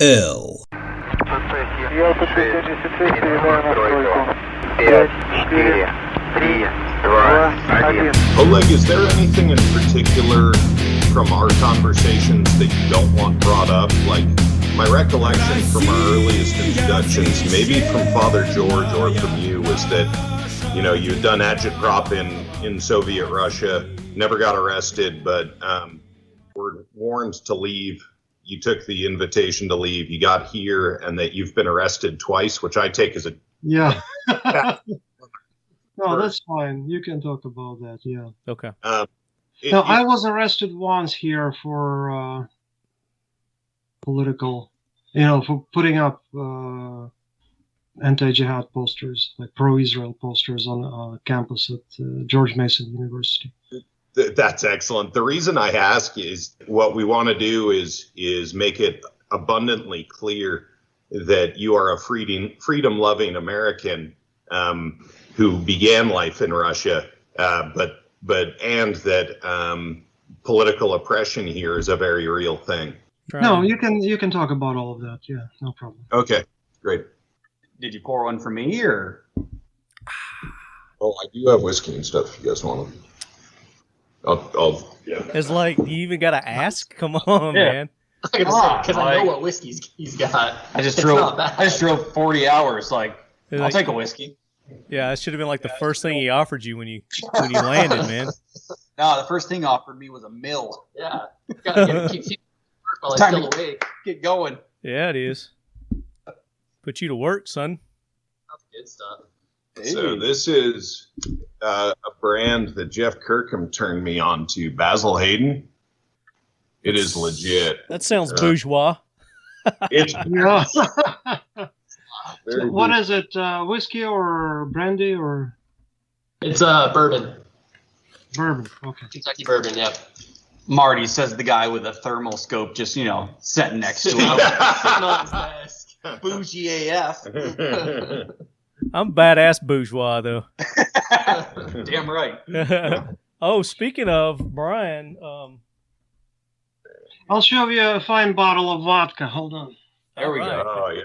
L. Oleg, is there anything in particular from our conversations that you don't want brought up? Like, my recollection from our earliest introductions, maybe from Father George or from you, was that, you know, you'd done Agitprop in Soviet Russia, never got arrested, but were warned to leave. You took the invitation to leave. You got here, and that you've been arrested twice, which I take as a... Yeah. No, that's fine. You can talk about that, yeah. Okay. I was arrested once here for political, for putting up anti-jihad posters, like pro-Israel posters on campus at George Mason University. That's excellent. The reason I ask is what we want to do is make it abundantly clear that you are a freedom-loving American who began life in Russia, but that political oppression here is a very real thing. No, you can talk about all of that. Yeah, no problem. Okay, great. Did you pour one for me, or? Oh, I do have whiskey and stuff if you guys want them. Yeah. It's like, you even got to ask? Come on, man. Because I know what whiskey he's got. I just drove 40 hours. I'll take a whiskey. Yeah, that should have been like the first thing he offered you when you landed, man. No, the first thing he offered me was a mill. Yeah. Gotta keep work while I'm still awake. Get going. Yeah, it is. Put you to work, son. That's good stuff. So this is a brand that Jeff Kirkham turned me on to, Basil Hayden. It is legit. That sounds bourgeois. It's yeah. So what is it? Whiskey or brandy or? It's bourbon. Bourbon. Okay. Kentucky bourbon. Yep. Marty, says the guy with a thermal scope, just sitting next to him. Sitting on his desk. Bougie AF. I'm badass bourgeois, though. Damn right. Oh, speaking of Brian, I'll show you a fine bottle of vodka. Hold on. There we go. Oh, yeah.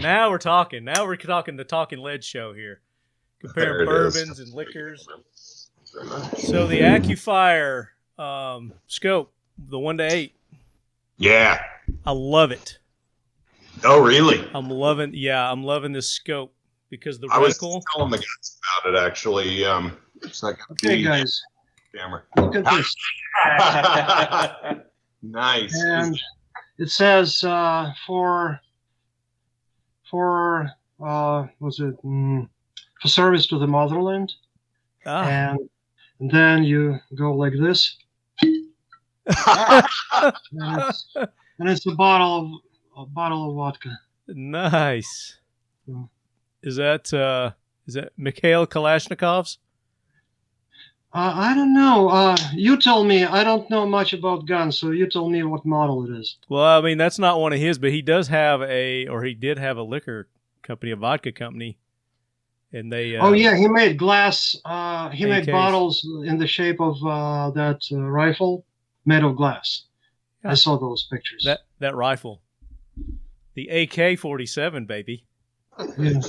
Now we're talking. Now we're talking the Talking Lead show here. Comparing bourbons and liquors. So the AccuFire scope, the 1-8. Yeah. I love it. Oh, really? I'm loving this scope because the I was reticle. telling the guys about it, actually. It's not gonna Okay, be guys. camera. Look at this. Nice. And it says for service to the motherland. Ah. And then you go like this. and it's a bottle of vodka. Nice. Yeah. Is that Mikhail Kalashnikov's? I don't know. You tell me. I don't know much about guns, so you tell me what model it is. Well, I mean, that's not one of his, but he does have he did have a liquor company, a vodka company, and they. Oh yeah, he made glass. He made AKs. bottles in the shape of that rifle, made of glass. Yeah. I saw those pictures. That rifle, the AK-47, baby. Yeah.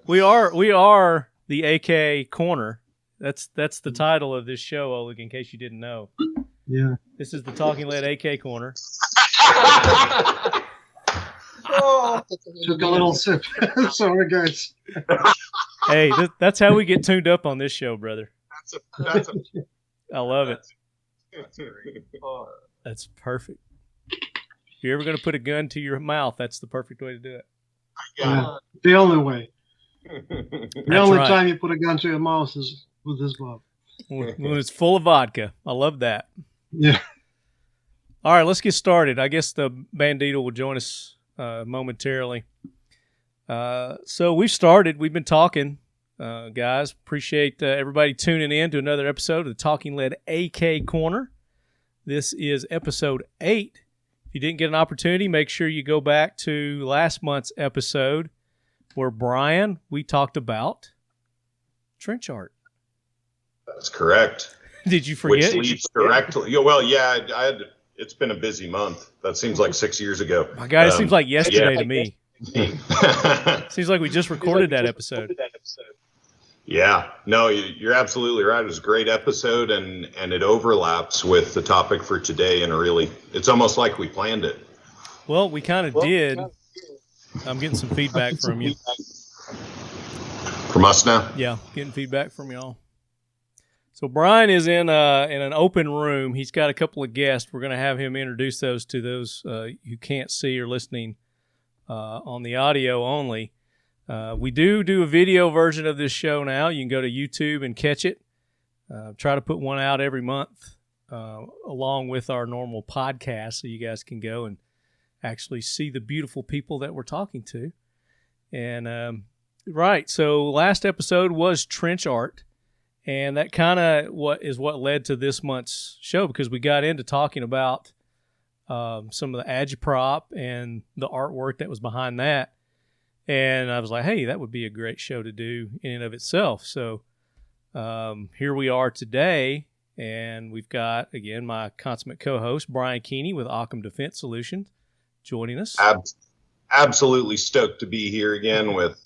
We are the AK Korner. That's the title of this show, Oleg, in case you didn't know. Yeah. This is the Talking Lead AK Korner. Took a little sip. Sorry, guys. Hey, that's how we get tuned up on this show, brother. That's a I love it. That's great. That's perfect. If you're ever going to put a gun to your mouth, that's the perfect way to do it. Yeah. The only way. The only right. time you put a gun to your mouth is with this glove. When it's full of vodka. I love that. Yeah. All right, let's get started. I guess the Bandito will join us momentarily. So we've started. We've been talking, guys. Appreciate everybody tuning in to another episode of the Talking Lead AK Korner. This is episode 8. If you didn't get an opportunity, make sure you go back to last month's episode where Brian, we talked about trench art. That's correct. Did you forget? Which leads directly. Yeah, well, yeah, I had It's been a busy month. That seems like 6 years ago. My God, it seems like yesterday to me. Seems like we just recorded that episode. Yeah, no, you're absolutely right. It was a great episode, and it overlaps with the topic for today. And it's almost like we planned it. Well, we kind of did. I'm getting some feedback from you. From us now? Yeah, getting feedback from y'all. So Brian is in an open room. He's got a couple of guests. We're going to have him introduce those to those who can't see or listening on the audio only. We do a video version of this show now. You can go to YouTube and catch it. Try to put one out every month along with our normal podcast, so you guys can go and actually see the beautiful people that we're talking to. And right, so last episode was trench art. And that kind of what led to this month's show, because we got into talking about some of the Agitprop and the artwork that was behind that. And I was like, hey, that would be a great show to do in and of itself. So here we are today, and we've got, again, my consummate co-host, Brian Keeney with Occam Defense Solutions, joining us. Absolutely stoked to be here again with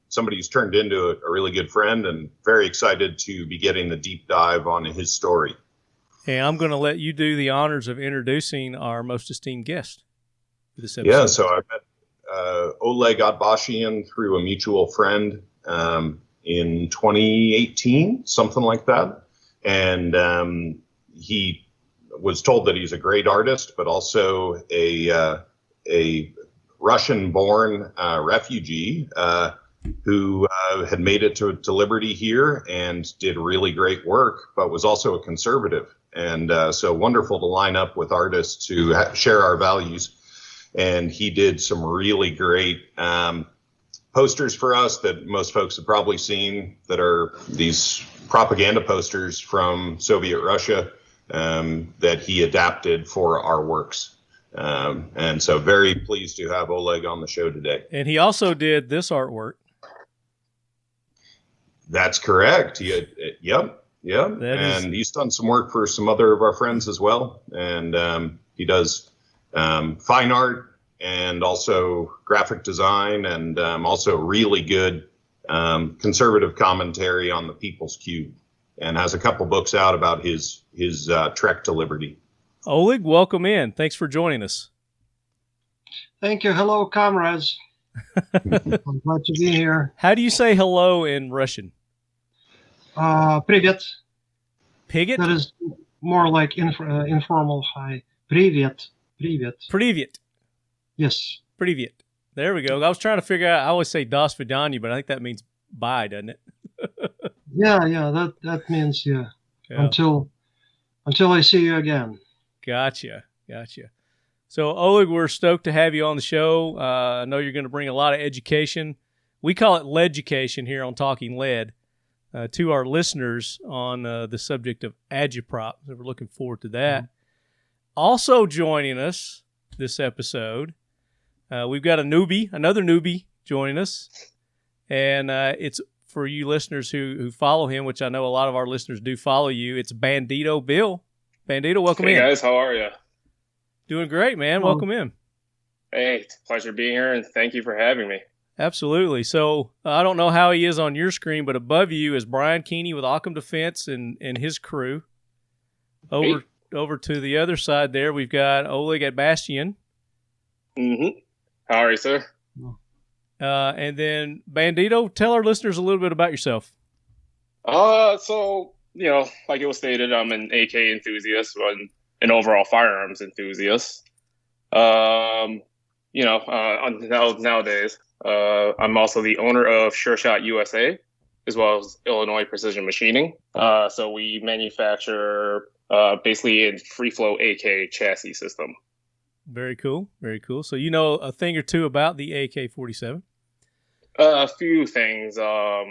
somebody who's turned into a really good friend, and very excited to be getting the deep dive on his story. And I'm going to let you do the honors of introducing our most esteemed guest for this episode. Yeah, so I met Oleg Atbashian through a mutual friend in 2018, something like that. And he was told that he's a great artist, but also a Russian-born refugee who had made it to liberty here and did really great work, but was also a conservative. And so wonderful to line up with artists who share our values. And he did some really great posters for us that most folks have probably seen, that are these propaganda posters from Soviet Russia that he adapted for our works. And so very pleased to have Oleg on the show today. And he also did this artwork. That's correct. Yep. And he's done some work for some other of our friends as well. And he does fine art and also graphic design, and also really good conservative commentary on the People's Cube, and has a couple books out about his trek to liberty. Oleg, welcome in. Thanks for joining us. Thank you. Hello, comrades. I'm glad to be here. How do you say hello in Russian? Привет. Pigget? That is more like informal hi. Привет. Привет. Yes. Привет. There we go. I was trying to figure out, I always say das vidanya, but I think that means bye, doesn't it? Yeah, that means, yeah. Until I see you again. Gotcha. So, Oleg, we're stoked to have you on the show. I know you're going to bring a lot of education. We call it leducation here on Talking Lead to our listeners on the subject of Agitprop. So we're looking forward to that. Also joining us this episode, we've got another newbie joining us. And it's for you listeners who follow him, which I know a lot of our listeners do follow you. It's Bandito Bill. Bandito, welcome in. Hey guys, how are you? Doing great, man. Welcome in. Hey, it's a pleasure being here, and thank you for having me. Absolutely. So I don't know how he is on your screen, but above you is Brian Keeney with Occam Defense and his crew. Over to the other side there, we've got Oleg Atbashian. Mm-hmm. How are you, sir? And then Bandito, tell our listeners a little bit about yourself. So, like it was stated, I'm an AK enthusiast, but an overall firearms enthusiast. Nowadays, I'm also the owner of Sureshot USA, as well as Illinois Precision Machining. So we manufacture basically a free-flow AK chassis system. Very cool. So you know a thing or two about the AK-47? A few things. A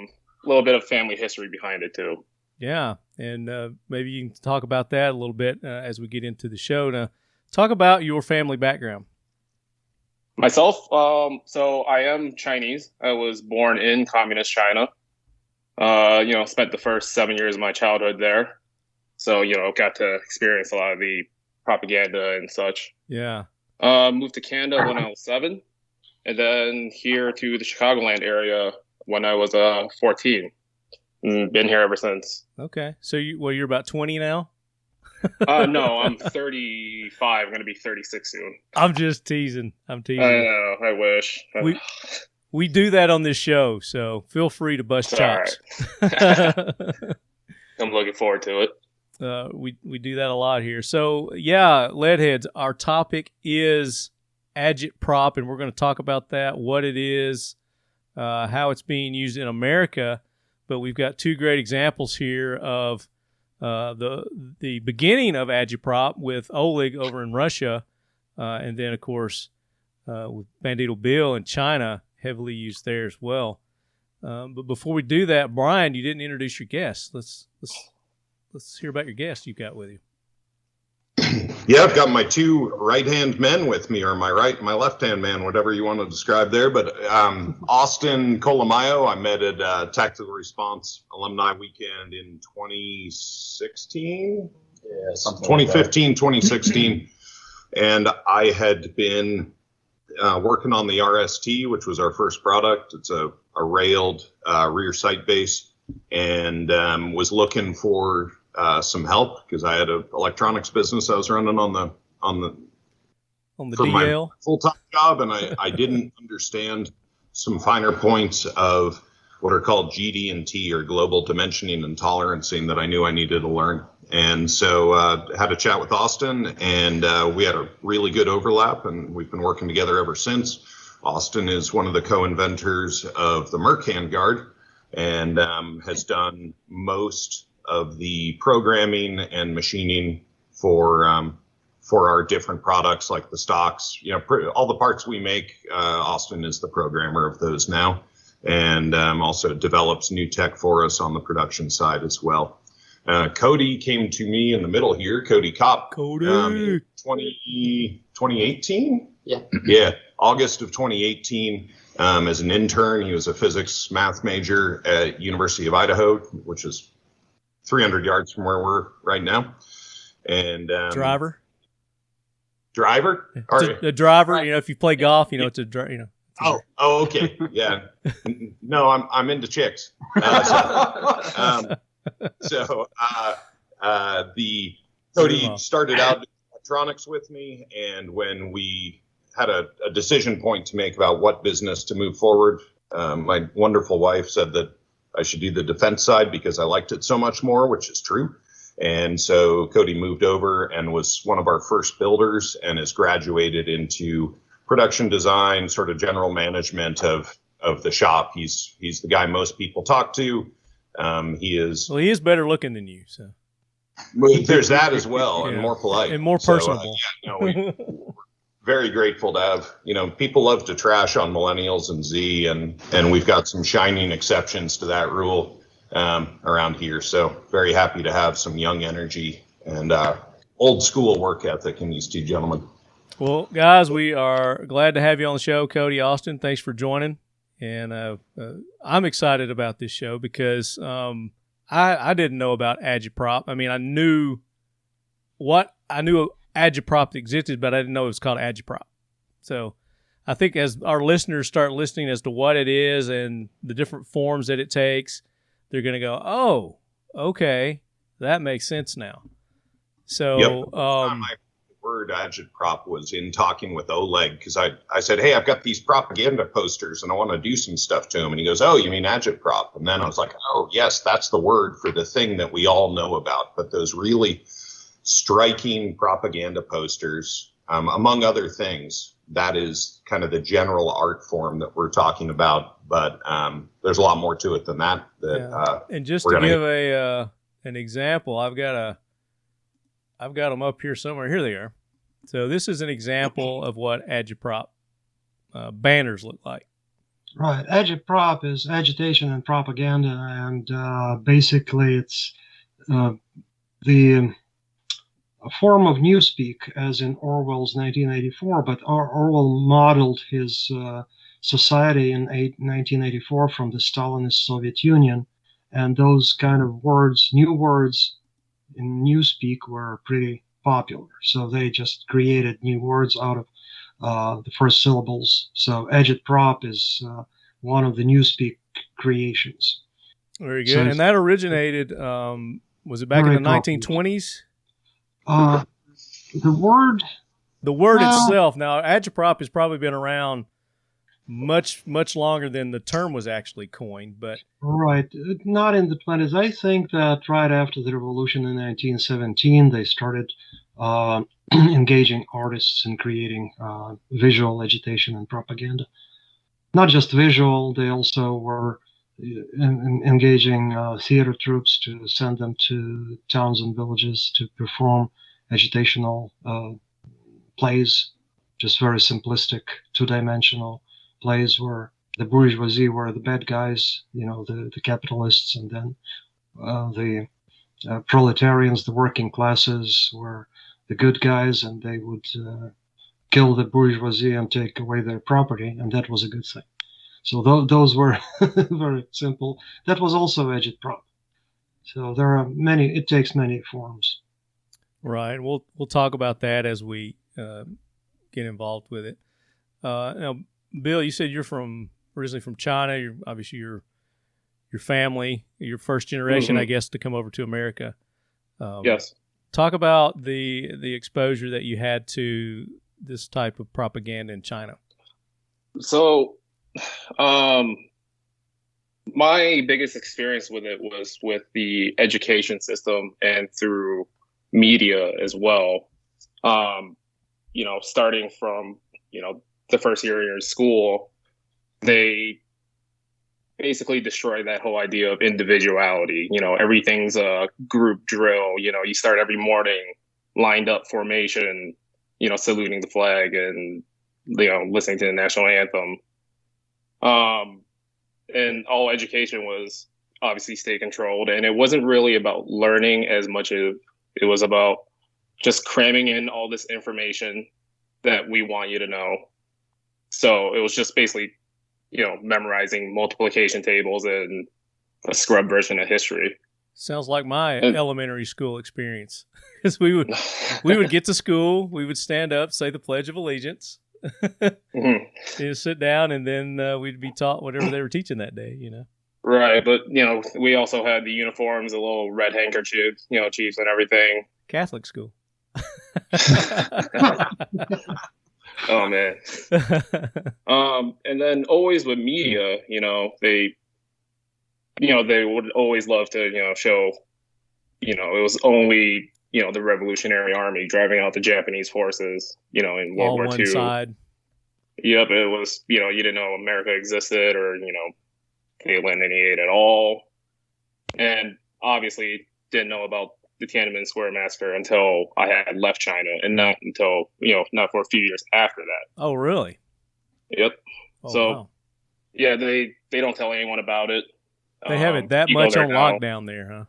little bit of family history behind it, too. Yeah, and maybe you can talk about that a little bit as we get into the show. Now, talk about your family background. Myself, so I am Chinese. I was born in communist China. Spent the first 7 years of my childhood there. So, got to experience a lot of the propaganda and such. Yeah. Moved to Canada when I was 7, and then here to the Chicagoland area when I was 14. And been here ever since. Okay. So you're about 20 now? No, I'm 35. I'm going to be 36 soon. I'm just teasing. I'm teasing. I know. I wish. We do that on this show, so feel free to bust chops. Right. I'm looking forward to it. We do that a lot here. So, yeah, Leadheads, our topic is Agitprop, and we're going to talk about that, what it is, how it's being used in America. But we've got 2 great examples here of the beginning of Agitprop with Oleg over in Russia, and then, of course, with Bandito Bill in China, heavily used there as well. But before we do that, Brian, you didn't introduce your guest. Let's hear about your guest you got with you. Yeah, I've got my 2 right-hand men with me, or my left-hand man, whatever you want to describe there. But Austin Colamayo, I met at Tactical Response Alumni Weekend in 2016? Yeah, something 2015, 2016. And I had been working on the RST, which was our first product. It's a railed rear sight base, and was looking for some help because I had an electronics business I was running on the for DL? my full-time job, and I didn't understand some finer points of what are called GD&T, or global dimensioning and tolerancing, that I knew I needed to learn. And so had a chat with Austin, and we had a really good overlap, and we've been working together ever since. Austin is one of the co-inventors of the Merc handguard, and has done most of the programming and machining for our different products, like the stocks. All the parts we make, Austin is the programmer of those now, and also develops new tech for us on the production side as well. Cody came to me in the middle here, Cody Kopp, in 2018? Yeah, August of 2018. As an intern, he was a physics math major at University of Idaho, which is 300 yards from where we're right now. And driver. A driver. If you play golf, it's a driver. Oh, okay, yeah. No, I'm into chicks. Cody started out in electronics with me, and when we had a decision point to make about what business to move forward, my wonderful wife said that I should do the defense side because I liked it so much more, which is true. And so Cody moved over and was one of our first builders, and has graduated into production design, sort of general management of the shop. He's the guy most people talk to. He is better looking than you, so there's that as well, and more polite and more personable. We're very grateful to have, people love to trash on millennials and Z, and we've got some shining exceptions to that rule around here. So very happy to have some young energy and old school work ethic in these 2 gentlemen. Well, guys, we are glad to have you on the show. Cody, Austin, thanks for joining. And I'm excited about this show because I didn't know about Agitprop. I mean, I knew Agitprop existed, but I didn't know it was called Agitprop. So I think as our listeners start listening as to what it is and the different forms that it takes, they're going to go, oh, okay, that makes sense now. So my word Agitprop was in talking with Oleg, because I said, hey, I've got these propaganda posters and I want to do some stuff to them. And he goes, oh, you mean Agitprop? And then I was like, oh, yes, that's the word for the thing that we all know about. But those really striking propaganda posters, among other things, that is kind of the general art form that we're talking about. But there's a lot more to it than that. And just to give an example, I've got them up here somewhere. Here they are. So this is an example of what Agitprop banners look like. Right. Agitprop is agitation and propaganda, and basically it's a form of newspeak, as in Orwell's 1984, but Orwell modeled his society in 1984 from the Stalinist Soviet Union, and those kind of words, new words in newspeak, were pretty popular. So they just created new words out of the first syllables. So Agitprop is one of the Newspeak creations. Very good. So and that originated, was it back in the 1920s? The word itself. Now, Agitprop has probably been around much longer than the term was actually coined, but right, not in the 20s. I think that right after the revolution in 1917, they started engaging artists in creating visual agitation and propaganda. Not just visual, they also were engaging theater troops to send them to towns and villages to perform agitational plays, just very simplistic, two-dimensional plays where the bourgeoisie were the bad guys, the capitalists, and then the proletarians, the working classes, were the good guys, and they would kill the bourgeoisie and take away their property, and that was a good thing. So those were very simple. That was also Agitprop. So there are many. It takes many forms. Right. We'll talk about that as we get involved with it. Now, Bill, you said you're originally from China. Obviously your family, your first generation, I guess, to come over to America. Yes. Talk about the exposure that you had to this type of propaganda in China. So, my biggest experience with it was with the education system and through media as well. Starting from, the first year in school, they basically destroy that whole idea of individuality. Everything's a group drill. You start every morning lined up formation, saluting the flag and, listening to the national anthem. And all education was obviously state controlled, and it wasn't really about learning as much as it was about just cramming in all this information that we want you to know. So it was just basically, memorizing multiplication tables and a scrub version of history. Sounds like my elementary school experience. Because we would get to school, we would stand up, say the Pledge of Allegiance, sit down, and then we'd be taught whatever they were teaching that day. Right, but we also had the uniforms, the little red handkerchiefs, chiefs and everything. Catholic school. Oh man. And then always with media, they would always love to, show, it was only, the Revolutionary Army driving out the Japanese forces, in World War II. Side. Yep, it was, you didn't know America existed or, they landed in 88 at all. And obviously didn't know about the Tiananmen Square massacre until I had left China, and not until, not for a few years after that. Oh, really? Yep. Oh, so, wow. Yeah, they don't tell anyone about it. They have it that much on lockdown there, huh?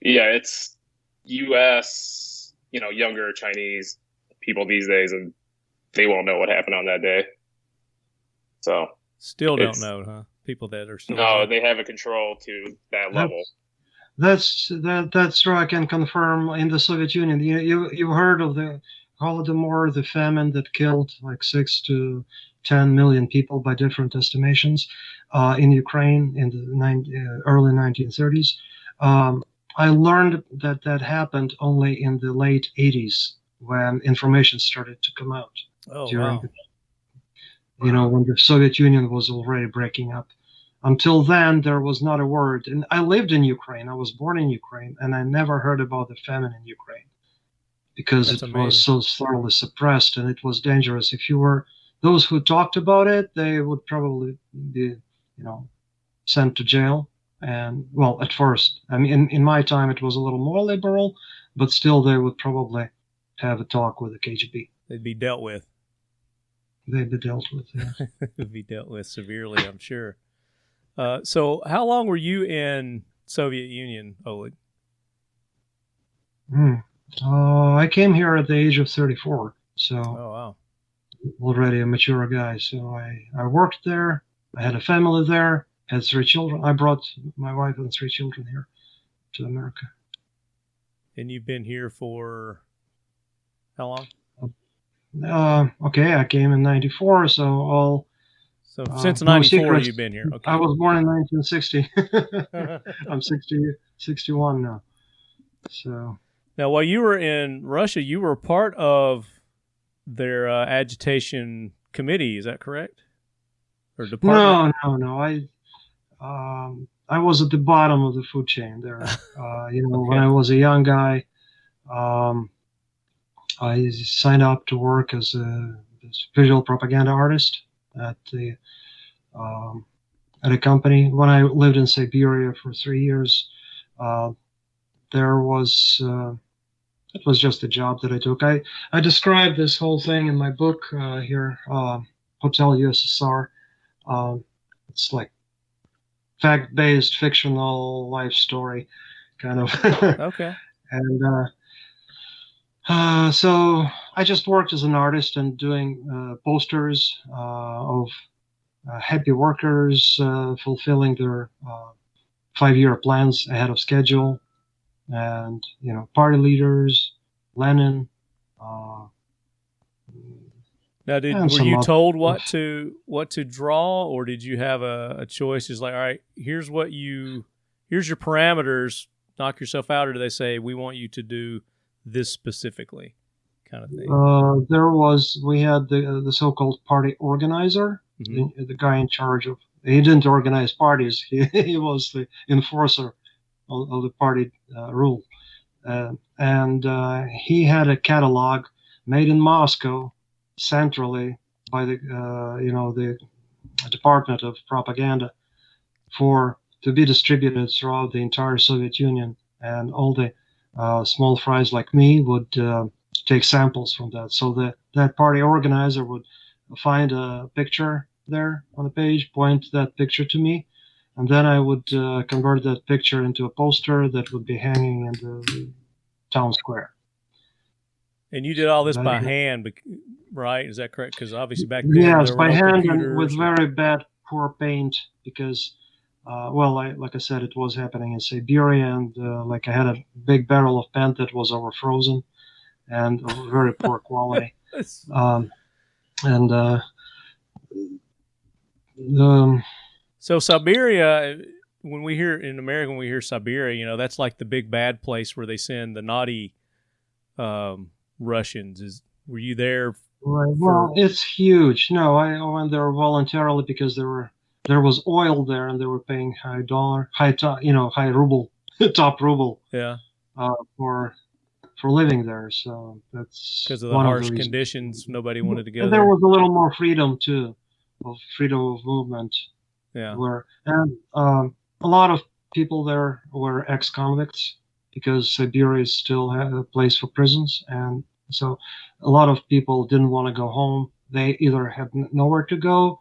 Yeah, it's U.S., younger Chinese people these days, and they won't know what happened on that day. So still don't know, huh? People that are still they have a control to that level. That's true. I can confirm. In the Soviet Union, you heard of the Holodomor, the famine that killed like 6 to 10 million people by different estimations in Ukraine in the early 1930s. I learned that happened only in the late 80s when information started to come out. Oh, wow. When the Soviet Union was already breaking up. Until then, there was not a word. And I lived in Ukraine. I was born in Ukraine, and I never heard about the famine in Ukraine because That's amazing. Was so thoroughly suppressed, and it was dangerous. If you were those who talked about it, they would probably be, sent to jail. And, well, at first, I mean, in my time, it was a little more liberal, but still they would probably have a talk with the KGB. They'd be dealt with. They'd be dealt with, yeah. They'd be dealt with severely, I'm sure. So how long were you in Soviet Union, Oleg? I came here at the age of 34, so oh, wow. Already a mature guy. So I worked there. I had a family there, had 3 children. I brought my wife and 3 children here to America. And you've been here for How long? Okay, I came in 94, so since no 94 secrets. you've been here. Okay. I was born in 1960. I'm 61 now. So now, while you were in Russia, you were part of their agitation committee. Is that correct? Or department? No. I was at the bottom of the food chain there. When I was a young guy, I signed up to work as a visual propaganda artist at a company. When I lived in Siberia for 3 years, it was just a job that I took. I described this whole thing in my book here, Hotel USSR. It's like fact-based fictional life story, kind of. Okay. And so I just worked as an artist and doing posters of happy workers fulfilling their 5-year plans ahead of schedule, and party leaders, Lenin. Now, were you told what to draw, or did you have a choice? It's like, all right, here's your parameters. Knock yourself out, or do they say we want you to do this specifically, kind of thing? We had the so-called party organizer, Mm-hmm. the guy in charge of. He didn't organize parties. He was the enforcer of the party rule, and he had a catalog made in Moscow centrally by the Department of Propaganda to be distributed throughout the entire Soviet Union, and all the small fries like me would take samples from that. So that party organizer would find a picture there on the page, point that picture to me, and then I would convert that picture into a poster that would be hanging in the town square. And you did all this by hand, right? Is that correct? Because obviously back then, yes, there by were no hand computers. And with very bad, poor paint, because, like I said, it was happening in Siberia, and I had a big barrel of paint that was overfrozen and of very poor quality. So Siberia, when we hear in America, when we hear Siberia, that's like the big bad place where they send the naughty Russians. Were you there? Right. Well, it's huge. No, I went there voluntarily because there was oil there, and they were paying high ruble, top ruble. Yeah. For living there, so that's because of the harsh conditions. Nobody wanted to go there. There was a little more freedom too, freedom of movement. Yeah. And a lot of people there were ex-convicts, because Siberia is still a place for prisons, and so a lot of people didn't want to go home. They either had nowhere to go,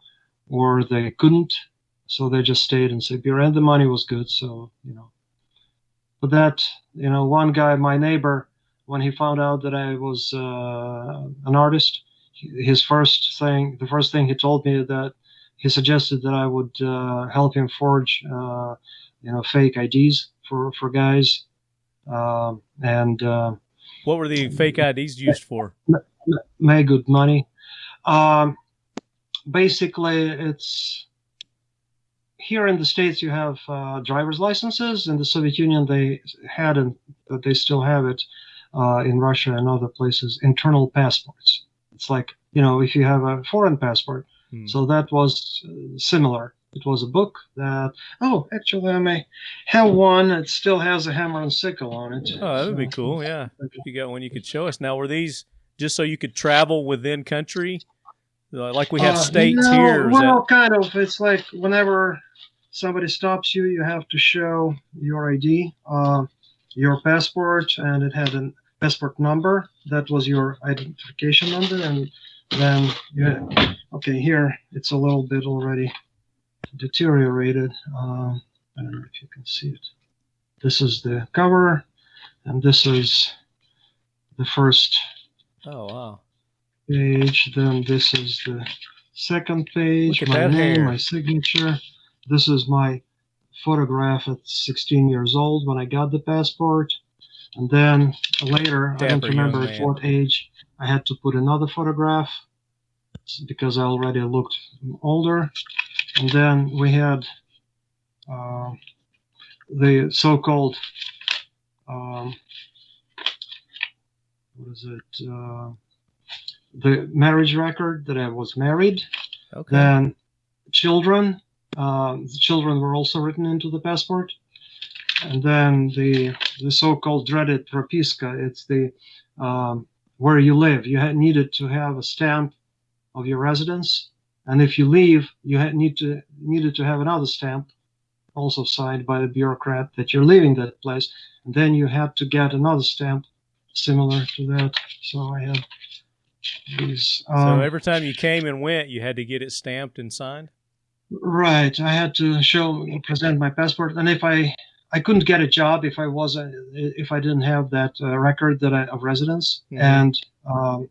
or they couldn't, so they just stayed in Siberia, and the money was good, so But that, one guy, my neighbor, when he found out that I was an artist, the first thing he told me, that he suggested that I would help him forge, fake IDs for guys. What were the fake IDs used for? Make good money. Basically, it's here in the States you have driver's licenses. In the Soviet Union, they had, and they still have it in Russia and other places, internal passports. It's like, if you have a foreign passport. So that was similar. It was a book that, actually I may have one. It still has a hammer and sickle on it. Oh, that would be cool, yeah. If you got one you could show us. Now, were these just so you could travel within country? Like we have states here? Kind of. It's like whenever somebody stops you, you have to show your ID, your passport, and it had a passport number. That was your identification number. And then, here it's a little bit already deteriorated. I don't know if you can see it. This is the cover, and this is the first page. Then this is the second page, my name, my signature. This is my photograph at 16 years old when I got the passport. And then later, I don't remember at what age, I had to put another photograph because I already looked older. And then we had the so-called, the marriage record that I was married. Okay. Then children. The children were also written into the passport. And then the so-called dreaded propiska. It's the where you live. You needed to have a stamp of your residence, and if you leave, you needed to have another stamp, also signed by the bureaucrat, that you're leaving that place. And then you had to get another stamp similar to that. So I had these. So every time you came and went, you had to get it stamped and signed? Right. I had to present my passport, and if I couldn't get a job if I didn't have that record of residence, Mm-hmm. and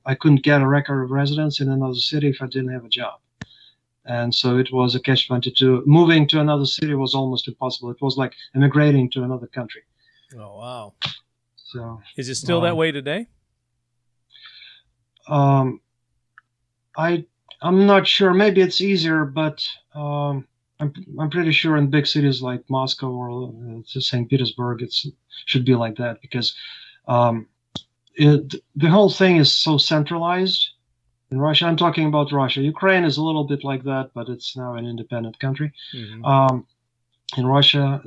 I couldn't get a record of residence in another city if I didn't have a job. And so it was a catch-22. Moving to another city was almost impossible. It was like immigrating to another country. Oh, wow. So is it still that way today? I'm not sure. Maybe it's easier, but I'm pretty sure in big cities like Moscow or St. Petersburg, it should be like that, because the whole thing is so centralized. In Russia, I'm talking about Russia. Ukraine is a little bit like that, but it's now an independent country. Mm-hmm. In Russia,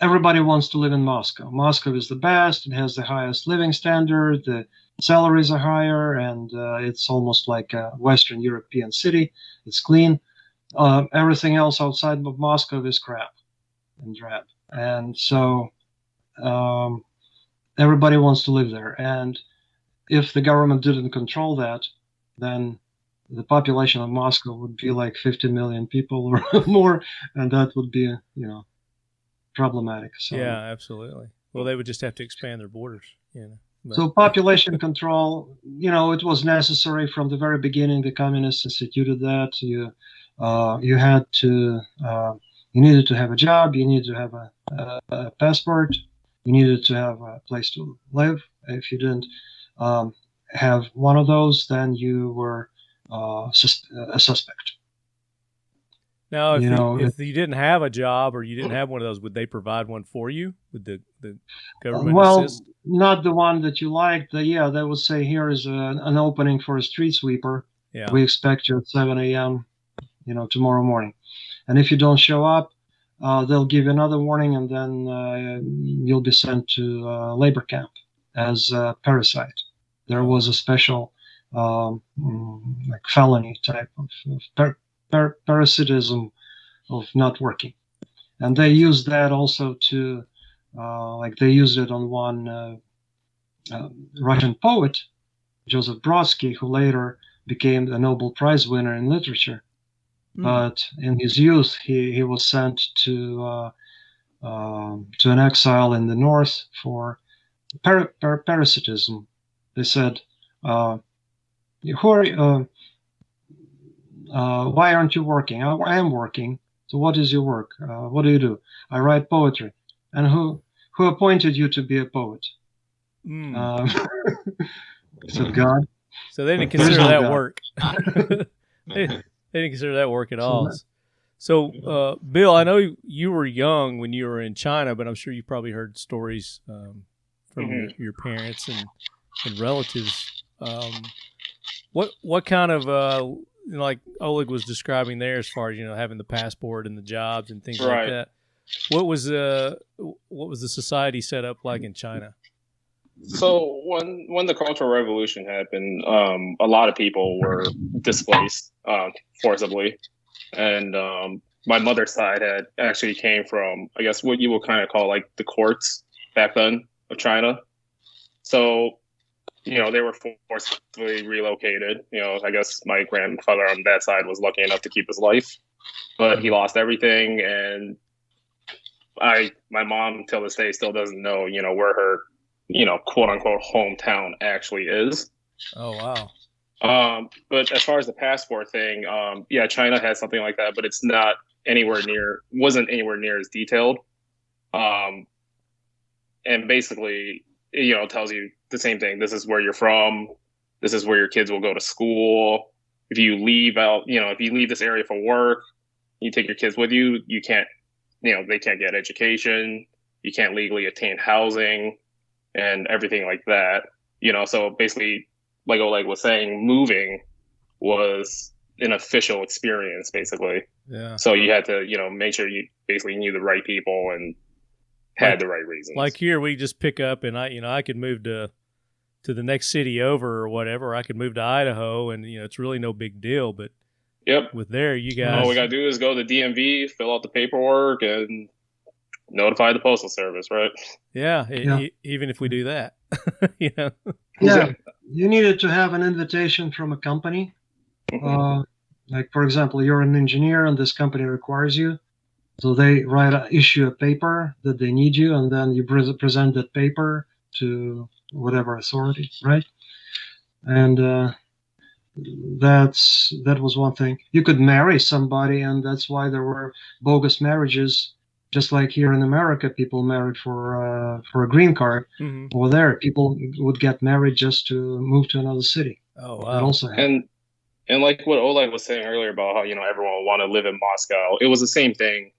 everybody wants to live in Moscow. Moscow is the best. It has the highest living standard. The salaries are higher, and it's almost like a Western European city. It's clean. Everything else outside of Moscow is crap and drab. And so everybody wants to live there. And if the government didn't control that, then the population of Moscow would be like 50 million people or more, and that would be, problematic. So, yeah, absolutely. Well, they would just have to expand their borders, So population control, it was necessary from the very beginning. The communists instituted that. You needed to have a job. You needed to have a passport. You needed to have a place to live. If you didn't have one of those, then you were a suspect. Now, if you didn't have a job or you didn't have one of those, would they provide one for you? Would the government assist? Not the one that you liked. They would say, here is an opening for a street sweeper. Yeah. We expect you at 7 a.m., tomorrow morning. And if you don't show up, they'll give you another warning, and then you'll be sent to a labor camp as a parasite. There was a special felony type of parasitism of not working. And they used that also to, they used it on one Russian poet, Joseph Brodsky, who later became a Nobel Prize winner in literature. But in his youth, he was sent to an exile in the north for parasitism. They said, why aren't you working? I am working. So what is your work? What do you do? I write poetry. And who appointed you to be a poet? Said God. So they didn't consider that work. They didn't consider that work at all. So, Bill, I know you were young when you were in China, but I'm sure you probably heard stories from your parents and relatives. What kind of like Oleg was describing there, as far as having the passport and the jobs and things like that? What was the society set up like in China? So when the Cultural Revolution happened, a lot of people were displaced forcibly, and my mother's side had actually came from, I guess, what you would kind of call like the courts back then of China. So they were forcibly relocated. I guess my grandfather on that side was lucky enough to keep his life, but he lost everything, and my mom till this day still doesn't know where her quote unquote hometown actually is. Oh, wow. But as far as the passport thing, China has something like that, but it's not wasn't anywhere near as detailed. And basically, it tells you the same thing. This is where you're from. This is where your kids will go to school. If you leave out, if you leave this area for work, you take your kids with you, you can't, they can't get education. You can't legally attain housing and everything like that. So basically, like Oleg was saying, moving was an official experience, basically. Yeah. So you had to, make sure you basically knew the right people and had the right reasons. Like here, we just pick up and I could move to the next city over or whatever. I could move to Idaho and, it's really no big deal. But yep, with there, you guys. All we got to do is go to the DMV, fill out the paperwork, and notify the Postal Service, right? Yeah, even if we do that, Yeah, you needed to have an invitation from a company. Like, for example, you're an engineer and this company requires you. So they issue a paper that they need you, and then you present that paper to whatever authority, right? And that was one thing. You could marry somebody, and that's why there were bogus marriages. Just like here in America, people married for a green card. Mm-hmm. Over there, people would get married just to move to another city. Oh, wow. That also happened. And like what Oleg was saying earlier about how, everyone would want to live in Moscow, it was the same thing,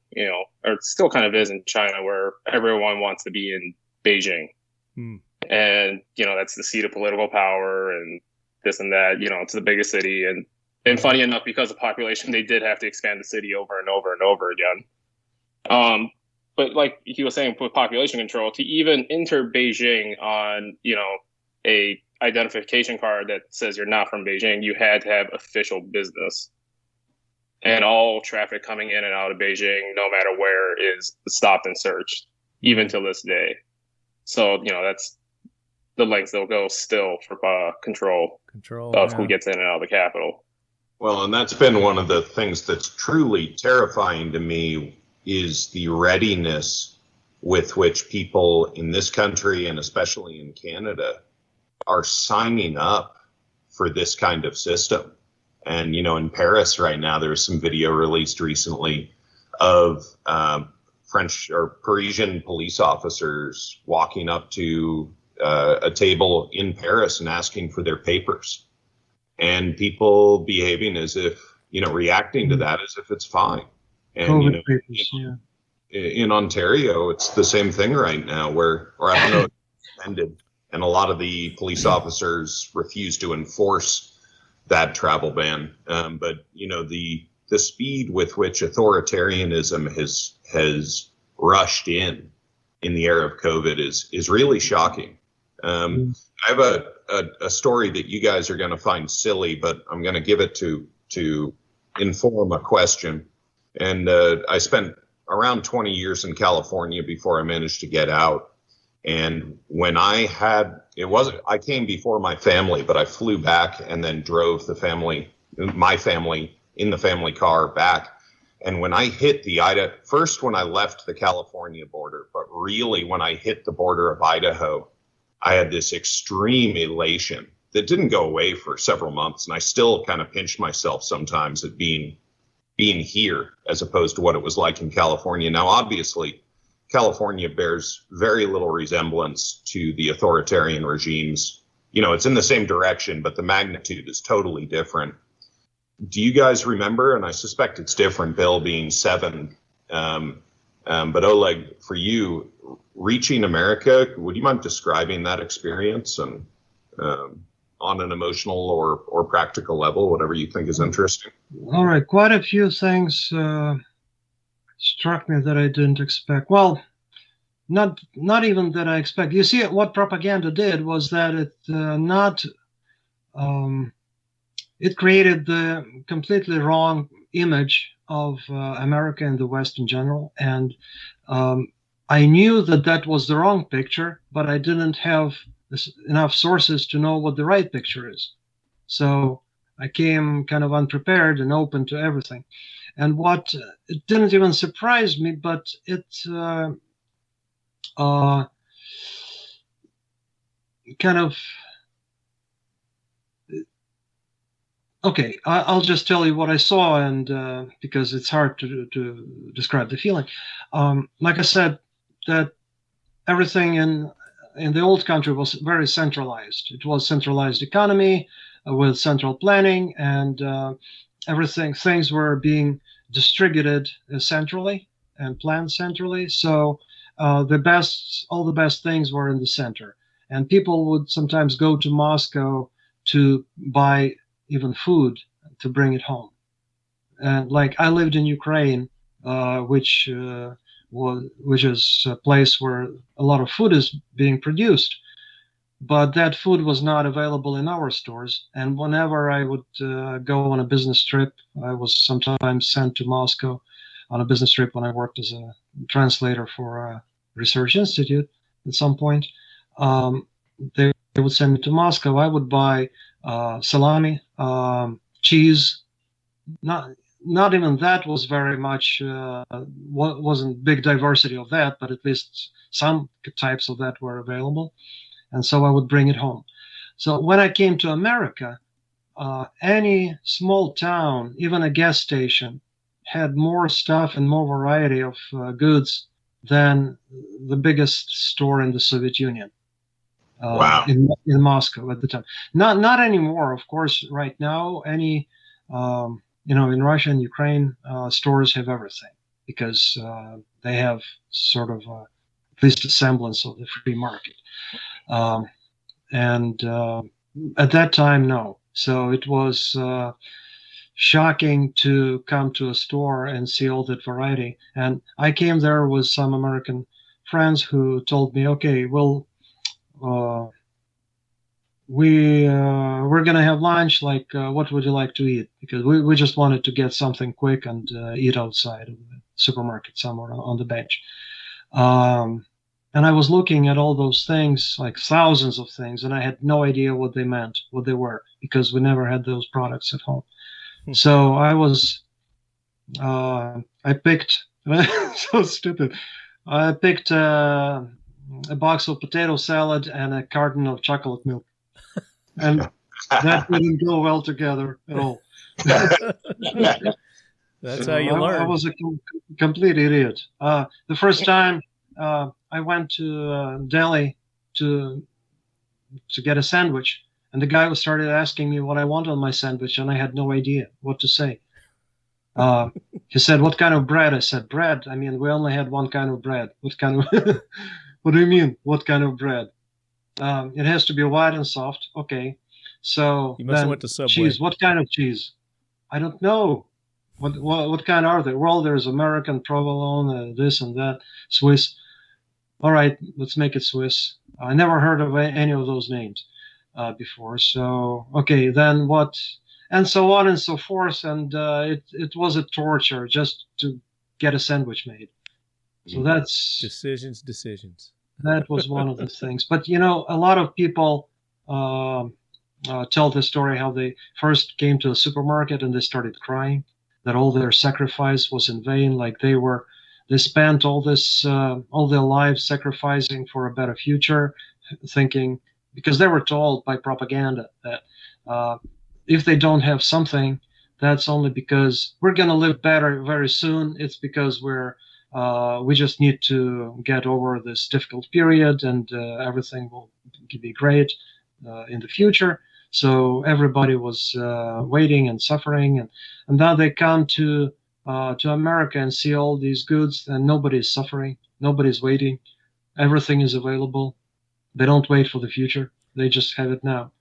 or it still kind of is in China, where everyone wants to be in Beijing. Hmm. And, that's the seat of political power and this and that, it's the biggest city. And funny enough, because of population, they did have to expand the city over and over and over again. But like he was saying, with population control, to even enter Beijing on, a identification card that says you're not from Beijing, you had to have official business. And all traffic coming in and out of Beijing, no matter where, is stopped and searched, even to this day. So, that's the lengths they'll go still for control of who gets in and out of the capital. Well, and that's been one of the things that's truly terrifying to me, is the readiness with which people in this country, and especially in Canada, are signing up for this kind of system. And, in Paris right now, there was some video released recently of French or Parisian police officers walking up to a table in Paris and asking for their papers, and people behaving as if, reacting to that as if it's fine. And, papers, in Ontario, it's the same thing right now, or I don't know, it's ended. And a lot of the police officers refuse to enforce that travel ban. But, the speed with which authoritarianism has rushed in the era of COVID is really shocking. I have a story that you guys are going to find silly, but I'm going to give it to inform a question. And I spent around 20 years in California before I managed to get out. And when I came before my family, but I flew back and then drove my family in the family car back. And when I hit when I left the California border, but really when I hit the border of Idaho, I had this extreme elation that didn't go away for several months. And I still kind of pinch myself sometimes at being here as opposed to what it was like in California. Now, obviously, California bears very little resemblance to the authoritarian regimes. It's in the same direction, but the magnitude is totally different. Do you guys remember, and I suspect it's different, Bill being 7, but Oleg, for you, reaching America, would you mind describing that experience and on an emotional or practical level, whatever you think is interesting? All right, quite a few things struck me that I didn't expect. Well, not even that I expect. You see, what propaganda did was that it created the completely wrong image of America and the West in general. And I knew that was the wrong picture, but I didn't have enough sources to know what the right picture is. So I came kind of unprepared and open to everything. And what it didn't even surprise me, but it kind of, okay, I'll just tell you what I saw, and because it's hard to describe the feeling. Like I said, that everything in in the old country was very centralized. It was centralized economy with central planning, and things were being distributed centrally and planned centrally. So all the best things were in the center, and people would sometimes go to Moscow to buy even food to bring it home. And like I lived in Ukraine, which is a place where a lot of food is being produced, but that food was not available in our stores. And whenever I would go on a business trip, I was sometimes sent to Moscow on a business trip when I worked as a translator for a research institute at some point. They would send me to Moscow. I would buy salami, cheese. Not even that was very much, wasn't big diversity of that, but at least some types of that were available. And so I would bring it home. So when I came to America, any small town, even a gas station, had more stuff and more variety of goods than the biggest store in the Soviet Union. Wow. In Moscow at the time. Not anymore, of course. Right now, any in Russia and Ukraine, stores have everything because they have sort of at least a semblance of the free market. And at that time, no. So it was shocking to come to a store and see all that variety. And I came there with some American friends who told me, okay, well, we're going to have lunch. Like, what would you like to eat? Because we just wanted to get something quick and eat outside of the supermarket somewhere on the bench. And I was looking at all those things, like thousands of things, and I had no idea what they meant, what they were, because we never had those products at home. So I picked, so stupid. I picked a box of potato salad and a carton of chocolate milk. And that didn't go well together at all. That's how you learn. I was a complete idiot. The first time I went to Delhi to get a sandwich, and the guy started asking me what I wanted on my sandwich, and I had no idea what to say. He said, "What kind of bread?" I said, "Bread. I mean, we only had one kind of bread. What kind of? What do you mean? What kind of bread? It has to be white and soft." Okay. So you must have went to Subway. Cheese. What kind of cheese? I don't know. What kind are they? Well, there's American, provolone, this and that, Swiss. All right, let's make it Swiss. I never heard of any of those names before. So, okay, then what? And so on and so forth. And it was a torture just to get a sandwich made. So that's... Decisions. That was one of the things. But, a lot of people tell the story how they first came to the supermarket and they started crying, that all their sacrifice was in vain, like they spent all their lives sacrificing for a better future, thinking, because they were told by propaganda that if they don't have something, that's only because we're going to live better very soon. It's because we just need to get over this difficult period and everything will be great in the future. So everybody was waiting and suffering, and now they come to America and see all these goods, and nobody's suffering, nobody's waiting, everything is available. They don't wait for the future; they just have it now.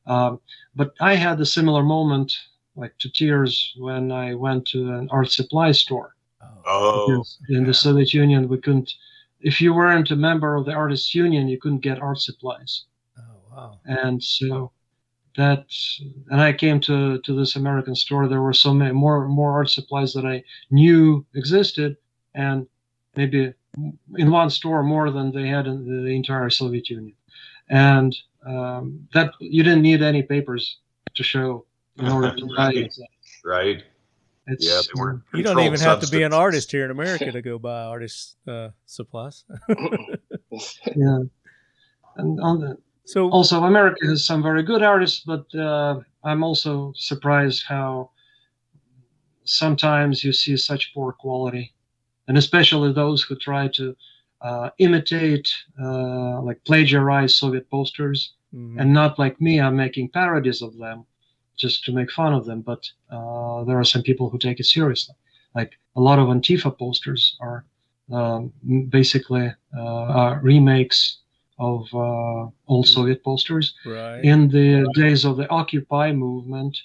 But I had a similar moment, like to tears, when I went to an art supply store. Because in the Soviet Union, we couldn't. If you weren't a member of the Artists Union, you couldn't get art supplies. Oh wow! And so. And I came to this American store. There were so many more art supplies that I knew existed, and maybe in one store more than they had in the entire Soviet Union. And that you didn't need any papers to show in order to buy it. Right. They weren't. You don't even have to be an artist here in America to go buy artist supplies. Yeah, and on the. So also, America has some very good artists, but I'm also surprised how sometimes you see such poor quality, and especially those who try to imitate, like plagiarize Soviet posters, and not like me, I'm making parodies of them just to make fun of them. But there are some people who take it seriously. Like a lot of Antifa posters are basically remakes of old Soviet posters. Right. In the days of the Occupy movement,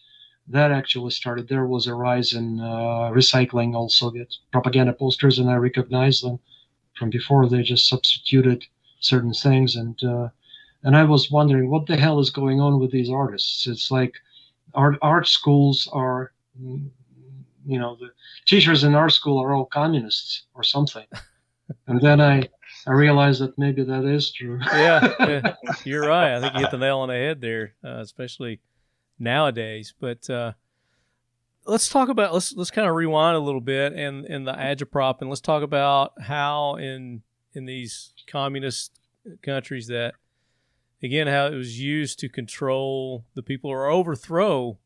that actually started. There was a rise in recycling old Soviet propaganda posters, and I recognized them from before. They just substituted certain things, and I was wondering what the hell is going on with these artists. It's like art schools are, the teachers in art school are all communists or something. And then I realized that maybe that is true. Yeah, you're right. I think you hit the nail on the head there, especially nowadays. But let's talk about let's kind of rewind a little bit in the Agitprop, and let's talk about how in these communist countries that, again, how it was used to control the people or overthrow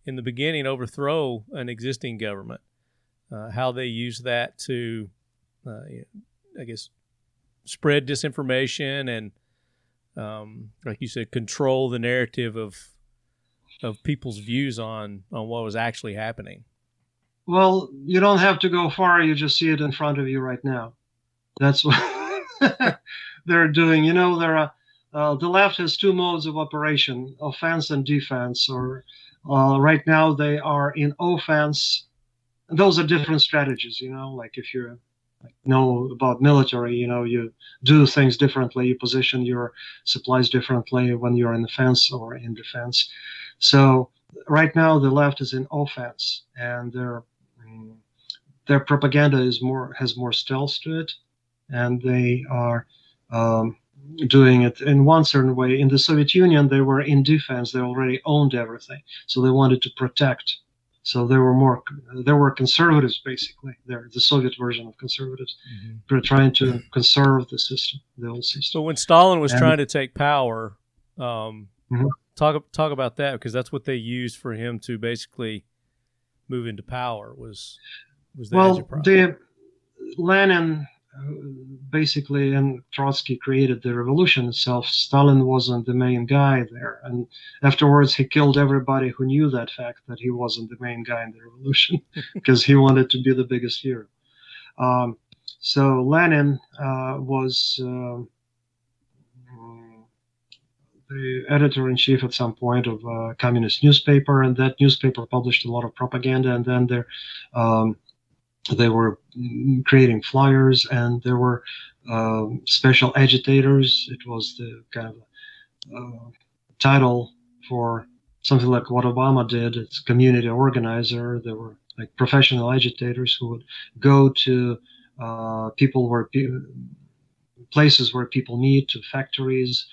an existing government. How they use that to, I guess, spread disinformation and, like you said, control the narrative of people's views on what was actually happening. Well, you don't have to go far. You just see it in front of you right now. That's what they're doing. The left has two modes of operation, offense and defense. Or right now they are in offense. Those are different strategies, like if you know about military, you do things differently, you position your supplies differently when you're in offense or in defense. So right now the left is in offense, and their propaganda has more stealth to it, and they are doing it in one certain way. In the Soviet Union, they were in defense. They already owned everything, so they wanted to protect. So there were conservatives, basically. They're the Soviet version of conservatives. They're trying to conserve the system, the old system. So when Stalin was trying to take power, talk about that, because that's what they used for him to basically move into power was the Agitprop. Lenin basically and Trotsky created the revolution itself. Stalin wasn't the main guy there, and afterwards he killed everybody who knew that fact, that he wasn't the main guy in the revolution, because he wanted to be the biggest hero. So Lenin was the editor-in-chief at some point of a communist newspaper, and that newspaper published a lot of propaganda, and then they were creating flyers, and there were special agitators. It was the kind of title for something like what Obama did. It's community organizer. There were like professional agitators who would go to places where people meet, to factories,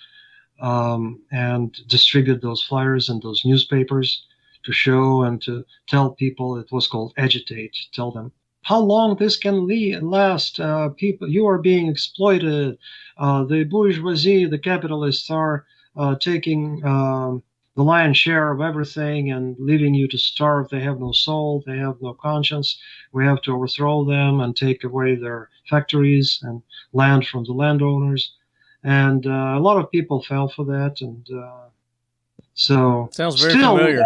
and distribute those flyers and those newspapers to show and to tell people. It was called agitate. Tell them how long this can last. People, you are being exploited. The bourgeoisie, the capitalists are taking the lion's share of everything and leaving you to starve. They have no soul. They have no conscience. We have to overthrow them and take away their factories and land from the landowners. And a lot of people fell for that. And so sounds very familiar.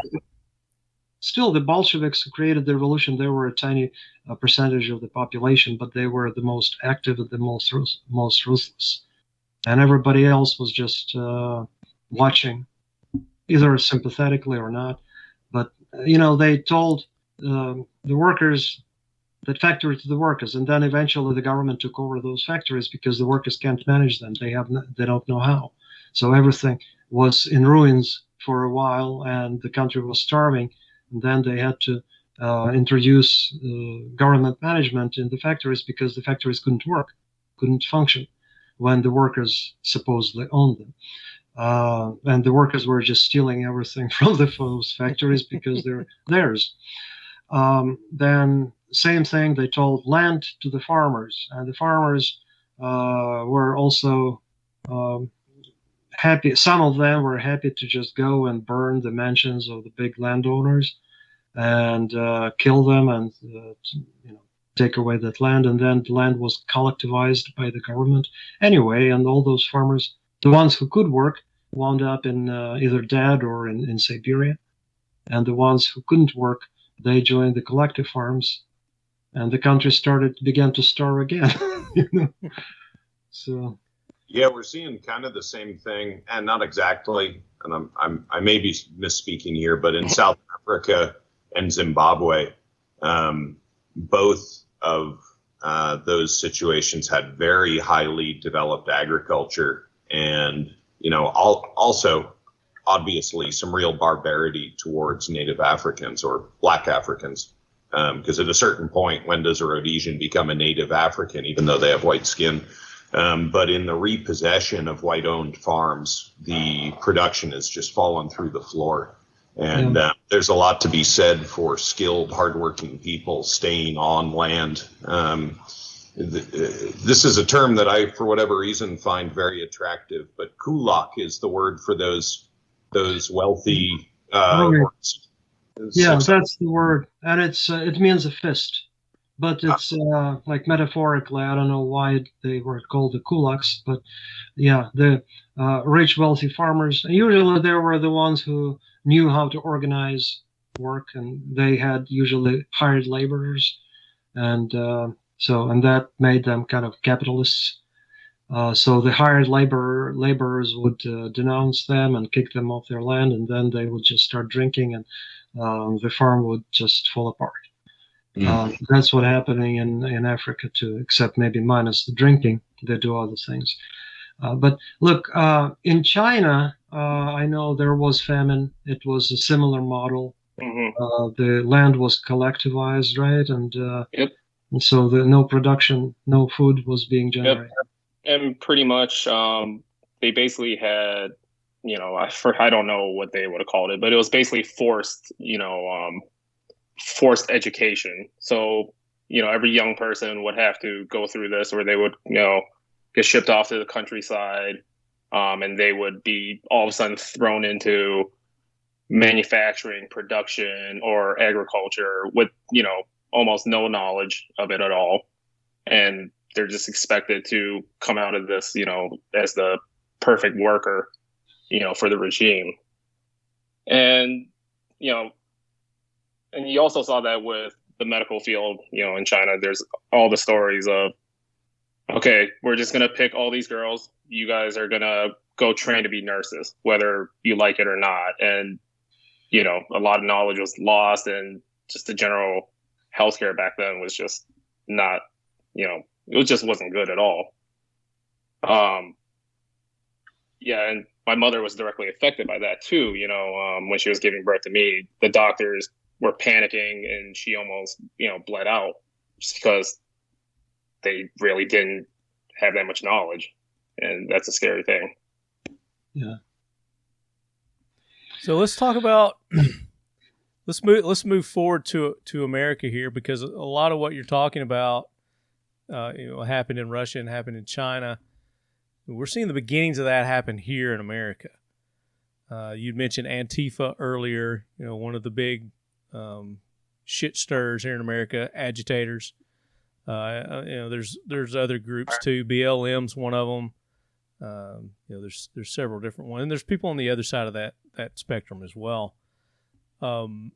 Still, the Bolsheviks who created the revolution, they were a tiny percentage of the population, but they were the most active and the most ruthless. And everybody else was just watching, either sympathetically or not. But, they told the workers that factory to the workers, and then eventually the government took over those factories because the workers can't manage them. They don't know how. So everything was in ruins for a while, and the country was starving. And then they had to introduce government management in the factories, because the factories couldn't function when the workers supposedly owned them. And the workers were just stealing everything from those factories because they're theirs. Then same thing, they told land to the farmers, and the farmers were also happy. Some of them were happy to just go and burn the mansions of the big landowners and kill them and take away that land, and then the land was collectivized by the government anyway, and all those farmers, the ones who could work, wound up in either dead or in Siberia, and the ones who couldn't work, they joined the collective farms, and the country began to starve again. You know? So yeah, we're seeing kind of the same thing, and not exactly, and I may be misspeaking here, but in South Africa and Zimbabwe, both of those situations had very highly developed agriculture, and also obviously some real barbarity towards Native Africans or Black Africans, because at a certain point, when does a Rhodesian become a Native African, even though they have white skin? But in the repossession of white-owned farms, the production has just fallen through the floor. And there's a lot to be said for skilled, hardworking people staying on land. This is a term that I, for whatever reason, find very attractive. But kulak is the word for those wealthy. Yeah, that's the word, and it means a fist. But it's like metaphorically, I don't know why they were called the kulaks, but yeah, the rich, wealthy farmers. Usually they were the ones who knew how to organize work, and they had usually hired laborers, and that made them kind of capitalists. So the hired laborers would denounce them and kick them off their land, and then they would just start drinking, and the farm would just fall apart. That's what happening in Africa too, except maybe minus the drinking. They do other things. But look, in China, I know there was famine. It was a similar model. The land was collectivized, right? And, and so no production, no food was being generated. Yep. And pretty much they basically had, I don't know what they would have called it, but it was basically forced education. So, every young person would have to go through this, or they would, get shipped off to the countryside, and they would be all of a sudden thrown into manufacturing, production, or agriculture with, almost no knowledge of it at all. And they're just expected to come out of this, as the perfect worker, for the regime. And, and you also saw that with the medical field, in China. There's all the stories of, okay, we're just going to pick all these girls. You guys are going to go train to be nurses, whether you like it or not. And, a lot of knowledge was lost, and just the general healthcare back then was just not, it just wasn't good at all. Yeah, and my mother was directly affected by that too. When she was giving birth to me, the doctors were panicking, and she almost, bled out just because they really didn't have that much knowledge, and that's a scary thing. Yeah. So let's talk about let's move forward to America here, because a lot of what you're talking about, happened in Russia and happened in China. We're seeing the beginnings of that happen here in America. You'd mentioned Antifa earlier. One of the big shit stirs here in America, agitators. There's other groups too. BLM's one of them. There's several different ones, and there's people on the other side of that spectrum as well. We're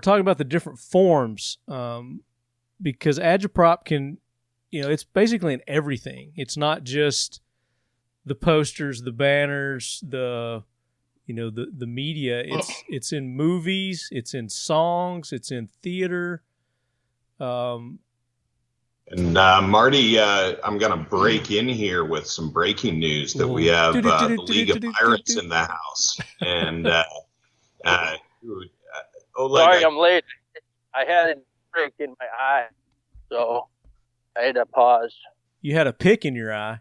talking about the different forms, because Agitprop can, it's basically in everything. It's not just the posters, the banners, the media. It's in movies, it's in songs, it's in theater. And Marty, I'm going to break in here with some breaking news that we have the League of Pirates in the house. And Oleg, sorry, I'm late. I had a prick in my eye, so I had to pause. You had a pick in your eye.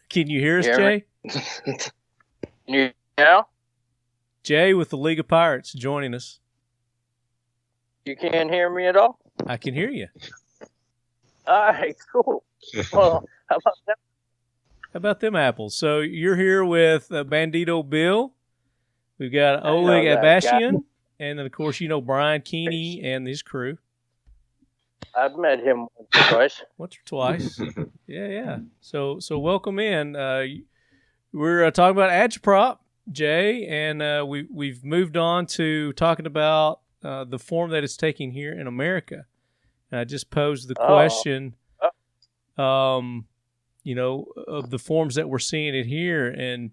Can you hear us, Jay? Can you now? Jay with the League of Pirates joining us. You can't hear me at all? I can hear you. All right, cool. Well, how about that? How about them apples? So you're here with Bandito Bill. We've got Oleg Atbashian And then, of course, Brian Keeney and his crew. I've met him once or twice. Once or twice. Yeah. So welcome in. We're talking about Agitprop, Jay, and we've moved on to talking about the form that it's taking here in America. And I just posed the question, of the forms that we're seeing it here, and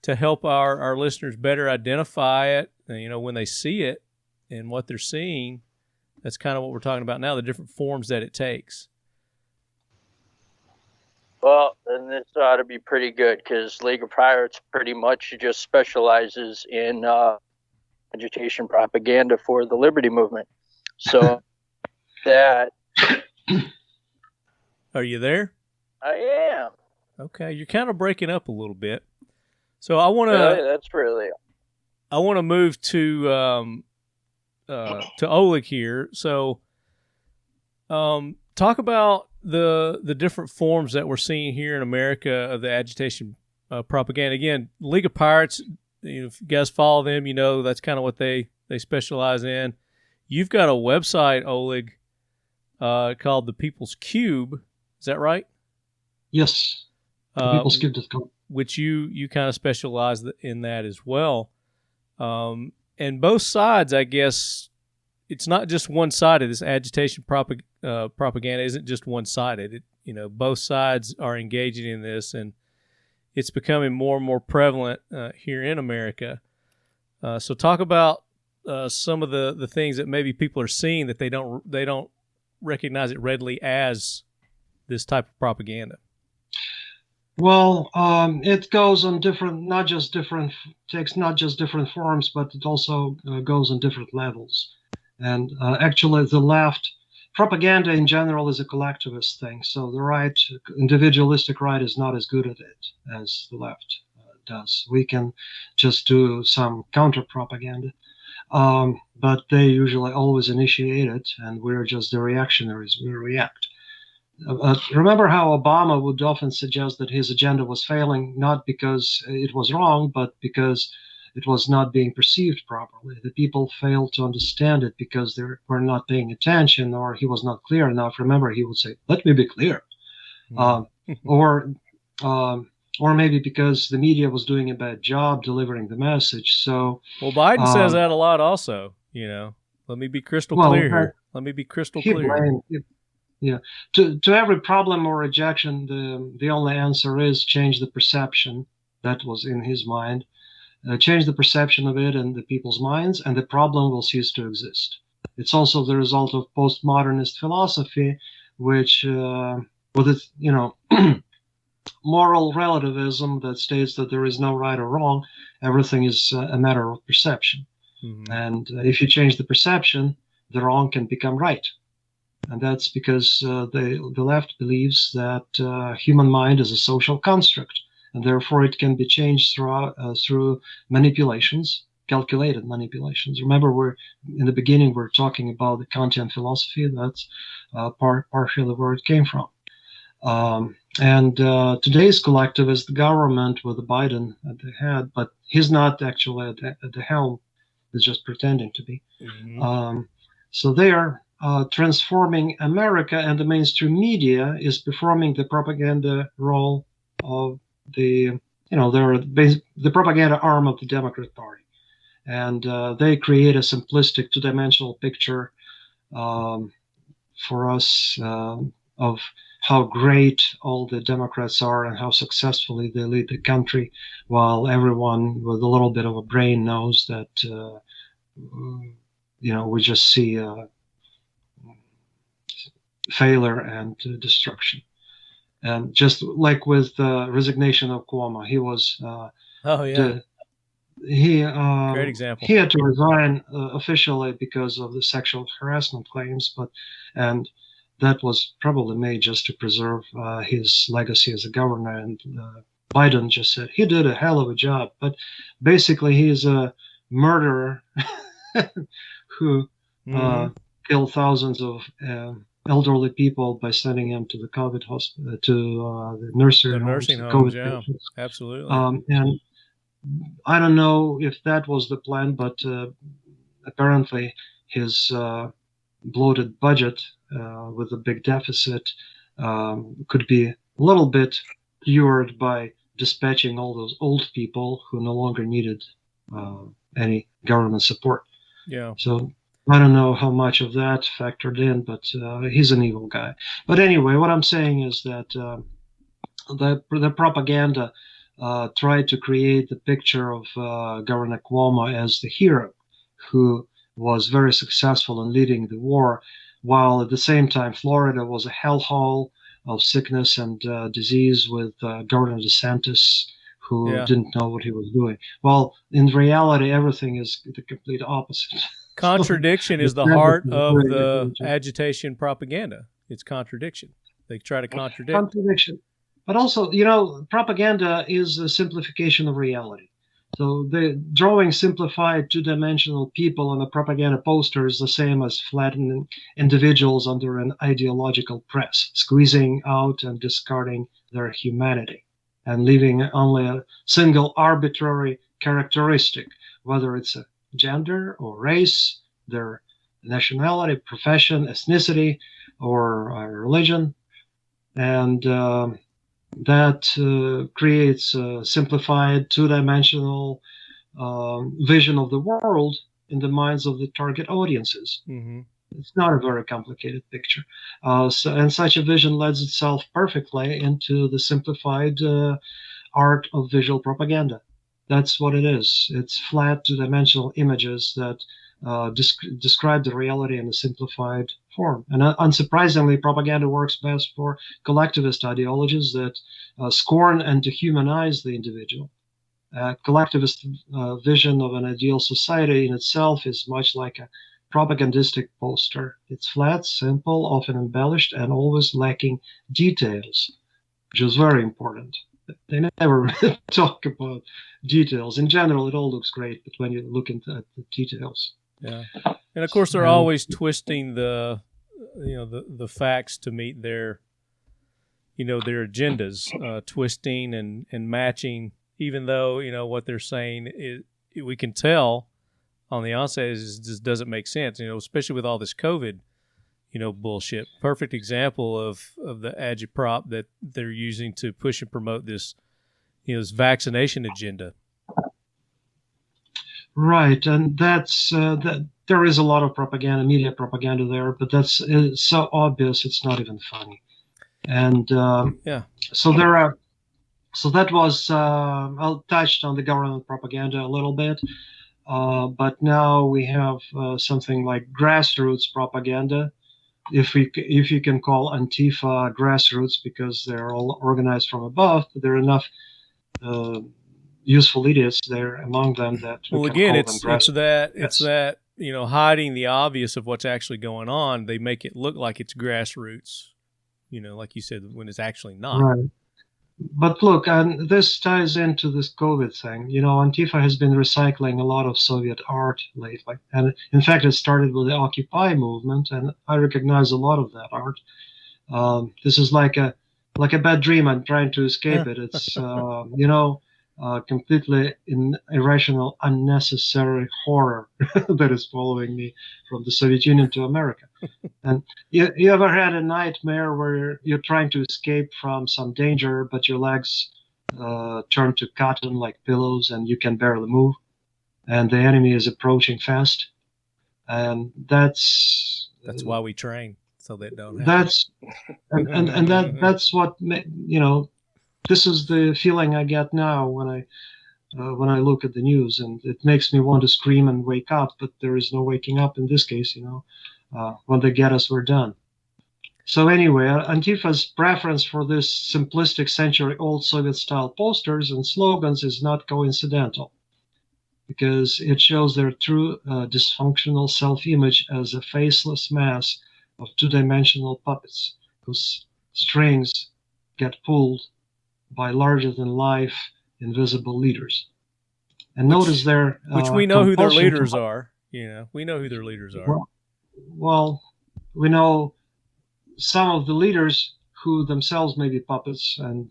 to help our listeners better identify it, when they see it and what they're seeing. That's kind of what we're talking about now, the different forms that it takes. Well, then this ought to be pretty good, because League of Pirates pretty much just specializes in agitation propaganda for the liberty movement. So that... Are you there? I am. Okay, you're kind of breaking up a little bit. So I want to... Really? That's really... I want to move to Oleg here. So talk about the different forms that we're seeing here in America of the agitation propaganda. Again, League of Pirates, if you guys follow them, that's kind of what they specialize in. You've got a website, Oleg, called The People's Cube. Is that right? Yes. People's Cube. Which you kind of specialize in that as well. And both sides, I guess, it's not just one-sided. This agitation propaganda isn't just one-sided. Both sides are engaging in this, and it's becoming more and more prevalent here in America. So talk about some of the things that maybe people are seeing that they don't recognize it readily as this type of propaganda. Well, it goes on takes not just different forms, but it also goes on different levels. And actually, the left propaganda in general is a collectivist thing. So the right, individualistic right, is not as good at it as the left does. We can just do some counter propaganda, but they usually always initiate it, and we're just the reactionaries. We react. Remember how Obama would often suggest that his agenda was failing, not because it was wrong, but because it was not being perceived properly. The people failed to understand it because they were not paying attention, or he was not clear enough. Remember, he would say, "Let me be clear," or maybe because the media was doing a bad job delivering the message. So, well, Biden says that a lot, also. Let me be crystal clear here. Let me be crystal clear. Yeah. To every problem or rejection, the only answer is change the perception. That was in his mind. Change the perception of it in the people's minds, and the problem will cease to exist. It's also the result of postmodernist philosophy, which, with its, moral relativism that states that there is no right or wrong, everything is a matter of perception. Mm-hmm. And if you change the perception, the wrong can become right. And that's because the left believes that human mind is a social construct, and therefore it can be changed through manipulations, calculated manipulations. Remember, in the beginning we're talking about the Kantian philosophy. That's partially where it came from. And today's collective is the government with Biden at the head, but he's not actually at the helm. He's just pretending to be. Mm-hmm. So they are transforming America, and the mainstream media is performing the propaganda role of the propaganda arm of the Democrat Party. And they create a simplistic two-dimensional picture for us of how great all the Democrats are and how successfully they lead the country, while everyone with a little bit of a brain knows that, we just see failure and destruction. And just like with the resignation of Cuomo, he was great example. He had to resign officially because of the sexual harassment claims, and that was probably made just to preserve his legacy as a governor. And Biden just said he did a hell of a job, but basically he is a murderer who killed thousands of elderly people by sending them to the COVID hospital, to the nursing homes. Yeah, absolutely. And I don't know if that was the plan, but apparently his bloated budget with a big deficit could be a little bit cured by dispatching all those old people who no longer needed any government support. Yeah. So I don't know how much of that factored in, but he's an evil guy. But anyway, what I'm saying is that the propaganda tried to create the picture of Governor Cuomo as the hero who was very successful in leading the war, while at the same time Florida was a hellhole of sickness and disease with Governor DeSantis, who didn't know what he was doing. Well, in reality, everything is the complete opposite. Contradiction is the heart of the agitation propaganda. It's contradiction. They try to contradict. Contradiction. But also, propaganda is a simplification of reality. So the drawing simplified two-dimensional people on a propaganda poster is the same as flattening individuals under an ideological press, squeezing out and discarding their humanity, and leaving only a single arbitrary characteristic, whether it's a gender or race, their nationality, profession, ethnicity, or religion. And that creates a simplified two-dimensional vision of the world in the minds of the target audiences. Mm-hmm. It's not a very complicated picture. And such a vision lends itself perfectly into the simplified art of visual propaganda. That's what it is. It's flat two-dimensional images that describe the reality in a simplified form. And unsurprisingly, propaganda works best for collectivist ideologies that scorn and dehumanize the individual. Collectivist vision of an ideal society in itself is much like a propagandistic poster. It's flat, simple, often embellished, and always lacking details, which is very important. They never talk about details. In general, it all looks great, but when you look into the details. Yeah, and of course they're always twisting the facts to meet their agendas, twisting and matching. Even though what they're saying is, we can tell on the onset just doesn't make sense. Especially with all this COVID, bullshit. Perfect example of the Agitprop that they're using to push and promote this, this vaccination agenda. Right, and that's that. There is a lot of propaganda, media propaganda there, but it's so obvious it's not even funny. And so there are. So that was I touched on the government propaganda a little bit, but now we have something like grassroots propaganda, if you can call Antifa grassroots, because they're all organized from above. But there are enough useful idiots there among them that it's that hiding the obvious of what's actually going on. They make it look like it's grassroots, like you said, when it's actually not. Right. But look, and this ties into this COVID thing. Antifa has been recycling a lot of Soviet art lately, and in fact, it started with the Occupy movement, and I recognize a lot of that art. This is like a bad dream. I'm trying to escape it. It's completely irrational, unnecessary horror that is following me from the Soviet Union to America. And you ever had a nightmare where you're trying to escape from some danger, but your legs turn to cotton like pillows and you can barely move, and the enemy is approaching fast? And that's why we train, so that don't happen. That's what this is the feeling I get now when I look at the news, and it makes me want to scream and wake up, but there is no waking up in this case. When they get us, we're done. So anyway, Antifa's preference for this simplistic century-old Soviet-style posters and slogans is not coincidental, because it shows their true dysfunctional self-image as a faceless mass of two-dimensional puppets whose strings get pulled by larger-than-life invisible leaders. And notice which we know who their leaders are. We know who their leaders are. Well, we know some of the leaders who themselves may be puppets, and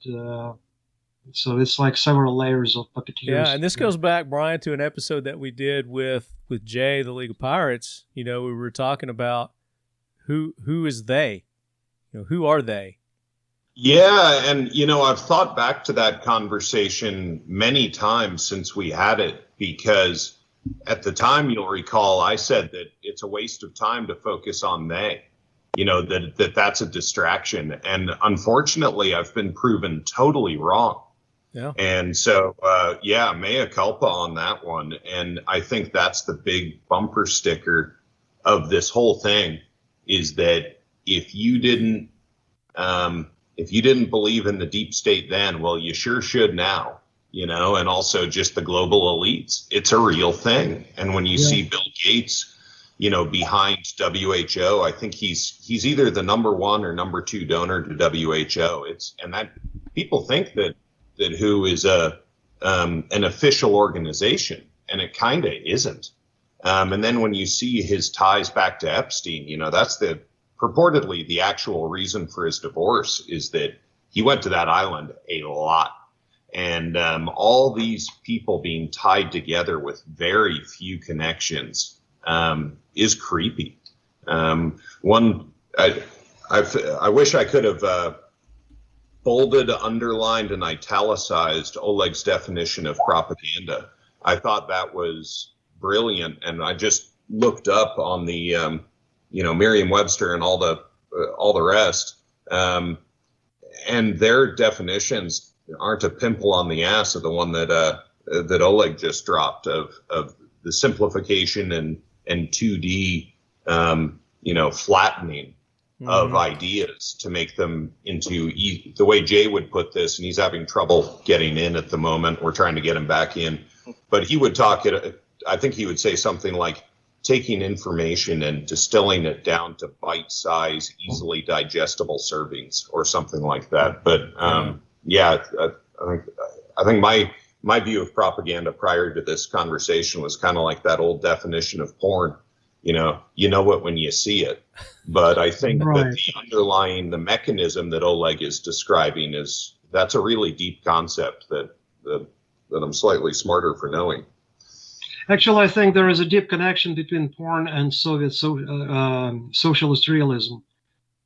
So it's like several layers of puppeteers. Yeah, and this goes back, Brian, to an episode that we did with Jay, the League of Pirates. We were talking about who is they? Who are they? Yeah, and I've thought back to that conversation many times since we had it, because at the time, you'll recall, I said that it's a waste of time to focus on they. That's a distraction. And unfortunately, I've been proven totally wrong. Yeah. And so, mea culpa on that one. And I think that's the big bumper sticker of this whole thing, is that if you didn't believe in the deep state then, well, you sure should now, and also just the global elites. It's a real thing. And when you see Bill Gates, behind WHO, I think he's either the number 1 or number 2 donor to WHO. And that people think that WHO is an official organization, and it kind of isn't. And then when you see his ties back to Epstein, that's purportedly the actual reason for his divorce, is that he went to that island a lot. And all these people being tied together with very few connections is creepy. I wish I could have bolded, underlined, and italicized Oleg's definition of propaganda. I thought that was brilliant, and I just looked up on the Merriam-Webster and all the rest, and their definitions aren't a pimple on the ass of the one that Oleg just dropped, of the simplification and 2D flattening of ideas to make them into the way Jay would put this, and he's having trouble getting in at the moment. We're trying to get him back in, but he would talk it. I think he would say something like taking information and distilling it down to bite-sized, easily digestible servings, or something like that. But I think my view of propaganda prior to this conversation was kind of like that old definition of porn. You know it when you see it. But I think that the mechanism that Oleg is describing that's a really deep concept that I'm slightly smarter for knowing. Actually, I think there is a deep connection between porn and Soviet socialist realism,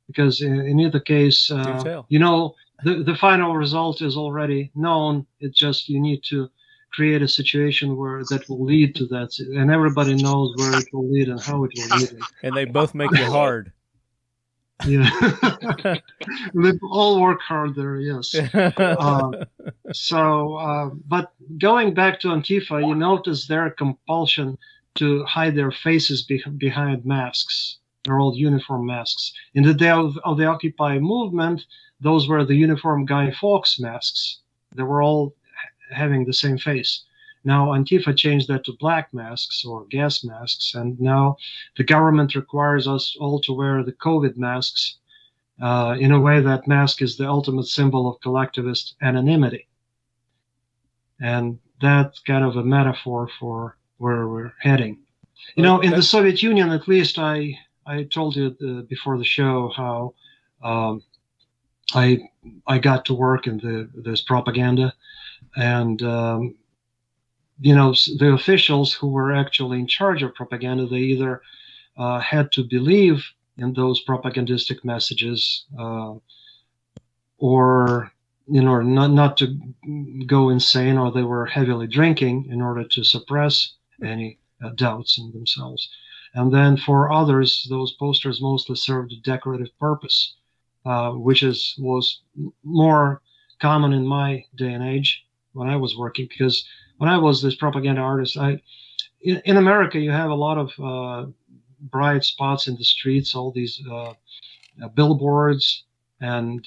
because in either case, the final result is already known. It's just you need to create a situation that will lead to that, and everybody knows where it will lead and how it will lead. And they both make it hard. Yeah, they all work hard there. Yes. But going back to Antifa, you notice their compulsion to hide their faces behind masks. They're all uniform masks. In the day of the Occupy movement, those were the uniform Guy Fawkes masks. They were all having the same face. Now Antifa changed that to black masks or gas masks, and now the government requires us all to wear the COVID masks. In a way, that mask is the ultimate symbol of collectivist anonymity. And that's kind of a metaphor for where we're heading. In the Soviet Union, at least, I told you before the show how I got to work in this propaganda, and the officials who were actually in charge of propaganda, they either had to believe in those propagandistic messages, or not to go insane, or they were heavily drinking in order to suppress any doubts in themselves. And then for others, those posters mostly served a decorative purpose, which was more common in my day and age when I was working, because when I was this propaganda artist, in America, you have a lot of bright spots in the streets, all these billboards and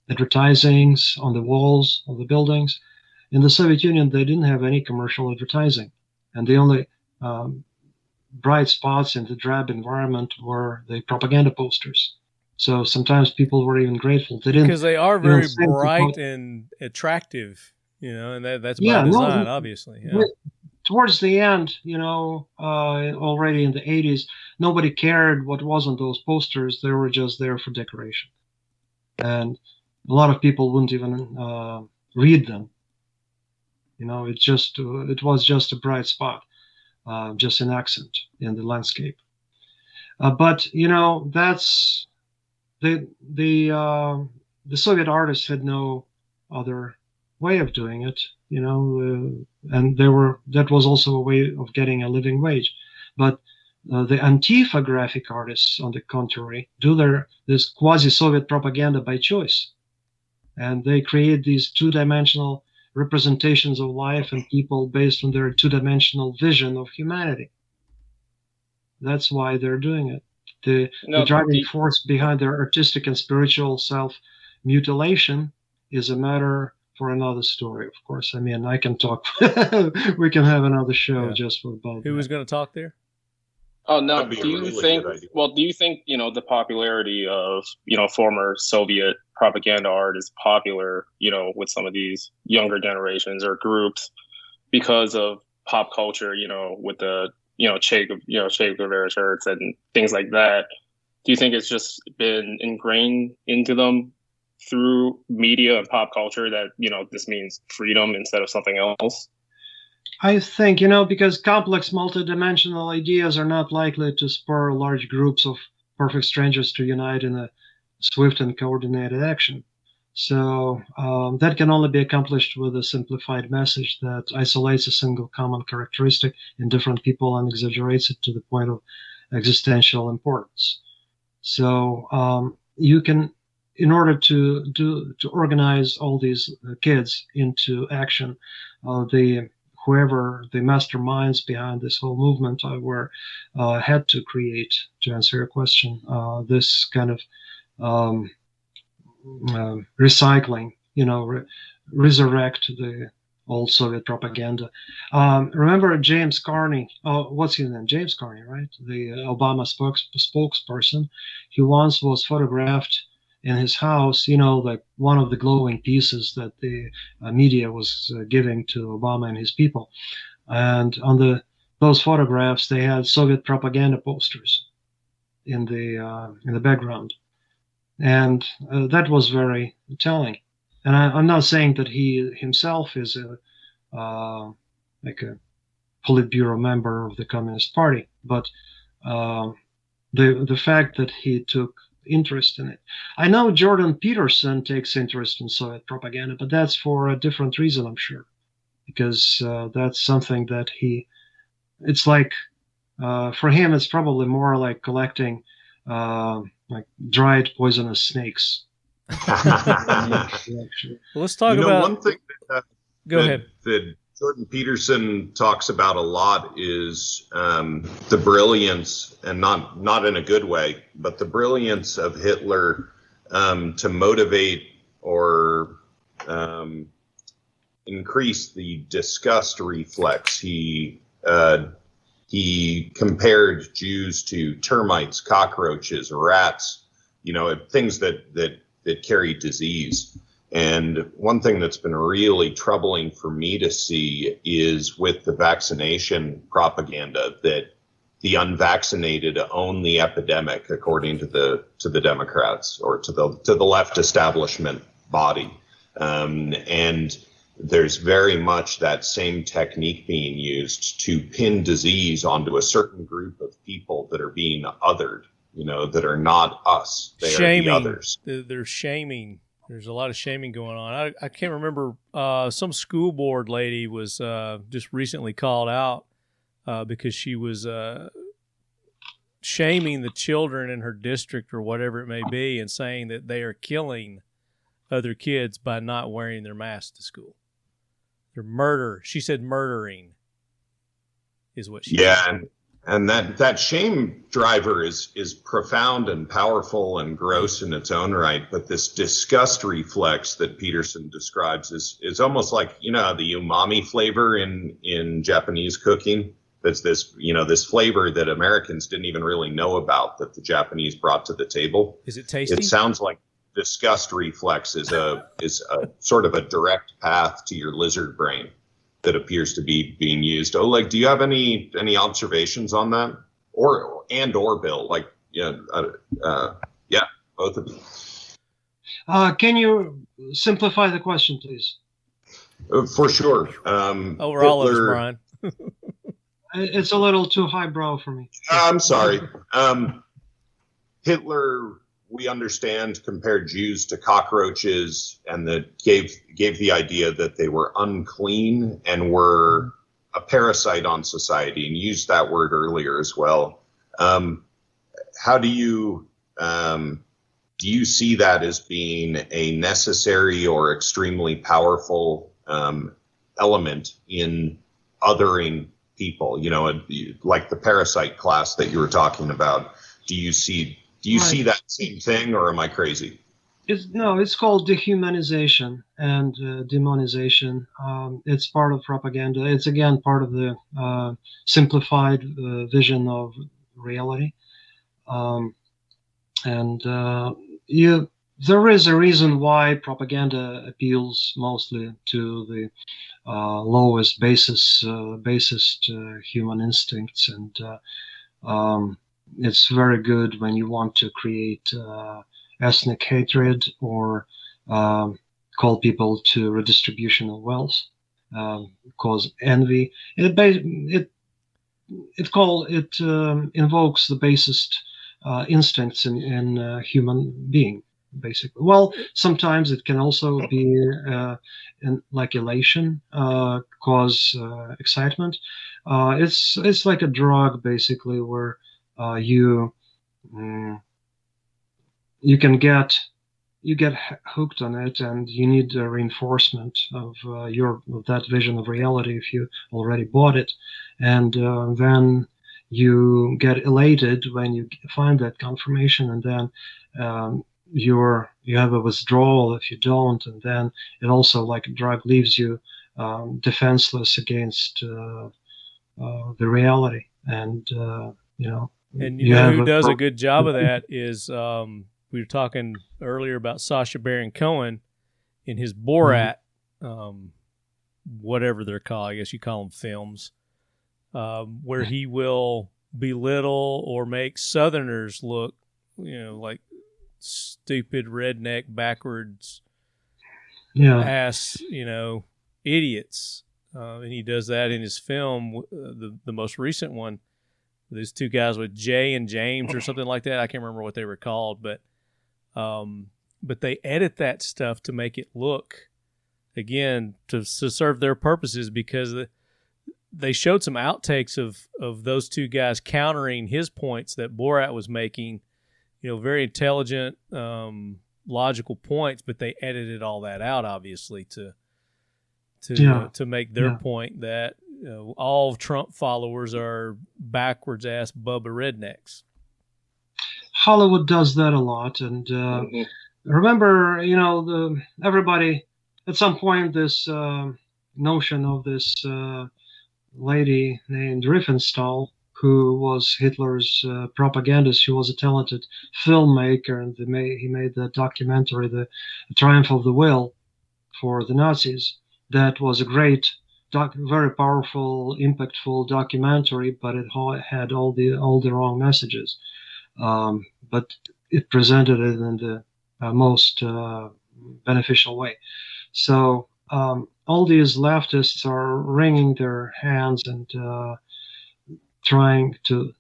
advertisings on the walls of the buildings. In the Soviet Union, they didn't have any commercial advertising, and the only bright spots in the drab environment were the propaganda posters. So sometimes people were even grateful. They didn't, because they are very bright and attractive, and that's by design, obviously. Yeah. Towards the end, already in the 80s, nobody cared what was on those posters. They were just there for decoration. And a lot of people wouldn't even read them. It was just a bright spot, just an accent in the landscape. But that's the Soviet artists had no other way of doing it, and that was also a way of getting a living wage. But the Antifa graphic artists, on the contrary, do this quasi-Soviet propaganda by choice, and they create these two-dimensional representations of life and people based on their two-dimensional vision of humanity. That's why they're doing it. The driving force behind their artistic and spiritual self-mutilation is a matter for another story, of course. I mean, I can talk. We can have another show just for both. Who was going to talk there? Oh no! Do you think the popularity of former Soviet propaganda art is popular with some of these younger generations or groups because of pop culture? With the Che Guevara shirts and things like that. Do you think it's just been ingrained into them through media and pop culture that this means freedom instead of something else? I think, because complex multidimensional ideas are not likely to spur large groups of perfect strangers to unite in a swift and coordinated action. So that can only be accomplished with a simplified message that isolates a single common characteristic in different people and exaggerates it to the point of existential importance. So you can, in order to organize all these kids into action, whoever the masterminds behind this whole movement had to create, to answer your question, this kind of recycling, resurrect the old Soviet propaganda. Remember James Carney? What's his name? James Carney, right? The Obama spokesperson. He once was photographed in his house, like one of the glowing pieces that the media was giving to Obama and his people. And on those photographs, they had Soviet propaganda posters in the background. And that was very telling. And I'm not saying that he himself is like a Politburo member of the Communist Party, but the fact that he took interest in it. I know Jordan Peterson takes interest in Soviet propaganda, but that's for a different reason, I'm sure, because that's something that it's like, for him, it's probably more like collecting like dried poisonous snakes. Let's talk about one thing go ahead. That Jordan Peterson talks about a lot is the brilliance, and not in a good way, but the brilliance of Hitler to motivate or increase the disgust reflex. He compared Jews to termites, cockroaches, rats, things that carry disease. And one thing that's been really troubling for me to see is with the vaccination propaganda that the unvaccinated own the epidemic, according to the Democrats or to the left establishment body. And there's very much that same technique being used to pin disease onto a certain group of people that are being othered, that are not us. They shaming. Are the others. They're shaming. There's a lot of shaming going on. I can't remember. Some school board lady was just recently called out because she was shaming the children in her district or whatever it may be, and saying that they are killing other kids by not wearing their mask to school. They're she said murdering is what she said. And that shame driver is profound and powerful and gross in its own right, but this disgust reflex that Peterson describes is almost like, the umami flavor in Japanese cooking. That's this flavor that Americans didn't even really know about, that the Japanese brought to the table. Is it tasty? It sounds like disgust reflex is a sort of a direct path to your lizard brain that appears to be being used. Oleg, do you have any observations on that, or Bill? Like, both of you. Can you simplify the question, please? For sure. Over all of us, Brian. It's a little too highbrow for me. I'm sorry. Hitler, we understand, compared Jews to cockroaches, and that gave the idea that they were unclean and were a parasite on society, and used that word earlier as well. How do you see that as being a necessary or extremely powerful element in othering people? You know, like the parasite class that you were talking about. Do you see that same thing, or am I crazy? It's called dehumanization and demonization. It's part of propaganda. It's again part of the simplified vision of reality. There is a reason why propaganda appeals mostly to the lowest, basest human instincts, and it's very good when you want to create ethnic hatred or call people to redistribution of wealth, cause envy. It invokes the basest instincts in human being, basically. Well, sometimes it can also be like elation, cause excitement. It's like a drug, basically, where you get hooked on it, and you need a reinforcement of that vision of reality if you already bought it, and then you get elated when you find that confirmation, and then you have a withdrawal if you don't, and then it also, like a drug, leaves you defenseless against the reality, and And you know who does a good job of that is we were talking earlier about Sasha Baron Cohen in his Borat, whatever they're called, I guess you call them films, where he will belittle or make Southerners look, like stupid redneck backwards ass, idiots. And he does that in his film, the most recent one. These two guys with Jay and James or something like that. I can't remember what they were called, but they edit that stuff to make it look, again, to serve their purposes, because they showed some outtakes of those two guys countering his points that Borat was making, very intelligent, logical points, but they edited all that out, obviously, to make their point that all Trump followers are backwards ass Bubba rednecks. Hollywood does that a lot, and remember, everybody at some point, this notion of this lady named Riefenstahl, who was Hitler's propagandist. She was a talented filmmaker, and he made the documentary, The Triumph of the Will, for the Nazis. That was a great, very powerful, impactful documentary, but it had all the wrong messages. But it presented it in the most beneficial way. So all these leftists are wringing their hands and trying to,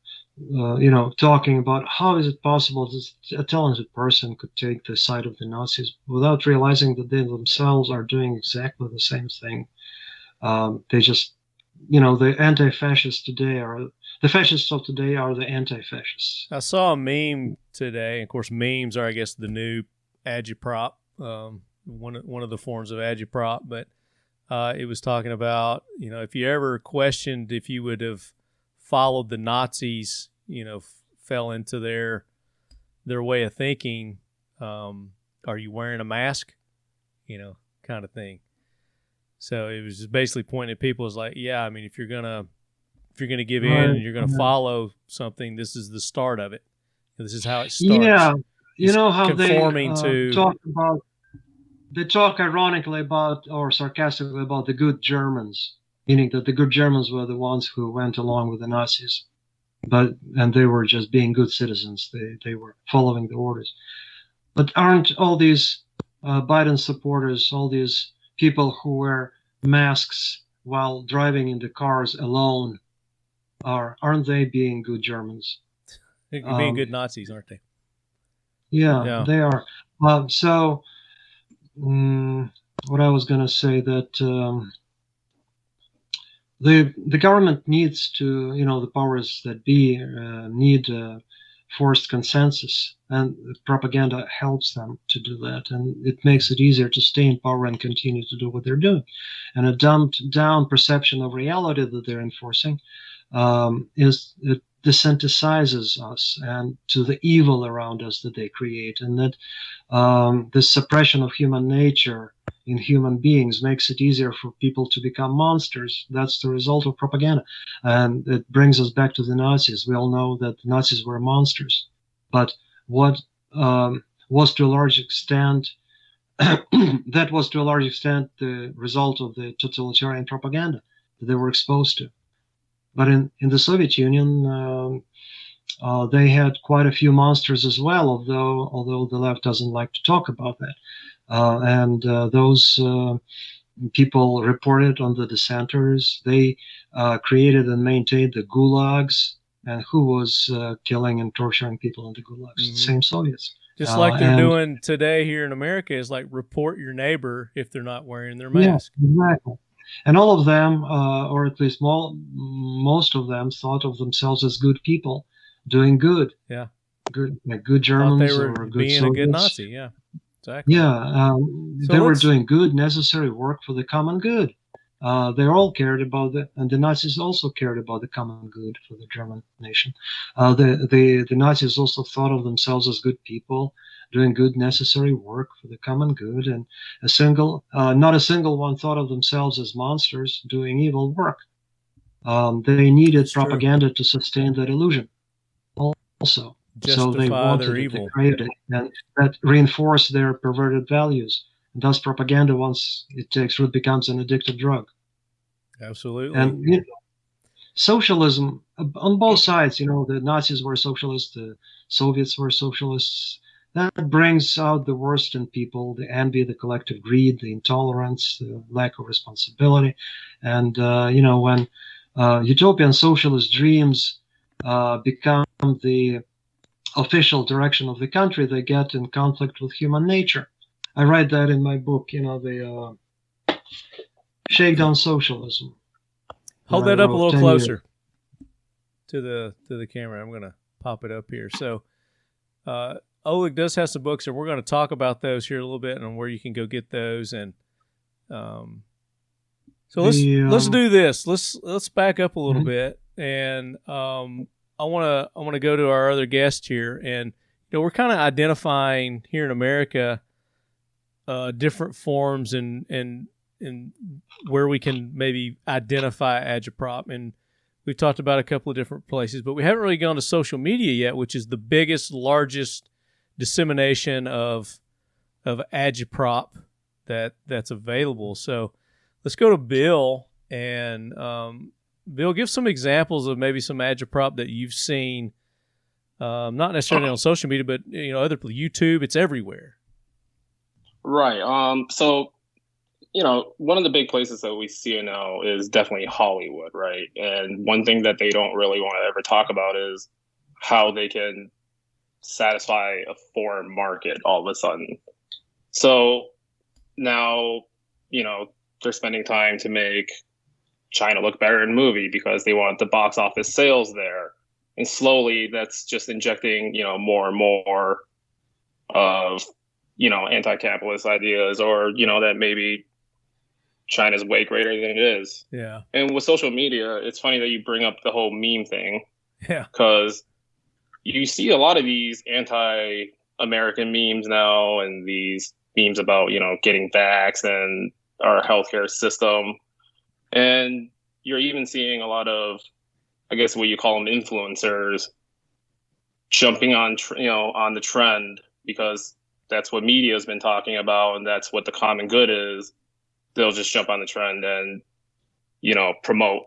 talking about how is it possible that a talented person could take the side of the Nazis without realizing that they themselves are doing exactly the same thing. They just, the anti-fascists today the fascists of today are the anti-fascists. I saw a meme today. Of course, memes are, I guess, the new Agitprop, one of the forms of Agitprop. But it was talking about, if you ever questioned if you would have followed the Nazis, fell into their way of thinking, are you wearing a mask? Kind of thing. So it was just basically pointing at people as like, yeah, I mean, if you're gonna give in and you're gonna follow something, this is the start of it. This is how it starts. Yeah, how conforming they talk about. They talk ironically about, or sarcastically about, the good Germans, meaning that the good Germans were the ones who went along with the Nazis, and they were just being good citizens. They were following the orders. But aren't all these Biden supporters, all these people who were masks while driving in the cars alone aren't they being good Germans? They're being good Nazis, aren't they? Yeah. They are. So what I was going to say that the government needs to, the powers that be need forced consensus, and propaganda helps them to do that, and it makes it easier to stay in power and continue to do what they're doing. And a dumbed down perception of reality that they're enforcing it desensitizes us and to the evil around us that they create, and that the suppression of human nature in human beings makes it easier for people to become monsters. That's the result of propaganda. And it brings us back to the Nazis. We all know that the Nazis were monsters. But what was to a large extent, that was to a large extent the result of the totalitarian propaganda that they were exposed to. But in the Soviet Union, they had quite a few monsters as well, although the left doesn't like to talk about that. And those people reported on the dissenters. They created and maintained the gulags. And who was killing and torturing people in the gulags? Mm-hmm. The same Soviets. Just like they're doing today here in America, is like report your neighbor if they're not wearing their mask. Yeah, exactly. And all of them, or at least most of them, thought of themselves as good people, doing good. Yeah. Good, like good Germans. Thought they were or good being Soviets. A good Nazi, yeah. Exactly. Yeah, they were doing good, necessary work for the common good. They all cared about it, and the Nazis also cared about the common good for the German nation. The Nazis also thought of themselves as good people, doing good, necessary work for the common good, and not a single one thought of themselves as monsters doing evil work. They needed propaganda to sustain that illusion also. So they wanted their evil. They craved it, and that reinforced their perverted values. And thus, propaganda, once it takes root, becomes an addictive drug. Absolutely. And socialism on both sides. The Nazis were socialists, the Soviets were socialists. That brings out the worst in people: the envy, the collective greed, the intolerance, the lack of responsibility. And when utopian socialist dreams become the official direction of the country, they get in conflict with human nature. I write that in my book, the Shakedown Socialism. Hold that up a little closer to the camera. I'm going to pop it up here. So Oleg does have some books, and we're going to talk about those here a little bit and where you can go get those. And so let's do this. Let's back up a little bit, and I want to go to our other guest here, and we're kind of identifying here in America different forms and where we can maybe identify Agitprop, and we've talked about a couple of different places, but we haven't really gone to social media yet, which is the biggest, largest dissemination of Agitprop that's available. So let's go to Bill, and Bill, give some examples of maybe some Agitprop that you've seen, not necessarily on social media, but other YouTube. It's everywhere. Right. So, one of the big places that we see it now is definitely Hollywood, right? And one thing that they don't really want to ever talk about is how they can satisfy a foreign market all of a sudden. So now, they're spending time to make China look better in a movie because they want the box office sales there. And slowly that's just injecting, more and more of, anti-capitalist ideas, or, that maybe China's way greater than it is. Yeah. And with social media, it's funny that you bring up the whole meme thing. Yeah. Because you see a lot of these anti-American memes now, and these memes about, getting vaxxed and our healthcare system. And you're even seeing a lot of, I guess what you call them, influencers jumping on, on the trend, because that's what media has been talking about, and that's what the common good is. They'll just jump on the trend and, promote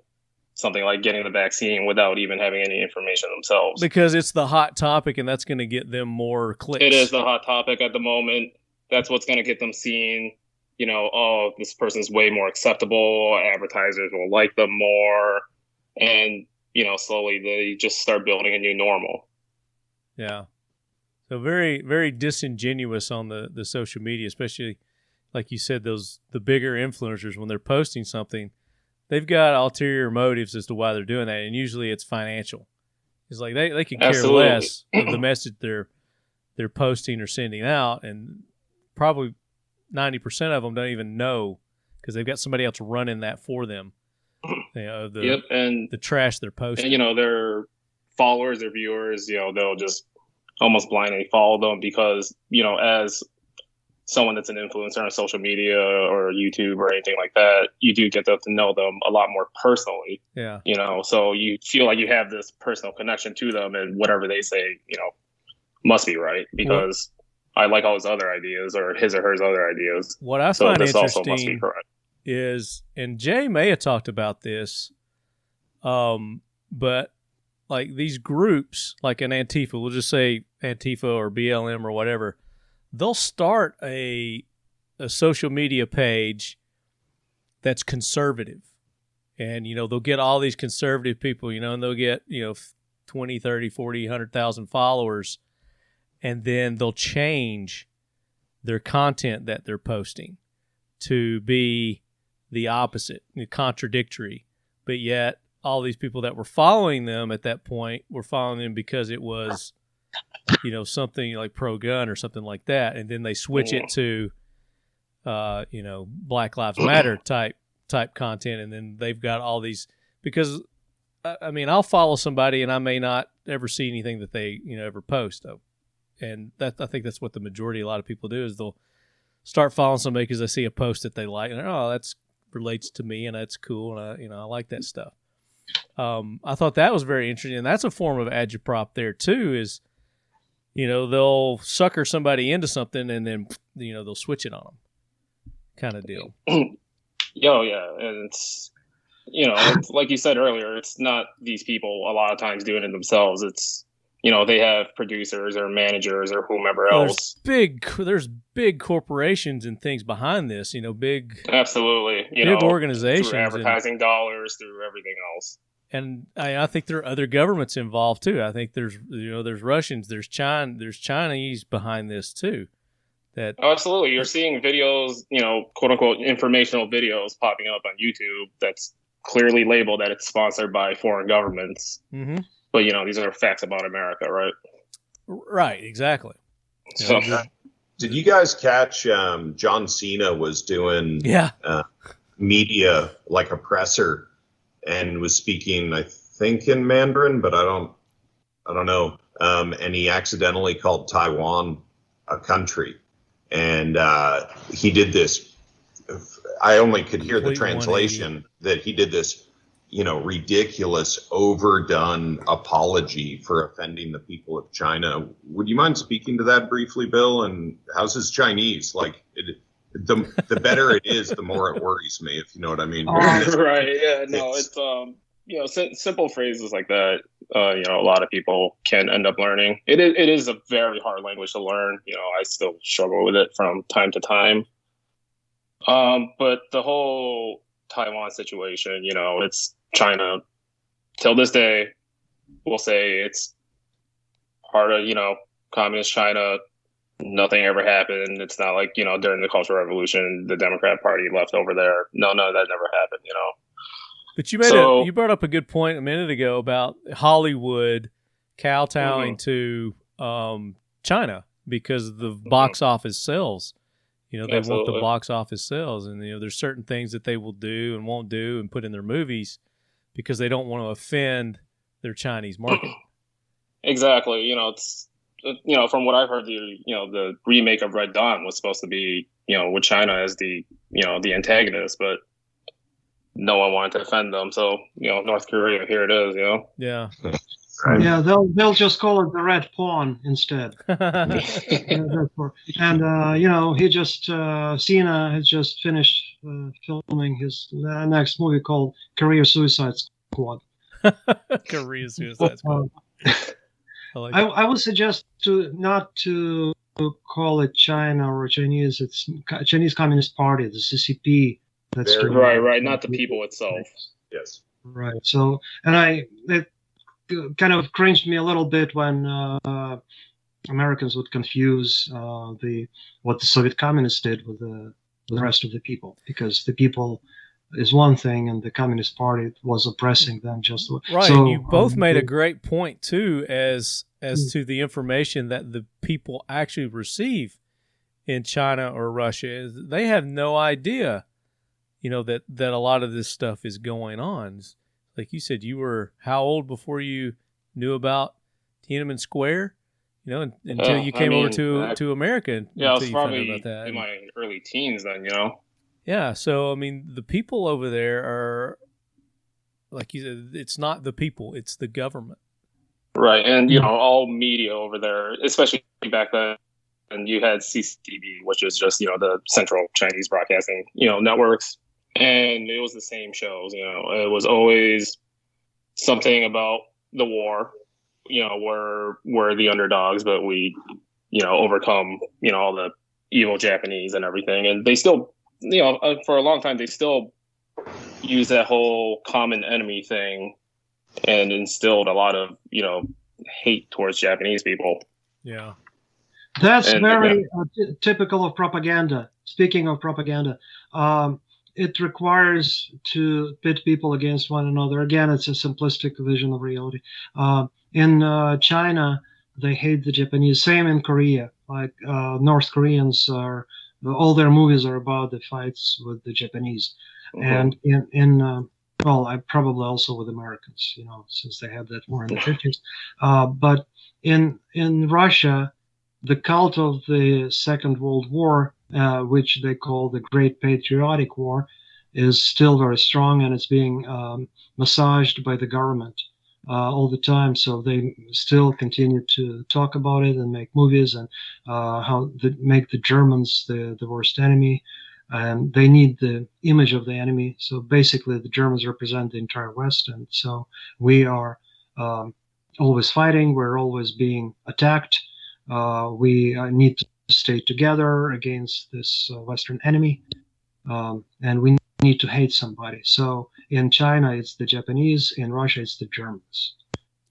something like getting the vaccine without even having any information themselves. Because it's the hot topic, and that's going to get them more clicks. It is the hot topic at the moment. That's what's going to get them seen. you know, oh, this person's way more acceptable, advertisers will like them more, and, you know, slowly they just start building a new normal. Yeah. So very, very disingenuous on the social media, especially, like you said, the bigger influencers, when they're posting something, they've got ulterior motives as to why they're doing that, and usually it's financial. It's like they can care Absolutely. less of the message they're posting or sending out, and probably 90% of them don't even know because they've got somebody else running that for them. You know, and the trash they're posting. And, you know, their followers, their viewers, you know, they'll just almost blindly follow them because, you know, as someone that's an influencer on social media or YouTube or anything like that, you do get to know them a lot more personally. Yeah. You know, so you feel like you have this personal connection to them, and whatever they say, you know, must be right because I like all his other ideas or his or her other ideas. What I so find this interesting also must be correct. Is, and Jay may have talked about this, but like these groups, like an Antifa, we'll just say Antifa or BLM or whatever, they'll start a social media page that's conservative. And, you know, they'll get all these conservative people, you know, and they'll get, you know, 20, 30, 40, 100,000 followers. And then they'll change their content that they're posting to be the opposite, contradictory. But yet all these people that were following them at that point were following them because it was, you know, something like pro-gun or something like that. And then they switch it to, you know, Black Lives Matter type content. And then they've got all these, because I mean, I'll follow somebody and I may not ever see anything that they, you know, ever post though. And that, I think that's what the majority, a lot of people do, is they'll start following somebody because they see a post that they like and oh, that's relates to me and that's cool. And I, you know, I like that stuff. I thought that was very interesting. And that's a form of agitprop there too, is, you know, they'll sucker somebody into something and then, you know, they'll switch it on them kind of deal. Yo, yeah. And it's, you know, it's, like you said earlier, it's not these people a lot of times doing it themselves. It's, you know, they have producers or managers or whomever else. There's big corporations and things behind this, you know, absolutely, you big know, organizations, through advertising dollars, through everything else. And I think there are other governments involved too. I think there's, you know, there's Russians, there's Chinese behind this too. That absolutely, you're seeing videos, you know, quote unquote informational videos popping up on YouTube that's clearly labeled that it's sponsored by foreign governments. Mm-hmm. But, you know, these are facts about America, right? Right, exactly. So, did you guys catch John Cena was doing media like oppressor and was speaking, I think, in Mandarin, but I don't know. And he accidentally called Taiwan a country. And he did this. I only could hear the translation that he did this, you know, ridiculous, overdone apology for offending the people of China. Would you mind speaking to that briefly, Bill? And how's his Chinese? Like, the better it is, the more it worries me, if you know what I mean. Right, yeah, no, it's you know, simple phrases like that, you know, a lot of people can end up learning. It is a very hard language to learn. You know, I still struggle with it from time to time. But the whole Taiwan situation, you know, it's China till this day. We'll say it's part of, you know, communist China. Nothing ever happened. It's not like, you know, during the Cultural Revolution, the Democrat Party left over there. No, that never happened, you know. But you brought up a good point a minute ago about Hollywood kowtowing to China because the box office sells. You know, they want the box office sales, and, you know, there's certain things that they will do and won't do and put in their movies because they don't want to offend their Chinese market. Exactly. You know, it's, you know, from what I've heard, the remake of Red Dawn was supposed to be, you know, with China as the, you know, the antagonist, but no one wanted to offend them. So, you know, North Korea, here it is, you know? Yeah. Right. Yeah, they'll just call it the Red Pawn instead. And you know, Cena has just finished filming his next movie called Korea Suicide Squad. Korea Suicide Squad. I would suggest not to call it China or Chinese, it's Chinese Communist Party, the CCP. That's right, not the people itself. Yes. Right. So, and it kind of cringed me a little bit when Americans would confuse what the Soviet communists did with the rest of the people, because the people is one thing and the Communist Party was oppressing them just right. So, and you both made a great point too, as to the information that the people actually receive in China or Russia. They have no idea, that a lot of this stuff is going on. Like you said, you were how old before you knew about Tiananmen Square? Until you came over to America. Yeah, I was probably in my early teens then, Yeah, so, the people over there are, like you said, it's not the people, it's the government. Right, and, all media over there, especially back then, and you had CCTV, which is just, the Central Chinese Broadcasting, networks, and it was the same shows, it was always something about the war, we're the underdogs, but we, overcome, all the evil Japanese and everything. And they still, for a long time, they still use that whole common enemy thing and instilled a lot of, hate towards Japanese people. Yeah. That's very typical of propaganda. Speaking of propaganda, it requires to pit people against one another. Again, it's a simplistic vision of reality. In China, they hate the Japanese. Same in Korea. Like North Koreans all their movies are about the fights with the Japanese. And I probably also with Americans, since they had that war in the 50s. But in Russia, the cult of the Second World War, which they call the Great Patriotic War, is still very strong, and it's being massaged by the government all the time. So they still continue to talk about it and make movies and how they make the Germans the worst enemy. And they need the image of the enemy. So basically, the Germans represent the entire West. And so we are always fighting. We're always being attacked. We need to stay together against this Western enemy. And we need to hate somebody. So in China, it's the Japanese. In Russia, it's the Germans.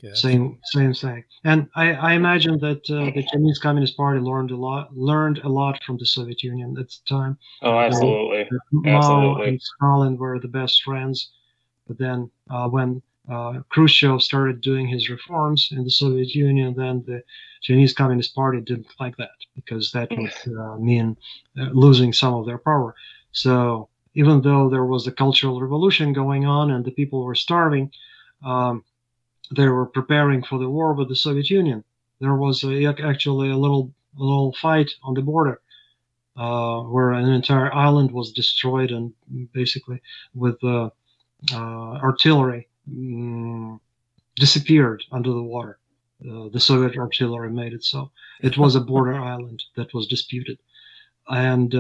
Yes. Same thing. And I imagine that the Chinese Communist Party learned a lot from the Soviet Union at the time. Oh, absolutely. Mao and Stalin were the best friends. But then when Khrushchev started doing his reforms in the Soviet Union, then the Chinese Communist Party didn't like that, because that would mean losing some of their power. So even though there was a cultural revolution going on and the people were starving, they were preparing for the war with the Soviet Union. There was actually a little fight on the border where an entire island was destroyed, and basically with artillery disappeared under the water. The Soviet artillery made it so. It was a border island that was disputed. And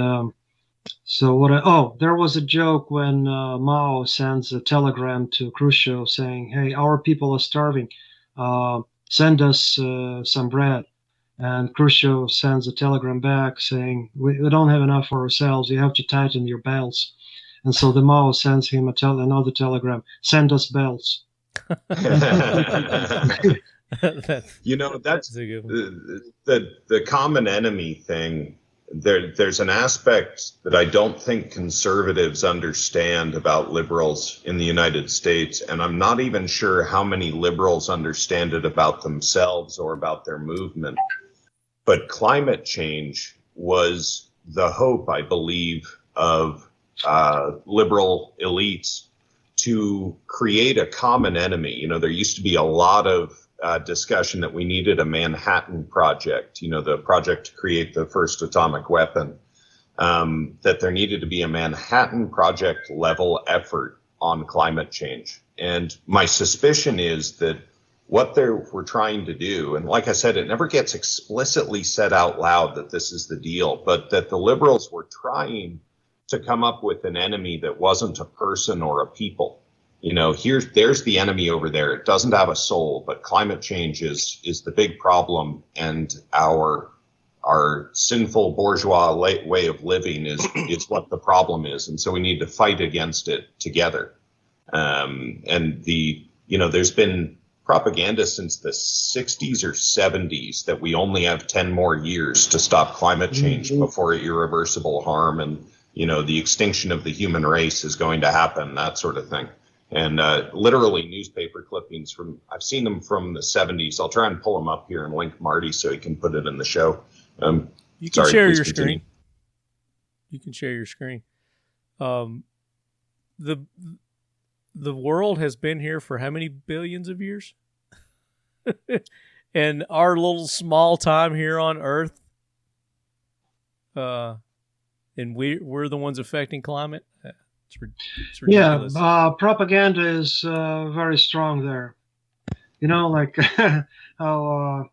there was a joke when Mao sends a telegram to Khrushchev saying, "Hey, our people are starving. Send us some bread." And Khrushchev sends a telegram back saying, we don't have enough for ourselves. You have to tighten your belts. And so the Mao sends him another telegram, "Send us belts." That's the common enemy thing. There's an aspect that I don't think conservatives understand about liberals in the United States, and I'm not even sure how many liberals understand it about themselves or about their movement. But climate change was the hope, I believe, of liberal elites to create a common enemy. There used to be a lot of discussion that we needed a Manhattan Project, the project to create the first atomic weapon, that there needed to be a Manhattan Project level effort on climate change. And my suspicion is that what they were trying to do, and like I said, it never gets explicitly said out loud that this is the deal, but that the liberals were trying to come up with an enemy that wasn't a person or a people. There's the enemy over there. It doesn't have a soul, but climate change is the big problem, and our our sinful bourgeois way of living is what the problem is, and so we need to fight against it together. And there's been propaganda since the 60s or 70s that we only have 10 more years to stop climate change before irreversible harm and, the extinction of the human race is going to happen, that sort of thing. And literally newspaper clippings I've seen them from the 70s. I'll try and pull them up here and link Marty so he can put it in the show. You can share your screen. You can share your screen. The world has been here for how many billions of years? And our little small time here on Earth, and we're the ones affecting climate. It's ridiculous. Yeah, propaganda is very strong there. Like how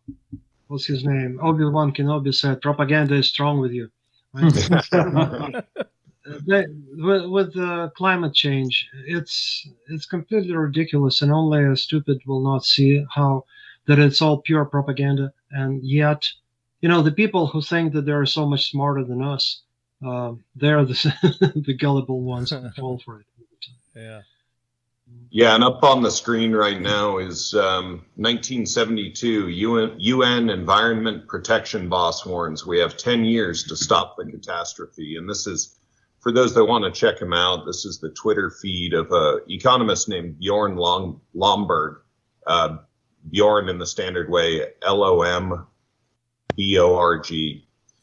what's his name? Obi-Wan Kenobi said, "Propaganda is strong with you." Right? With climate change, it's completely ridiculous, and only a stupid will not see that it's all pure propaganda. And yet, the people who think that they're so much smarter than us, they're the gullible ones who fall for it. Yeah. Yeah, and up on the screen right now is 1972 UN Environment Protection Boss warns we have 10 years to stop the catastrophe. And this is, for those that want to check him out, this is the Twitter feed of an economist named Bjorn Lomborg. Bjorn in the standard way, Lomborg.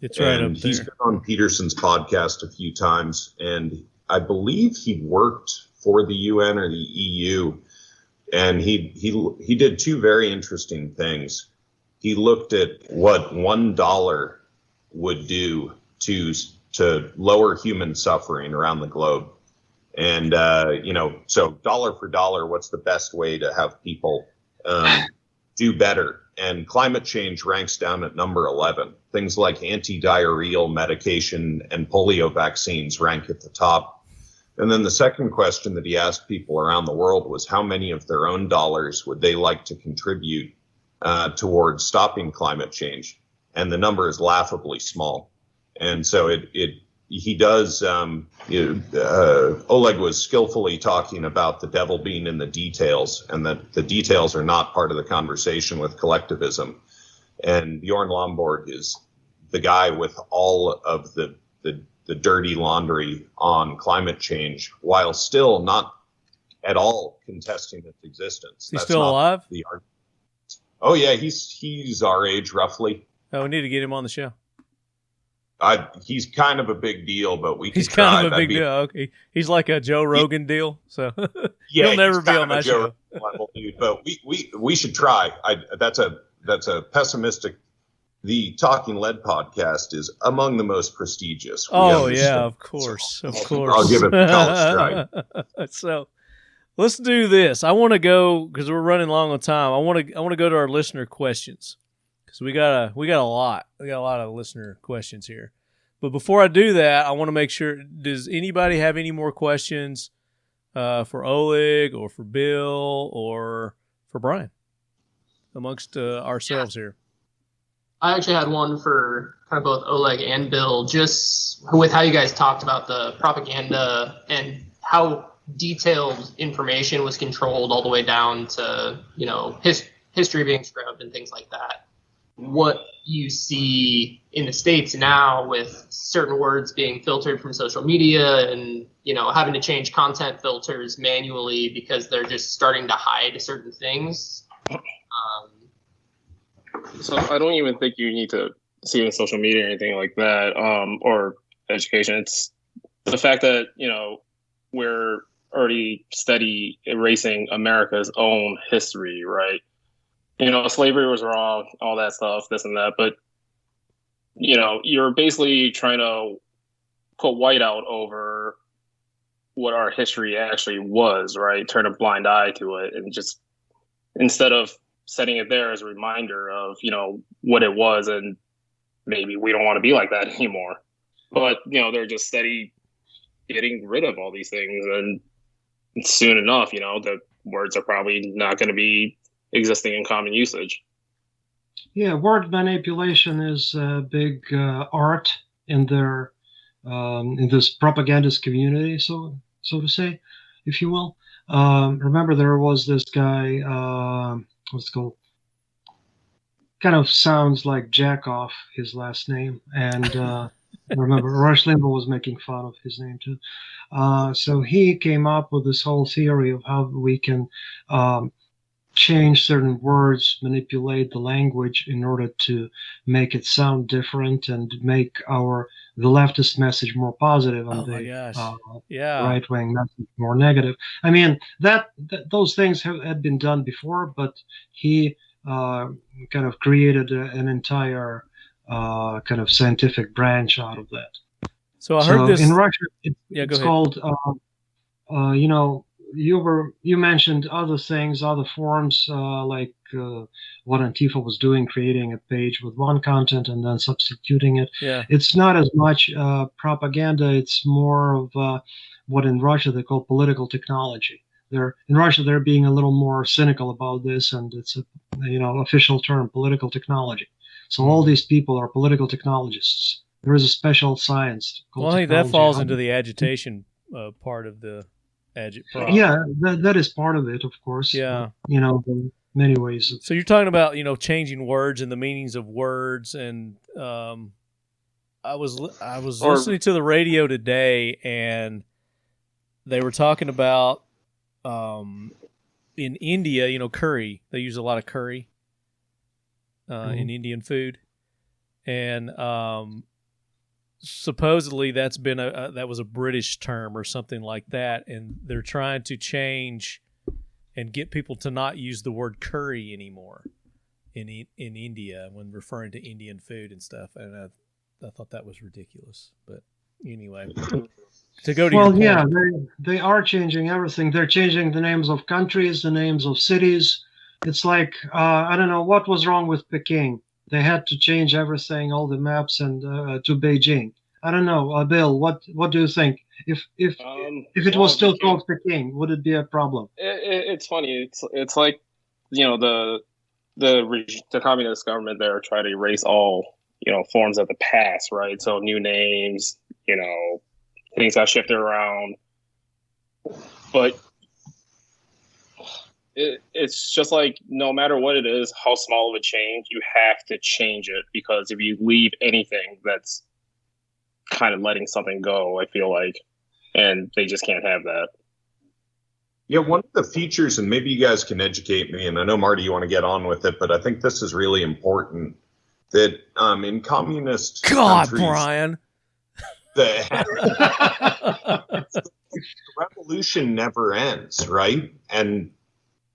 It's right up there. He's been on Peterson's podcast a few times, and I believe he worked for the UN or the EU, and he did two very interesting things. He looked at what $1 would do to lower human suffering around the globe, and so dollar for dollar, what's the best way to have people do better? And climate change ranks down at number 11. Things like anti-diarrheal medication and polio vaccines rank at the top. And then the second question that he asked people around the world was how many of their own dollars would they like to contribute towards stopping climate change? And the number is laughably small. And so he does, Oleg was skillfully talking about the devil being in the details, and that the details are not part of the conversation with collectivism. And Bjorn Lomborg is the guy with all of the dirty laundry on climate change, while still not at all contesting its existence. He's still alive? The argument. Oh yeah, he's our age roughly. Oh, we need to get him on the show. He's kind of a big deal, but we can He's kind of a big deal. Okay, he's like a Joe Rogan deal, so yeah, he'll never be on my show. Level dude, but we should try. That's a pessimistic. The Talking Lead podcast is among the most prestigious. Oh yeah, of course. I'll give it a college try. So let's do this. I want to go because we're running long on time. I want to go to our listener questions. So we got a lot. We got a lot of listener questions here. But before I do that, I want to make sure, does anybody have any more questions for Oleg or for Bill or for Brian amongst ourselves here? I actually had one for kind of both Oleg and Bill, just with how you guys talked about the propaganda and how detailed information was controlled all the way down to, history being scrubbed and things like that. What you see in the States now with certain words being filtered from social media and, having to change content filters manually because they're just starting to hide certain things. So I don't even think you need to see it in social media or anything like that, or education. It's the fact that, we're already steady erasing America's own history, right? Slavery was wrong, all that stuff, this and that. But, you're basically trying to put white out over what our history actually was, right? Turn a blind eye to it. And just instead of setting it there as a reminder of, what it was, and maybe we don't want to be like that anymore. But, they're just steady getting rid of all these things. And soon enough, the words are probably not going to be existing in common usage. Yeah, word manipulation is a big art in their in this propagandist community, so to say, if you will. Remember, there was this guy. What's it called? Kind of sounds like Jackoff, his last name, and remember, Rush Limbaugh was making fun of his name too. So he came up with this whole theory of how we can change certain words, manipulate the language in order to make it sound different and make the leftist message more positive and right-wing message more negative. I mean, those things had been done before, but he kind of created an entire kind of scientific branch out of that. So I heard this in Russia. It's called, you know, you mentioned other things, other forms, like what Antifa was doing, creating a page with one content and then substituting it. Yeah. It's not as much propaganda. It's more of what in Russia they call political technology. In Russia, they're being a little more cynical about this, and it's a official term, political technology. So all these people are political technologists. There is a special science called I think that falls into the agitation part of the Agitprop. Yeah, that is part of it, of course. Yeah. In many ways. So you're talking about, changing words and the meanings of words. And I was listening to the radio today, and they were talking about in India, curry. They use a lot of curry in Indian food. And supposedly that's been that was a British term or something like that, and they're trying to change and get people to not use the word curry anymore in India when referring to Indian food and stuff. And I thought that was ridiculous. But anyway, to go to your point. Yeah, they are changing everything. They're changing the names of countries, the names of cities. It's like I don't know what was wrong with Peking. They had to change everything, all the maps, and to Beijing. I don't know, Bill. What do you think? If it was still called Peking, would it be a problem? It's funny. It's like the communist government there try to erase all forms of the past, right? So new names, things got shifted around, but. It's just like no matter what it is, how small of a change, you have to change it, because if you leave anything, that's kind of letting something go, I feel like, and they just can't have that. Yeah, one of the features, and maybe you guys can educate me, and I know, Marty, you want to get on with it, but I think this is really important, that in communist countries, Brian, the revolution never ends, right? And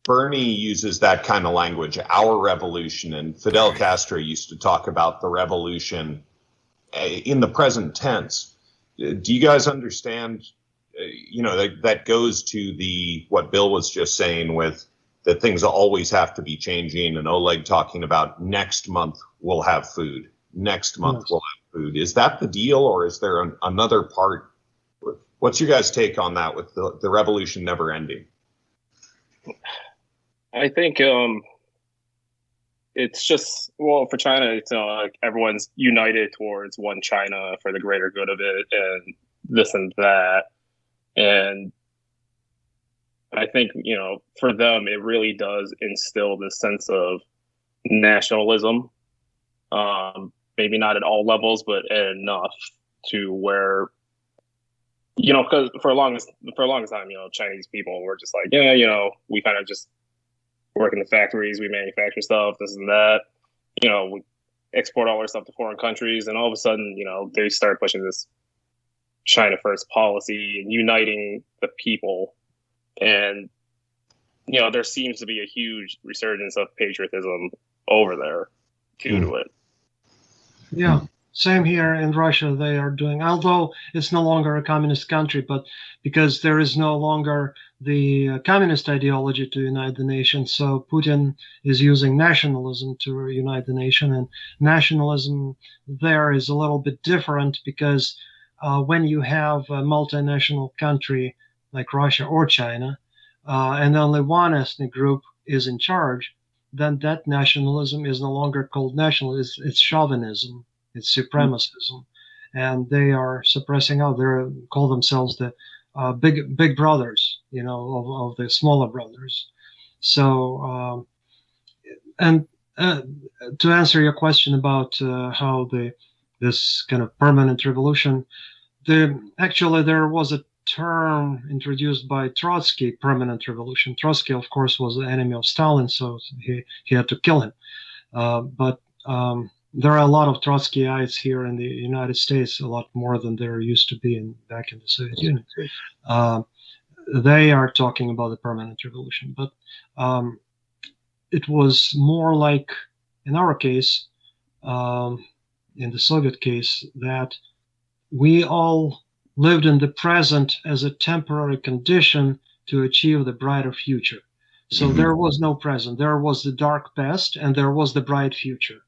Bernie uses that kind of language, our revolution, and Fidel Castro used to talk about the revolution in the present tense. Do you guys understand, that goes to what Bill was just saying with that things always have to be changing, and Oleg talking about next month we'll have food. Next month we'll have food. Is that the deal, or is there another part? What's your guys' take on that with the revolution never ending? I think it's just, for China, it's like everyone's united towards one China for the greater good of it, and this and that. And I think, for them, it really does instill this sense of nationalism. Maybe not at all levels, but enough to where, because for the longest time, Chinese people were just like, we kind of just work in the factories, we manufacture stuff, this and that. We export all our stuff to foreign countries, and all of a sudden, they start pushing this China first policy and uniting the people. And, there seems to be a huge resurgence of patriotism over there due to it. Yeah. Same here in Russia. They are doing, although it's no longer a communist country, but because there is no longer the communist ideology to unite the nation, so Putin is using nationalism to unite the nation. And nationalism there is a little bit different, because when you have a multinational country like Russia or China, and only one ethnic group is in charge, then that nationalism is no longer called nationalism. It's chauvinism. It's supremacism. And they are suppressing out. They call themselves the big brothers, of the smaller brothers. So, and to answer your question about how this kind of permanent revolution, actually there was a term introduced by Trotsky, permanent revolution. Trotsky, of course, was the enemy of Stalin, so he had to kill him. But there are a lot of Trotskyites here in the United States, a lot more than there used to be back in the Soviet Union. They are talking about the permanent revolution, but it was more like, in our case, in the Soviet case, that we all lived in the present as a temporary condition to achieve the brighter future. So there was no present. There was the dark past, and there was the bright future.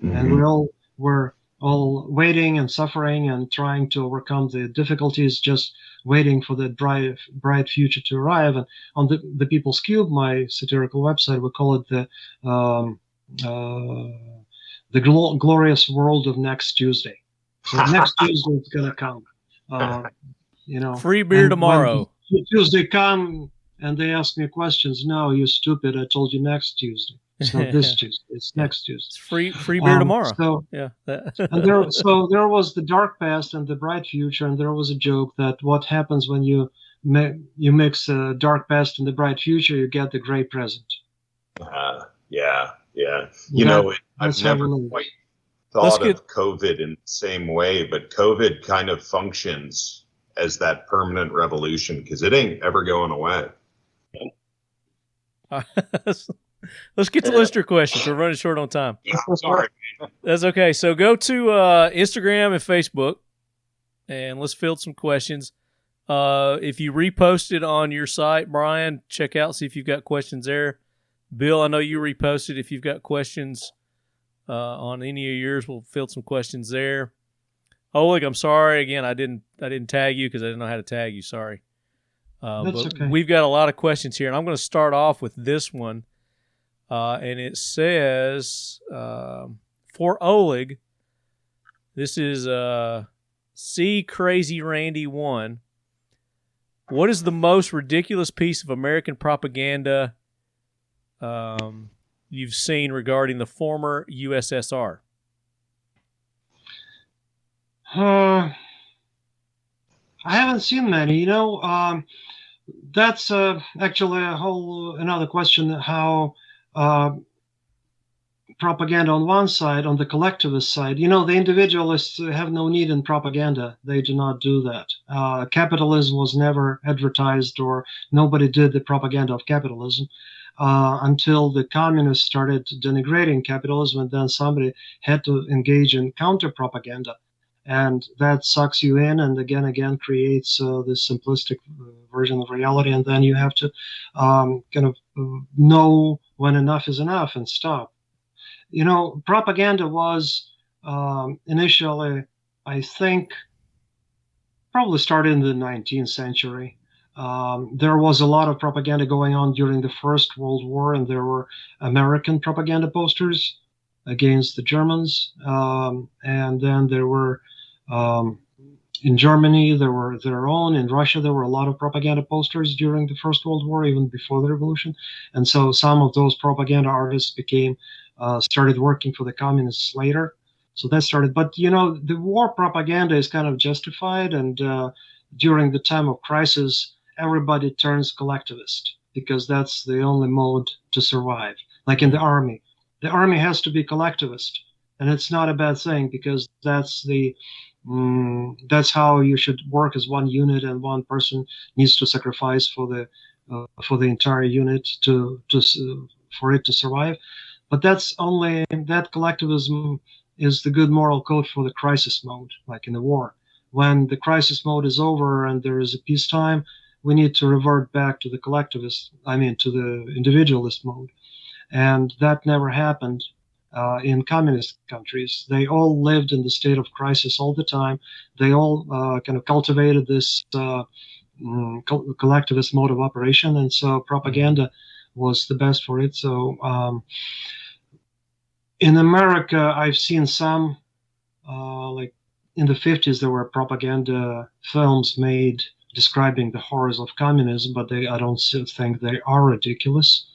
And we all were waiting and suffering and trying to overcome the difficulties, just waiting for the bright future to arrive. And on the People's Cube, my satirical website, we call it the glorious world of next Tuesday. So next Tuesday is going to come. Free beer tomorrow. Tuesday come and they ask me questions. No, you stupid. I told you next Tuesday. It's not this Tuesday. It's next Tuesday. It's free beer tomorrow. So, yeah. And there was the dark past and the bright future, and there was a joke that what happens when you mix a dark past and the bright future, you get the gray present. Yeah. I've never quite thought of COVID in the same way, but COVID kind of functions as that permanent revolution because it ain't ever going away. Let's get to listener questions. We're running short on time. Yeah, sorry. That's okay. So go to Instagram and Facebook, and let's field some questions. If you reposted on your site, Brian, check out, see if you've got questions there. Bill, I know you reposted. If you've got questions on any of yours, we'll field some questions there. Oleg, I'm sorry. Again, I didn't tag you because I didn't know how to tag you. Sorry. That's okay. We've got a lot of questions here, and I'm going to start off with this one. And it says, for Oleg, this is C Crazy Randy 1. What is the most ridiculous piece of American propaganda you've seen regarding the former USSR? I haven't seen many. That's actually another question. How propaganda on one side, on the collectivist side, the individualists have no need in propaganda. They do not do that. Capitalism was never advertised, or nobody did the propaganda of capitalism until the communists started denigrating capitalism, and then somebody had to engage in counter-propaganda. And that sucks you in and again creates this simplistic version of reality. And then you have to know when enough is enough and stop. Propaganda was initially, I think, probably started in the 19th century. There was a lot of propaganda going on during the First World War, and there were American propaganda posters against the Germans. And then there were in Germany, there were their own. In Russia, there were a lot of propaganda posters during the First World War, even before the revolution. And so some of those propaganda artists started working for the communists later. So that started. But, the war propaganda is kind of justified. And during the time of crisis, everybody turns collectivist because that's the only mode to survive. Like in the army has to be collectivist. And it's not a bad thing because that's how you should work as one unit, and one person needs to sacrifice for the entire unit for it to survive. But that collectivism is the good moral code for the crisis mode, like in the war. When the crisis mode is over and there is a peacetime, we need to revert back to the to the individualist mode. And that never happened. In communist countries, they all lived in the state of crisis all the time. They all kind of cultivated this collectivist mode of operation, and so propaganda was the best for it. So in America, I've seen some, like in the 50s, there were propaganda films made describing the horrors of communism, but I don't think they are ridiculous.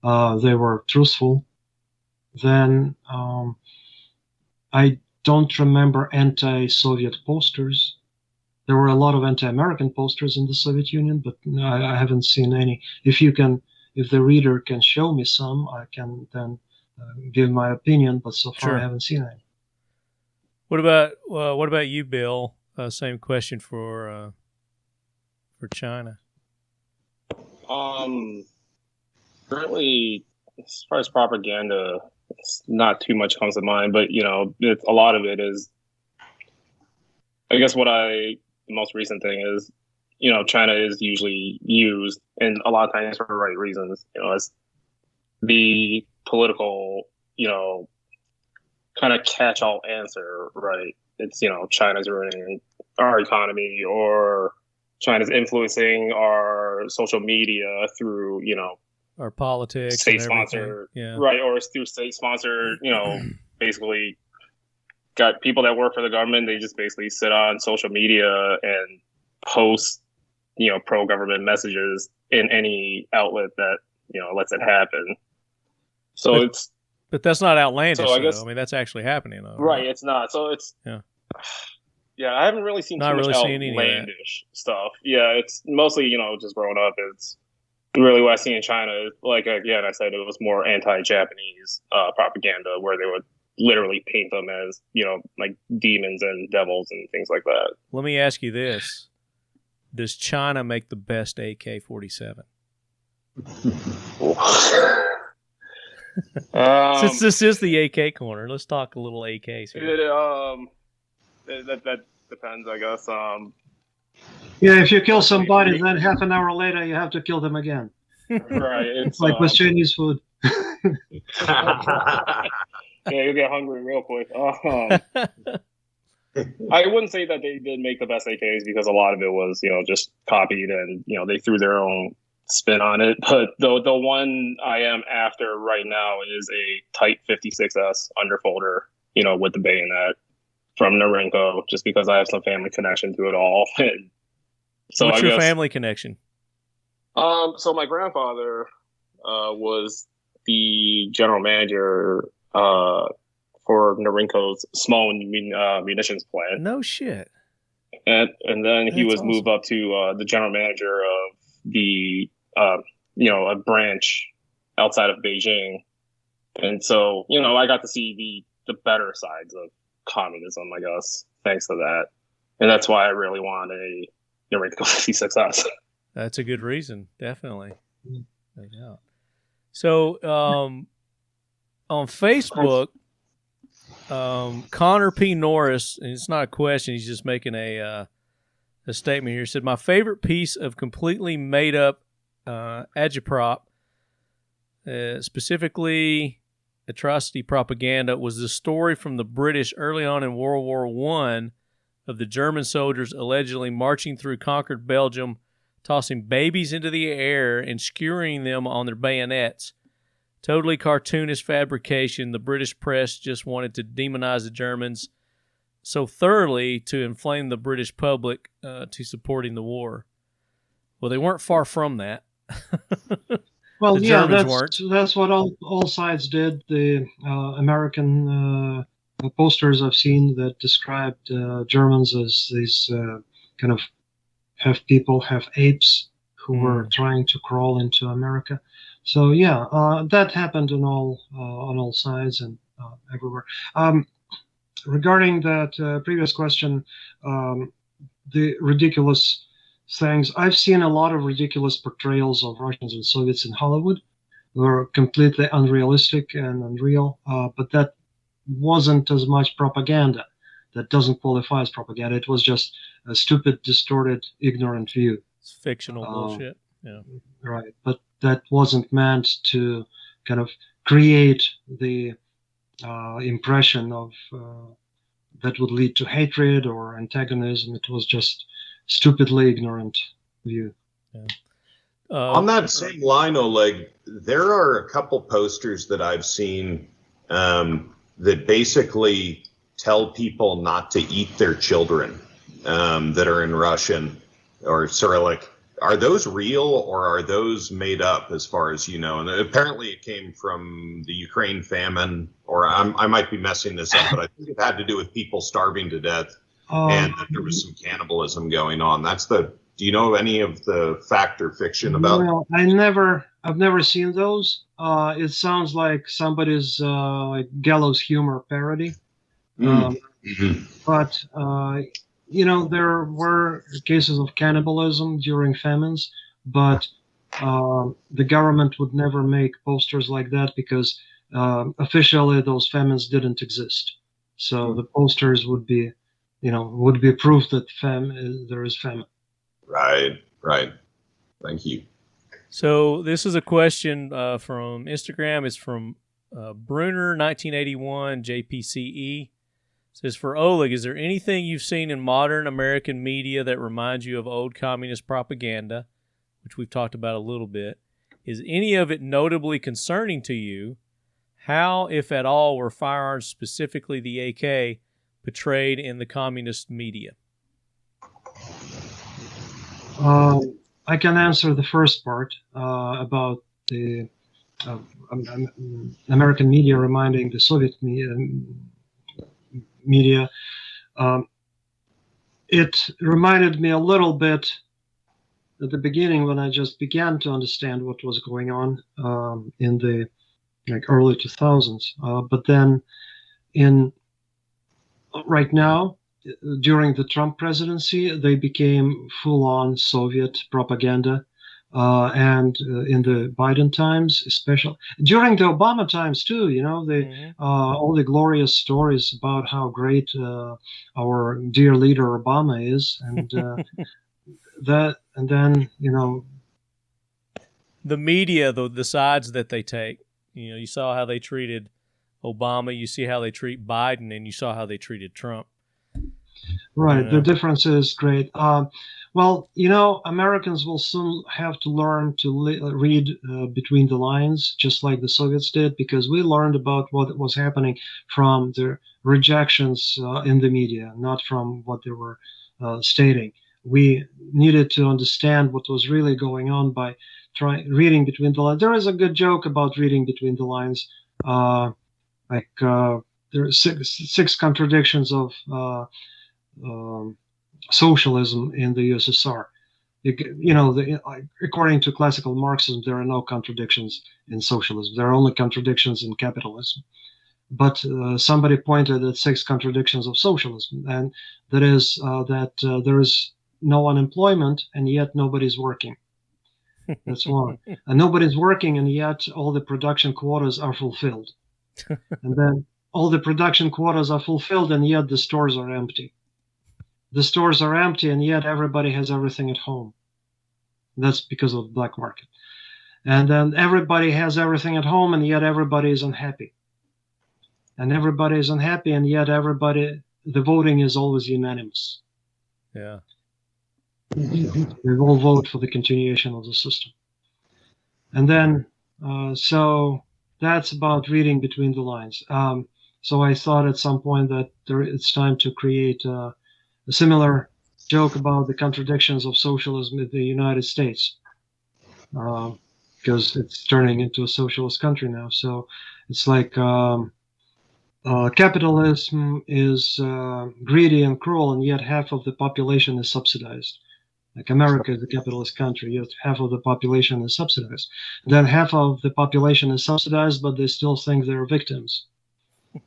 They were truthful. Then I don't remember anti-Soviet posters. There were a lot of anti-American posters in the Soviet Union, but I haven't seen any. If the reader can show me some, I can then give my opinion. But so far, I haven't seen any. What about you, Bill? Same question for China. Currently, as far as propaganda, it's not too much comes to mind, but a lot of it is. I guess the most recent thing is, China is usually used, and a lot of times for the right reasons, as the political, kind of catch-all answer, right? It's, China's ruining our economy, or China's influencing our social media through, our politics, state-sponsored, right, or through state-sponsored, basically got people that work for the government. They just basically sit on social media and post, pro-government messages in any outlet that, lets it happen. So but that's not outlandish. So I guess, that's actually happening, though. Right, it's not. So it's yeah, I haven't really seen too much outlandish stuff. Yeah, it's mostly, just growing up, it's really what I see in China. Like, again, I said it was more anti-Japanese propaganda, where they would literally paint them as, like demons and devils and things like that. Let me ask you this. Does China make the best AK-47? Since this is the AK corner, let's talk a little AKs here. That depends, I guess. Yeah, if you kill somebody, then half an hour later you have to kill them again. Right. It's like with Chinese food. Yeah, you get hungry real quick. I wouldn't say that they did make the best AKs, because a lot of it was, just copied, and they threw their own spin on it. But the one I am after right now is a Type 56S underfolder, with the bayonet from Norinco, just because I have some family connection to it all. So what's your family connection? So my grandfather was the general manager for Norinco's small munitions plant. No shit. And then he was moved up to the general manager of the a branch outside of Beijing. And so, I got to see the better sides of communism, I guess, thanks to that. And that's why I really want a Norinco 56S. That's a good reason, definitely. Yeah. So, on Facebook, Connor P. Norris, and it's not a question, he's just making a statement here, said, my favorite piece of completely made up Agitprop, specifically atrocity propaganda, was the story from the British early on in World War I of the German soldiers allegedly marching through conquered Belgium, tossing babies into the air and skewering them on their bayonets. Totally cartoonish fabrication. The British press just wanted to demonize the Germans so thoroughly to inflame the British public to supporting the war. Well, they weren't far from that. Well, yeah, that's what all sides did. The American posters I've seen that described Germans as these kind of half people, half apes who were trying to crawl into America. So yeah, that happened on all sides and everywhere. Regarding that previous question, the ridiculous things, I've seen a lot of ridiculous portrayals of Russians and Soviets in Hollywood. They were completely unrealistic and unreal, but that wasn't as much propaganda. That doesn't qualify as propaganda. It was just a stupid, distorted, ignorant view. It's fictional bullshit. Yeah. Right, but that wasn't meant to kind of create the impression of that would lead to hatred or antagonism. It was just stupidly ignorant view. Yeah. On that same line, Oleg, there are a couple posters that I've seen that basically tell people not to eat their children that are in Russian or Cyrillic. Are those real or are those made up as far as you know? And apparently it came from the Ukraine famine, or I might be messing this up, but I think it had to do with people starving to death and that there was some cannibalism going on. Do you know any of the fact or fiction about? Well, I've never seen those. It sounds like somebody's gallows humor parody. But there were cases of cannibalism during famines, but the government would never make posters like that because officially those famines didn't exist. So the posters would be proof that there is famine. Right. Thank you. So this is a question from Instagram. It's from Bruner 1981 JPCE. It says, for Oleg, is there anything you've seen in modern American media that reminds you of old communist propaganda, which we've talked about a little bit? Is any of it notably concerning to you? How, if at all, were firearms, specifically the AK, portrayed in the communist media? I can answer the first part about the American media reminding the Soviet media. It reminded me a little bit at the beginning when I just began to understand what was going on in the early 2000s. But then right now, during the Trump presidency, they became full-on Soviet propaganda. And in the Biden times, especially during the Obama times too, all the glorious stories about how great our dear leader Obama is, and then the media, the sides that they take. You saw how they treated Obama, you see how they treat Biden, and you saw how they treated Trump. Right, the difference is great. Well, Americans will soon have to learn to read between the lines, just like the Soviets did, because we learned about what was happening from the rejections in the media, not from what they were stating. We needed to understand what was really going on by reading between the lines. There is a good joke about reading between the lines. There are six contradictions of socialism in the USSR. According to classical Marxism, there are no contradictions in socialism. There are only contradictions in capitalism. But somebody pointed at six contradictions of socialism, and that is that there is no unemployment, and yet nobody's working. That's one. And nobody's working, and yet all the production quotas are fulfilled. And then all the production quotas are fulfilled, and yet the stores are empty. The stores are empty, and yet everybody has everything at home. That's because of the black market. And then everybody has everything at home, and yet everybody is unhappy. And everybody is unhappy, and yet the voting is always unanimous. Yeah. They all vote for the continuation of the system. And then, so that's about reading between the lines. So I thought at some point that it's time to create a similar joke about the contradictions of socialism in the United States, because it's turning into a socialist country now. So it's like capitalism is greedy and cruel, and yet half of the population is subsidized. Like America is a capitalist country, yet half of the population is subsidized. Then half of the population is subsidized, but they still think they're victims.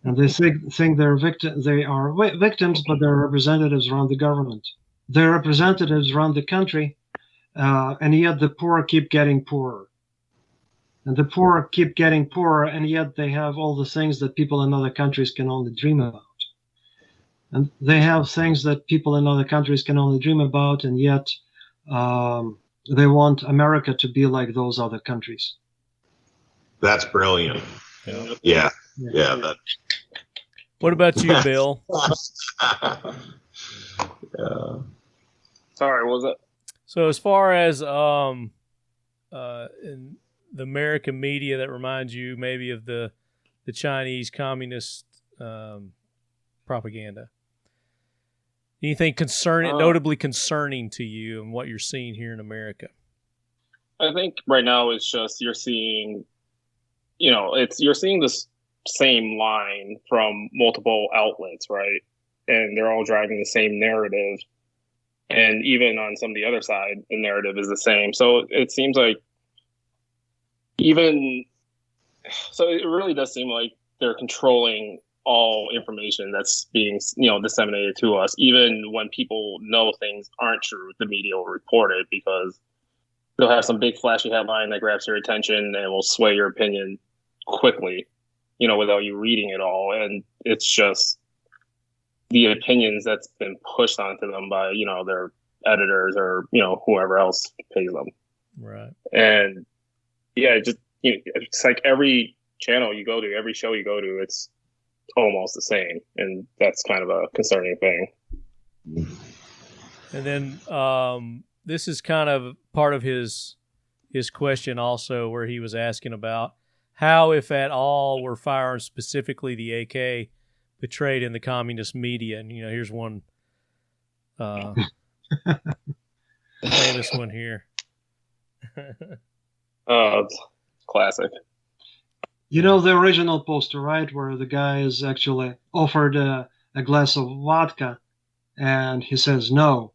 And they think they're they are victims, but their representatives run the government. Their representatives run the country, and yet the poor keep getting poorer. And the poor keep getting poorer, and yet they have all the things that people in other countries can only dream about. And they have things that people in other countries can only dream about, and yet they want America to be like those other countries. That's brilliant. Yeah. What about you, Bill? Sorry, what was it? So as far as in the American media that reminds you maybe of the Chinese communist propaganda? Anything notably concerning to you and what you're seeing here in America? I think right now it's just you're seeing this same line from multiple outlets, right? And they're all driving the same narrative. And even on some of the other side, the narrative is the same. So it seems like it really does seem like they're controlling all information that's being, disseminated to us. Even when people know things aren't true, the media will report it because they'll have some big flashy headline that grabs your attention and will sway your opinion quickly, without you reading it all. And it's just the opinions that's been pushed onto them by, their editors or, whoever else pays them. Right. And yeah, it's like every channel you go to, every show you go to, it's almost the same. And that's kind of a concerning thing. And then this is kind of part of his question also, where he was asking about how, if at all, were firearms, specifically the AK, portrayed in the communist media. And, here's one famous one here. Classic. The original poster, right, where the guy is actually offered a glass of vodka, and he says, "No,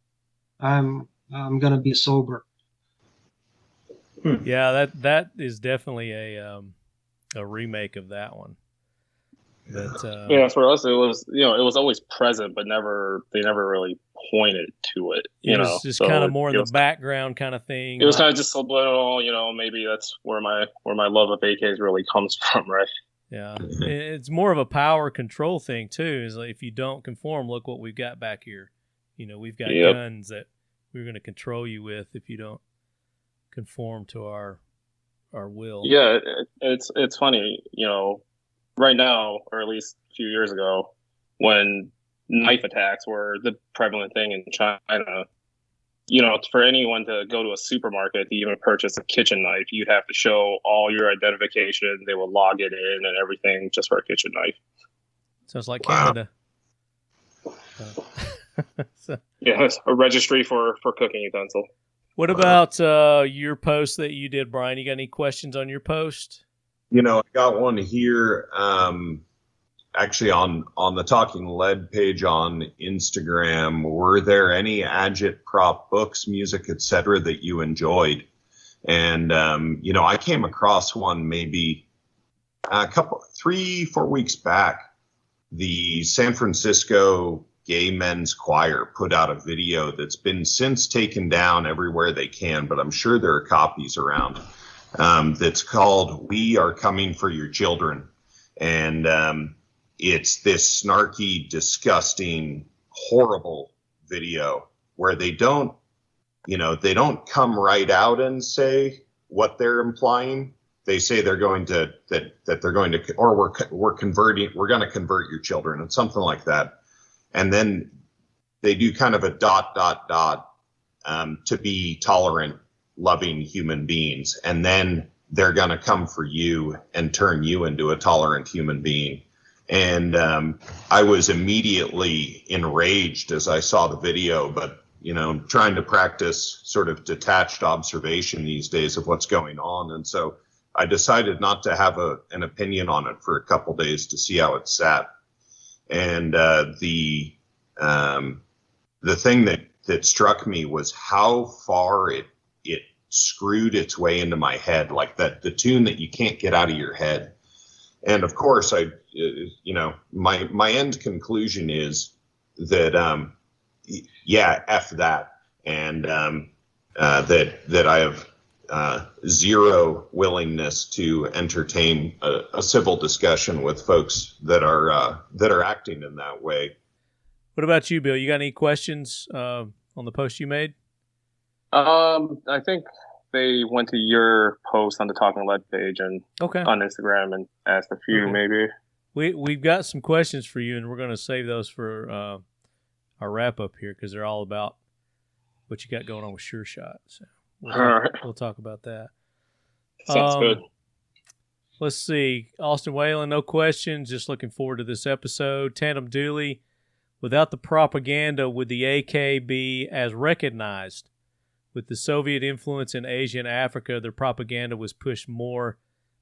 I'm gonna be sober." Yeah, that is definitely a remake of that one. But, yeah, for us it was always present, but they never really pointed to it. It was just kind of more in the background kind of thing. It was kind of just subliminal. Maybe that's where my love of AKs really comes from, right? Yeah, it's more of a power control thing too. Is like, if you don't conform, look what we've got back here. We've got guns that we're going to control you with if you don't conform to our will. Yeah, it's funny, right now, or at least a few years ago, when knife attacks were the prevalent thing in China, for anyone to go to a supermarket to even purchase a kitchen knife, you'd have to show all your identification. They will log it in and everything just for a kitchen knife. Sounds like Canada. Yeah, it's a registry for cooking utensil. What about your post that you did, Brian? You got any questions on your post? I got one here, actually on the Talking Lead page on Instagram. Were there any Agitprop books, music, etc. that you enjoyed? And, I came across one maybe 3-4 weeks back. The San Francisco Gay Men's Choir put out a video that's been since taken down everywhere they can, but I'm sure there are copies around. That's called "We Are Coming for Your Children," and it's this snarky, disgusting, horrible video where they don't come right out and say what they're implying. They say they're going to or we're going to convert your children, and something like that, and then they do kind of a ... to be tolerant, loving human beings, and then they're going to come for you and turn you into a tolerant human being. And I was immediately enraged as I saw the video, but trying to practice sort of detached observation these days of what's going on, and so I decided not to have an opinion on it for a couple days to see how it sat. And the thing that struck me was how far it screwed its way into my head, like the tune that you can't get out of your head. And of course, my end conclusion is that, F that. And that I have zero willingness to entertain a civil discussion with folks that are acting in that way. What about you, Bill? You got any questions on the post you made? I think they went to your post on the Talking Lead page and on Instagram and asked a few, maybe. We've got some questions for you, and we're going to save those for our wrap up here because they're all about what you got going on with Sureshot. So we'll talk about that. Sounds good. Let's see. Austin Whalen, no questions. Just looking forward to this episode. Tandem Dooley, without the propaganda, would the AK be as recognized? With the Soviet influence in Asia and Africa, their propaganda was pushed more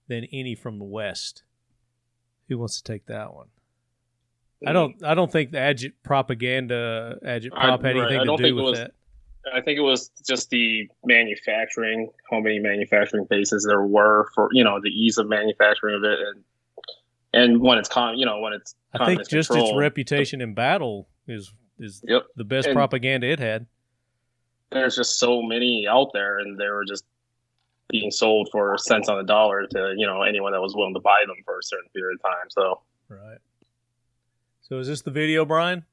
than any from the West. Who wants to take that one? I don't think the Agitprop had anything to do with that. I think it was just the manufacturing, how many manufacturing bases there were for, the ease of manufacturing of it, and when it's I think just control, its reputation in battle is the best propaganda it had. There's just so many out there, and they were just being sold for cents on the dollar to anyone that was willing to buy them for a certain period of time. So right. So is this the video, Brian?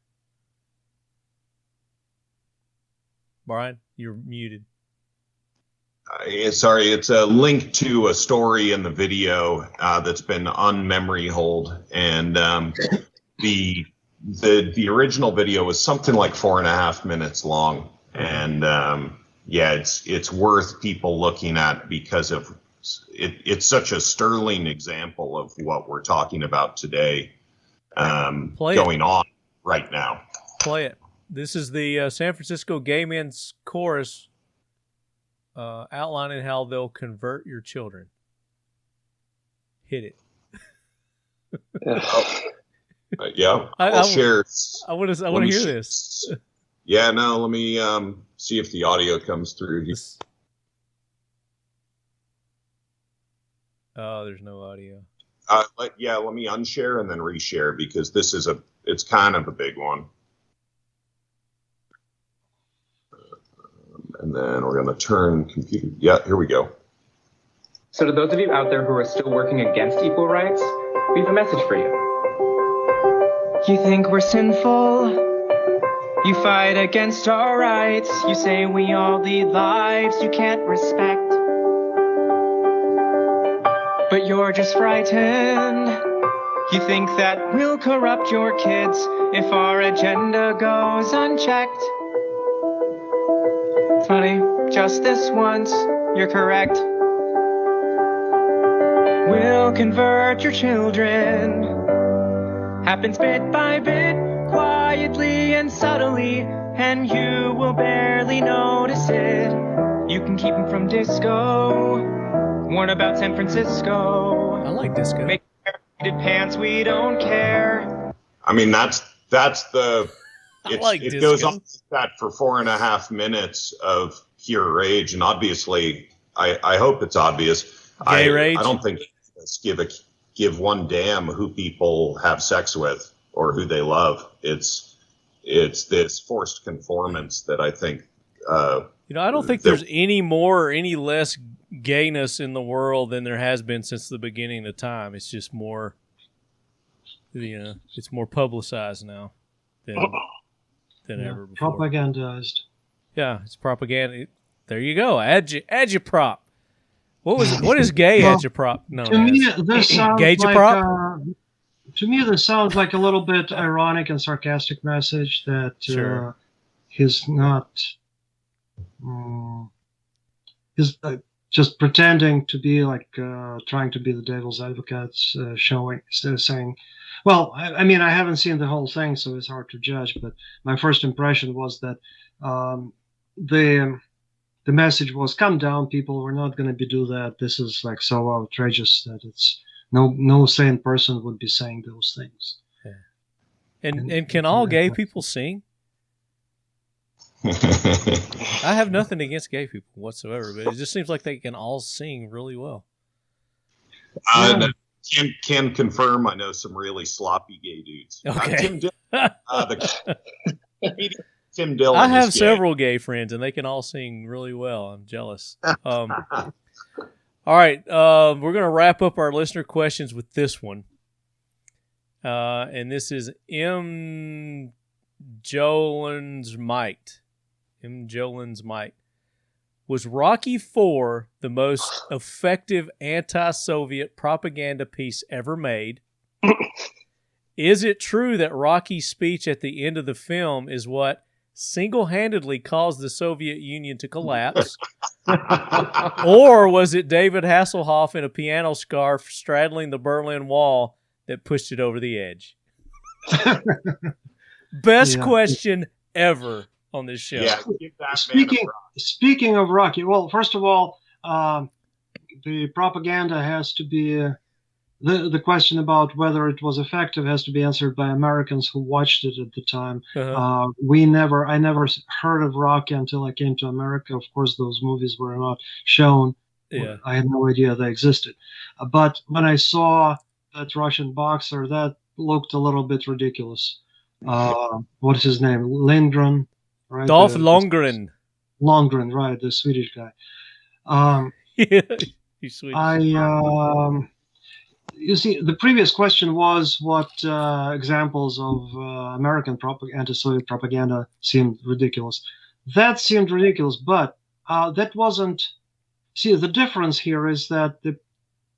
Brian, you're muted. Sorry, it's a link to a story in the video that's been on memory hold, and the original video was something like 4.5 minutes long, and it's worth people looking at because of it's such a sterling example of what we're talking about today, going on right now. Play it. This is the San Francisco Gay Men's Chorus outlining how they'll convert your children. Hit it. I'll share. I want to hear this. Yeah, no, let me see if the audio comes through. Oh, there's no audio. Let me unshare and then reshare because it's kind of a big one. And then we're going to turn computer. Yeah, here we go. So to those of you out there who are still working against equal rights, we have a message for you. You think we're sinful? You fight against our rights. You say we all lead lives you can't respect. But you're just frightened. You think that we'll corrupt your kids if our agenda goes unchecked. Funny, just this once, you're correct. We'll convert your children. Happens bit by bit, quietly and subtly, and you will barely notice it. You can keep them from disco. Warn about San Francisco. I like disco. Make pants, we don't care. I mean, that's the... It goes on like that for 4.5 minutes of pure rage, and obviously, I hope it's obvious. Gay rage? I don't think give one damn who people have sex with or who they love. It's this forced conformance that I think. I don't think there's any more or any less gayness in the world than there has been since the beginning of time. It's just more, it's more publicized now than ever before. Propagandized. Yeah, it's propaganda. There you go. Agitprop. What is gay agitprop? No. To me, this sounds Gaygiprop? To me, this sounds like a little bit ironic and sarcastic message that he's not. He's just pretending to be trying to be the devil's advocate, saying. Well, I mean, I haven't seen the whole thing, so it's hard to judge. But my first impression was that the message was, "Calm down, people. We're not going to do that. This is so outrageous that it's no sane person would be saying those things." Yeah. And can all gay people sing? I have nothing against gay people whatsoever, but it just seems like they can all sing really well. Can confirm. I know some really sloppy gay dudes. Okay. Tim Dillon. I have several gay friends, and they can all sing really well. I'm jealous. All right, we're going to wrap up our listener questions with this one, and this is M. Jolin's Might. Was Rocky IV the most effective anti-Soviet propaganda piece ever made? Is it true that Rocky's speech at the end of the film is what single-handedly caused the Soviet Union to collapse? Or was it David Hasselhoff in a piano scarf straddling the Berlin Wall that pushed it over the edge? Best question ever on this show. Yeah. Speaking of Rocky, well, first of all, the propaganda has to be the question about whether it was effective has to be answered by Americans who watched it at the time. I never heard of Rocky until I came to America. Of course, those movies were not shown. Yeah. I had no idea they existed. But when I saw that Russian boxer, that looked a little bit ridiculous. What's his name? Lindgren, right? Dolph Lundgren. Lundgren, right? The Swedish guy. Yeah, he's Swedish. You see, the previous question was what examples of American anti-Soviet propaganda seemed ridiculous. That seemed ridiculous, but that wasn't. See, the difference here is that the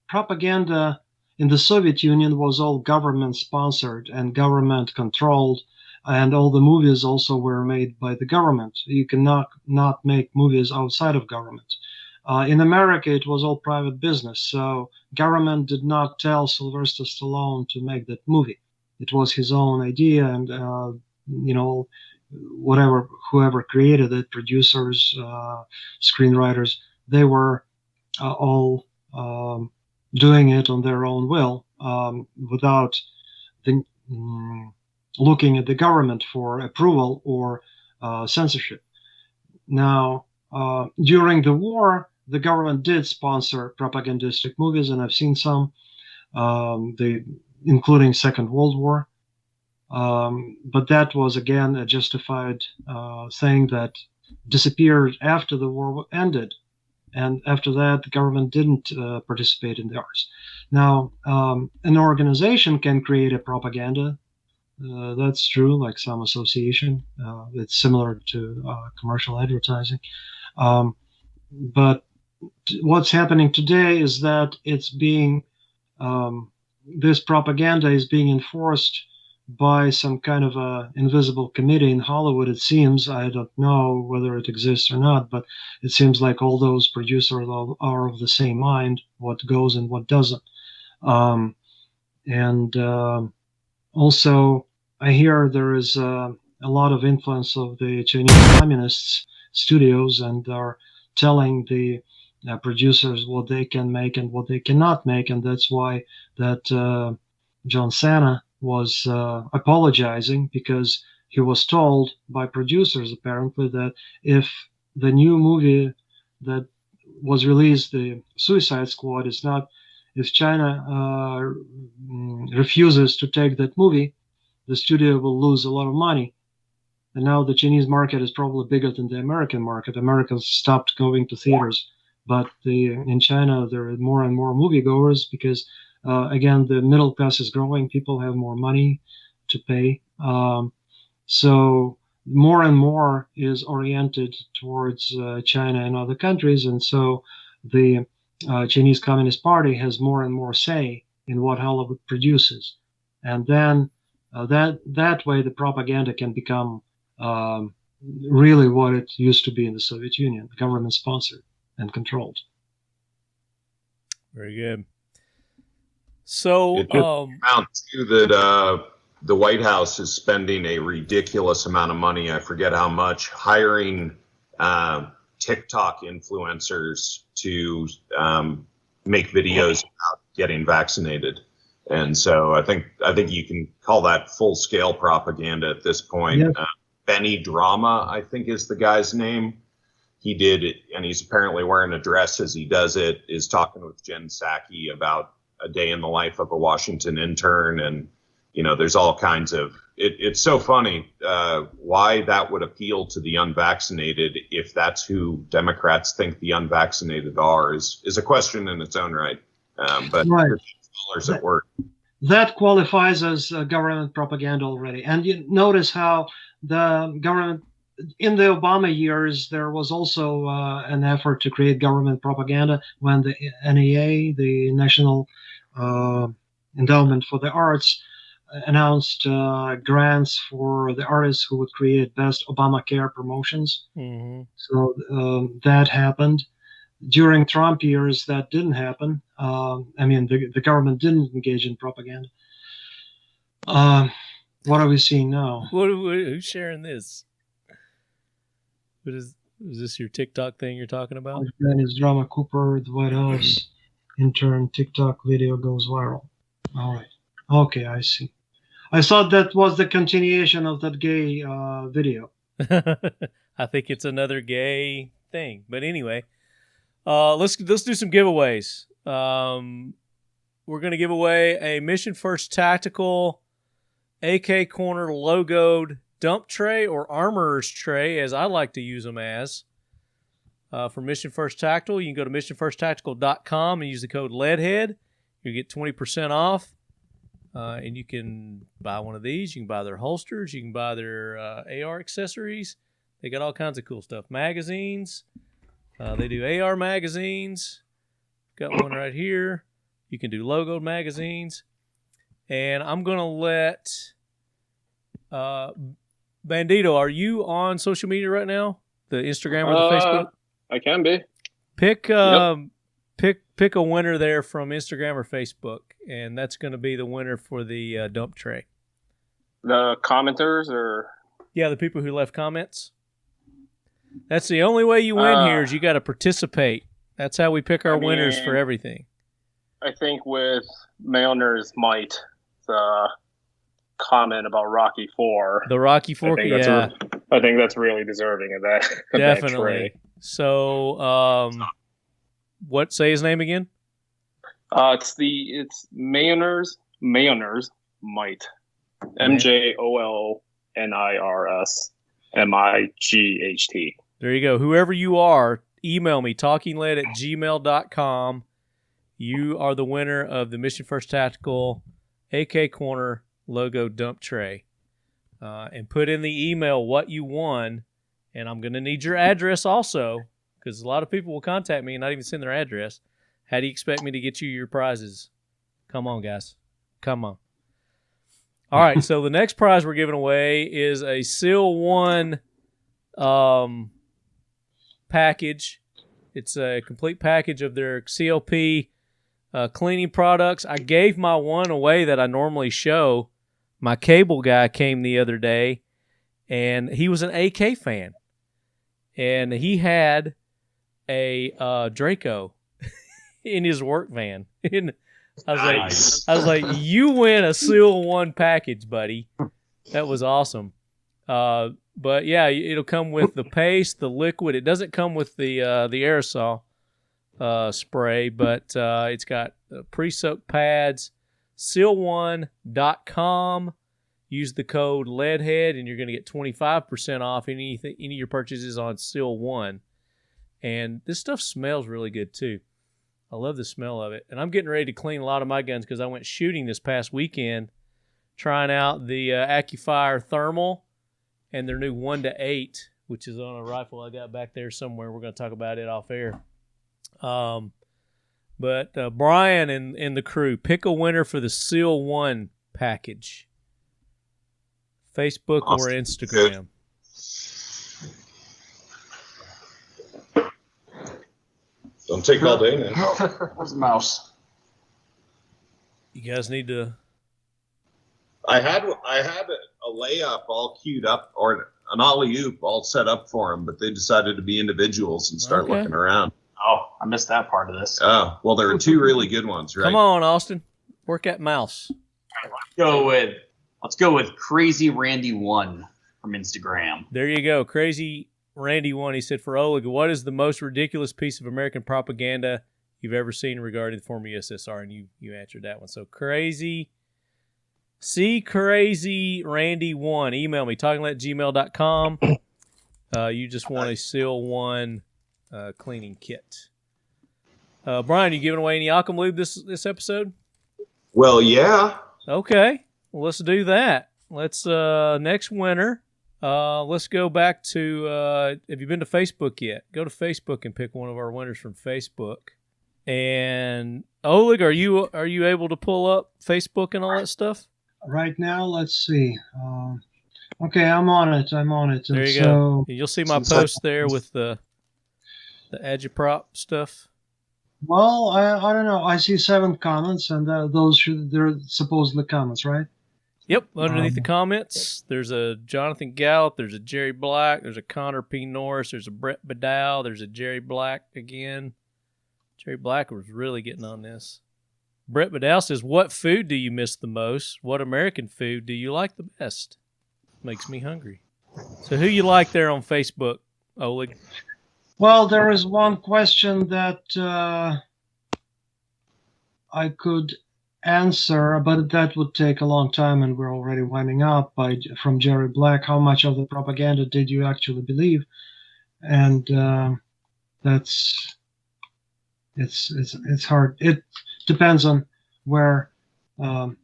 propaganda in the Soviet Union was all government-sponsored and government-controlled, and all the movies also were made by the government. You cannot not make movies outside of government. In America, it was all private business, so government did not tell Sylvester Stallone to make that movie. It was his own idea, and whoever created it, producers, screenwriters, they were all doing it on their own will, without looking at the government for approval or censorship. Now, during the war, the government did sponsor propagandistic movies, and I've seen some, including Second World War. But that was, again, a justified thing that disappeared after the war ended. And after that, the government didn't participate in the arts. Now, an organization can create a propaganda. That's true, like some association. It's similar to commercial advertising. But what's happening today is that it's being, this propaganda is being enforced by some kind of a invisible committee in Hollywood, it seems. I don't know whether it exists or not, but it seems like all those producers are of the same mind, what goes and what doesn't. Also, I hear there is a lot of influence of the Chinese communists studios, and are telling the producers what they can make and what they cannot make, and that's why that John Cena was apologizing, because he was told by producers apparently that if the new movie that was released, the Suicide Squad, is not, if China refuses to take that movie, the studio will lose a lot of money. And now the Chinese market is probably bigger than the American market. Americans stopped going to theaters, but in China there are more and more moviegoers because, again, the middle class is growing. People have more money to pay. So more and more is oriented towards China and other countries. And so the Chinese Communist Party has more and more say in what Hollywood produces. And then that way the propaganda can become really what it used to be in the Soviet Union, government sponsored and controlled. Very good. So it amounts to that the White House is spending a ridiculous amount of money, I forget how much, hiring TikTok influencers to make videos about getting vaccinated. And so I think you can call that full-scale propaganda at this point. Yep. Benny Drama, I think is the guy's name. He did it, and he's apparently wearing a dress as he does it, is talking with Jen Psaki about a day in the life of a Washington intern. And, there's all kinds of, it's so funny why that would appeal to the unvaccinated if that's who Democrats think the unvaccinated are is a question in its own right. But right. Dollars at work. That qualifies as government propaganda already. And you notice how the government, in the Obama years, there was also an effort to create government propaganda when the NEA, the National Endowment for the Arts, announced grants for the artists who would create best Obamacare promotions. Mm-hmm. So that happened. During Trump years, that didn't happen. The government didn't engage in propaganda. What are we seeing now? Who's sharing this? Is this your TikTok thing you're talking about? Dennis Drama Cooper, the White House intern TikTok video goes viral. All right. Okay, I see. I thought that was the continuation of that gay video. I think it's another gay thing. But anyway, let's do some giveaways. We're going to give away a Mission First Tactical AK Korner logoed dump tray, or armorer's tray, as I like to use them as. For Mission First Tactical, you can go to missionfirsttactical.com and use the code LEADHEAD. You get 20% off. And you can buy one of these. You can buy their holsters. You can buy their AR accessories. They got all kinds of cool stuff. Magazines. They do AR magazines. Got one right here. You can do logoed magazines. And I'm going to let Bandito, are you on social media right now? The Instagram or the Facebook? I can be. Pick a winner there from Instagram or Facebook, and that's going to be the winner for the dump tray. The commenters, or the people who left comments. That's the only way you win here is you got to participate. That's how we pick our winners for everything. I think with Mailner's might, the comment about Rocky IV. The Rocky IV, I think that's really deserving of that. Definitely. That tray. So, what? Say his name again. It's Mailner's might. MJOLNIRSMIGHT. There you go. Whoever you are, email me, talkinglead@gmail.com. You are the winner of the Mission First Tactical AK Korner logo dump tray. And put in the email what you won. And I'm going to need your address also, because a lot of people will contact me and not even send their address. How do you expect me to get you your prizes? Come on, guys. Come on. All right, so the next prize we're giving away is a Seal 1 package. It's a complete package of their CLP cleaning products. I gave my one away that I normally show. My cable guy came the other day, and he was an AK fan. And he had a Draco in his work van. And I was like, you win a Seal 1 package, buddy. That was awesome. But yeah, it'll come with the paste, the liquid. It doesn't come with the aerosol spray, but it's got pre-soaked pads. Seal1.com. Use the code LEADHEAD, and you're going to get 25% off any of your purchases on Seal 1. And this stuff smells really good too. I love the smell of it. And I'm getting ready to clean a lot of my guns because I went shooting this past weekend, trying out the AccuFire Thermal and their new 1-8, which is on a rifle I got back there somewhere. We're going to talk about it off air. But Brian and the crew, pick a winner for the Seal 1 package. Facebook or Instagram. Don't take all day now. Where's the mouse? You guys need to. I had a layup all queued up, or an alley-oop all set up for them, but they decided to be individuals and start looking around. Oh, I missed that part of this. Oh, well, there are two really good ones, right? Come on, Austin. Work that mouse. Let's go with Crazy Randy 1 from Instagram. There you go. Crazy Randy 1. He said, for Oleg, what is the most ridiculous piece of American propaganda you've ever seen regarding the former USSR? And you answered that one. So Crazy Randy 1. Email me, talkinglead@gmail.com. You just want a Seal 1 cleaning kit. Brian, you giving away any Occam lube this episode? Well, yeah. Okay. Well, let's do that. Let's next winner. Let's go back to. Have you been to Facebook yet? Go to Facebook and pick one of our winners from Facebook. And Oleg, are you able to pull up Facebook and all that stuff? Right now, let's see. Okay, I'm on it. There you go. You'll see my post there with the Agitprop stuff. Well, I don't know. I see 7 comments, and they're supposedly comments, right? Yep. Underneath the comments, there's a Jonathan Gallup, there's a Jerry Black, there's a Connor P. Norris, there's a Brett Bedell, there's a Jerry Black again. Jerry Black was really getting on this. Brett Bedell says, "What food do you miss the most? What American food do you like the best? Makes me hungry." So who you like there on Facebook, Oleg? Well, there is one question that I could answer, but that would take a long time, and we're already winding up. From Jerry Black, how much of the propaganda did you actually believe? And it's hard. It depends on where,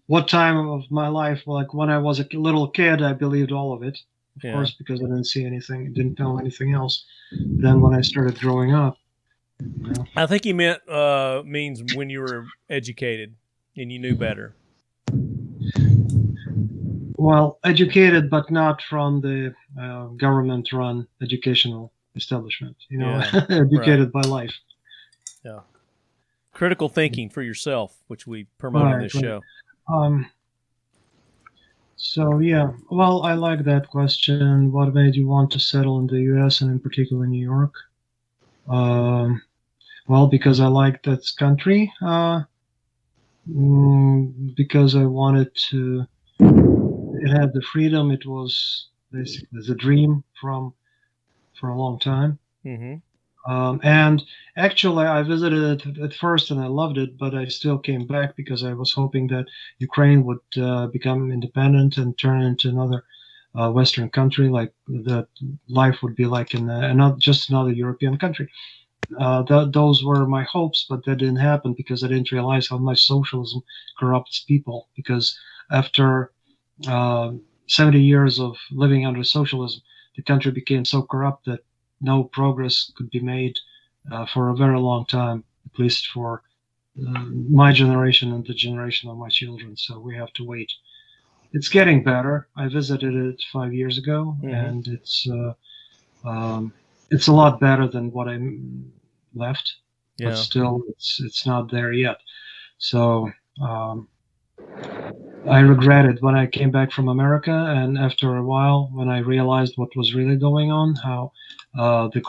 what time of my life. Like when I was a little kid, I believed all of it, of course, because I didn't see anything, didn't know anything else. Then when I started growing up, I think he means when you were educated and you knew better. Well, educated, but not from the government-run educational establishment. Educated by life. Yeah. Critical thinking for yourself, which we promote on this show. So, yeah. Well, I like that question. What made you want to settle in the U.S. and in particular New York? Well, because I like that country. Because I wanted to. It had the freedom. It was basically the dream for a long time. Mm-hmm. And actually, I visited it at first and I loved it, but I still came back because I was hoping that Ukraine would become independent and turn into another Western country, like that life would be like in not just another European country. Those were my hopes, but that didn't happen because I didn't realize how much socialism corrupts people. Because after 70 years of living under socialism, the country became so corrupt that no progress could be made for a very long time, at least for my generation and the generation of my children. So we have to wait. It's getting better. I visited it 5 years ago, and it's a lot better than what I left. Yeah. But still, it's not there yet. So I regretted when I came back from America, and after a while, when I realized what was really going on, how the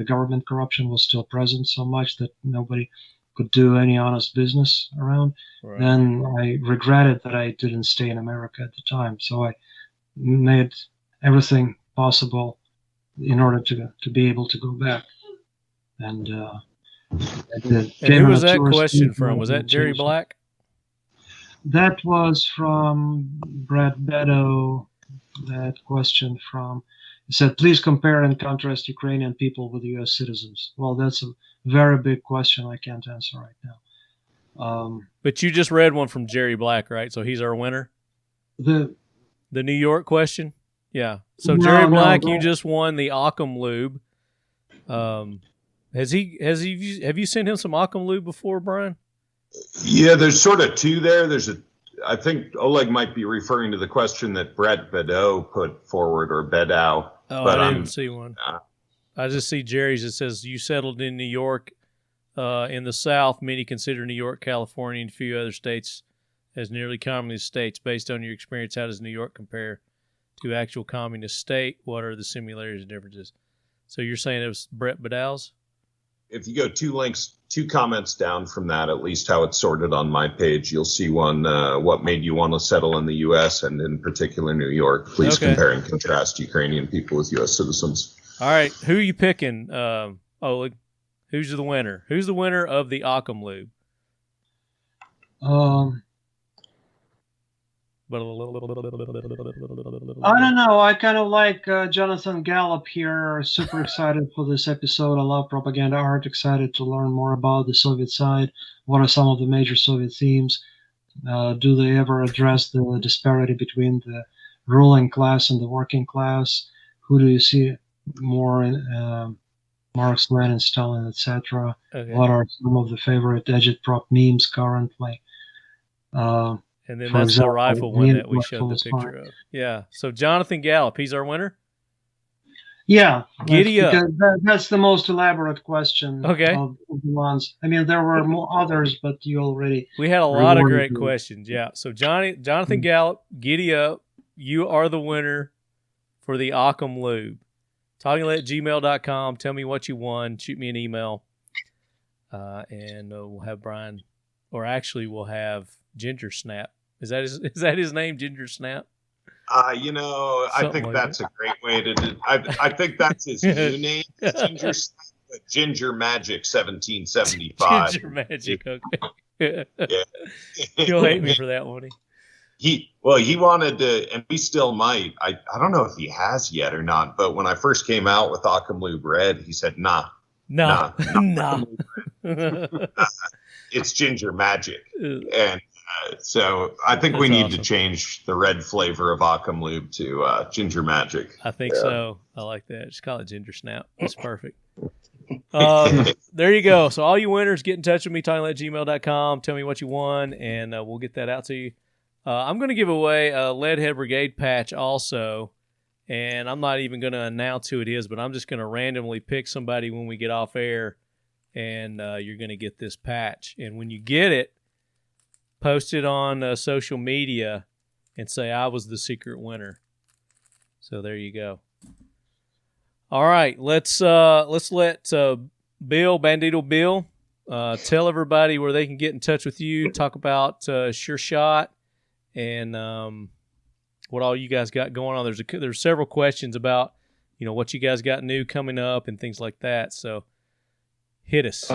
government corruption was still present so much that nobody could do any honest business around, right. Then I regretted that I didn't stay in America at the time. So I made everything possible in order to be able to go back. And who was that question from? Was that Jerry Black? That was from Brad Beddoe. That question from, he said, please compare and contrast Ukrainian people with U.S. citizens. Well, that's a very big question I can't answer right now. But you just read one from Jerry Black, right? So he's our winner? The New York question? Yeah. So Jerry Black, you just won the Occam lube. Have you sent him some Occam lube before, Brian? Yeah, there's sort of two there. I think Oleg might be referring to the question that Brett Beddoe put forward, or Beddow. Oh, but I didn't see one. I just see Jerry's. It says, you settled in New York, in the South. Many consider New York, California, and a few other states as nearly communist states. Based on your experience, how does New York compare to actual communist state? What are the similarities and differences? So you're saying it was Brett Bedow's? If you go two comments down from that, at least how it's sorted on my page, you'll see one, what made you want to settle in the U.S. and in particular New York. Please compare and contrast Ukrainian people with U.S. citizens. All right. Who are you picking, Oleg? Who's the winner? Who's the winner of the Occam lube? I don't know. I kind of like Jonathan Gallup here. Super excited for this episode. I love propaganda art. Excited to learn more about the Soviet side. What are some of the major Soviet themes? Do they ever address the disparity between the ruling class and the working class? Who do you see more in Marx, Lenin, Stalin, etc.? Okay. What are some of the favorite Agitprop memes currently? And then For that's example, the rifle one that we rifle showed the is picture fine. of. Yeah. So Jonathan Gallup, he's our winner. Yeah, Giddy up. because that's the most elaborate question Okay. of the ones. I mean, there were more others, but you already We had a lot of great rewarded me. questions. Yeah. So Jonathan Gallup, giddy up. You are the winner for the Occam Lube. TalkingLead@gmail.com. Tell me what you won. Shoot me an email. And we'll have Brian, or actually we'll have Ginger Snap. Is that his name, Ginger Snap? I think that's a great way to do. I think that's his new name, Ginger Snap, but Ginger Magic 1775. Ginger Magic, okay. Yeah. He'll hate me for that, won't he? He wanted to, and he still might. I don't know if he has yet or not, but when I first came out with Occam Lube Red, he said, nah. It's Ginger Magic. And so I think we need to change the red flavor of Occam Lube to Ginger Magic. I think so. I like that. Just call it Ginger Snap. That's perfect. There you go. So all you winners, get in touch with me, talkinglead@gmail.com. Tell me what you won, and we'll get that out to you. I'm going to give away a Leadhead Brigade patch also, and I'm not even going to announce who it is, but I'm just going to randomly pick somebody when we get off air, and you're going to get this patch. And when you get it, post it on social media and say I was the secret winner. So there you go. All right, let's let Bill, Bandito Bill, tell everybody where they can get in touch with you, talk about Sureshot, and what all you guys got going on. There's several questions about what you guys got new coming up and things like that. So hit us.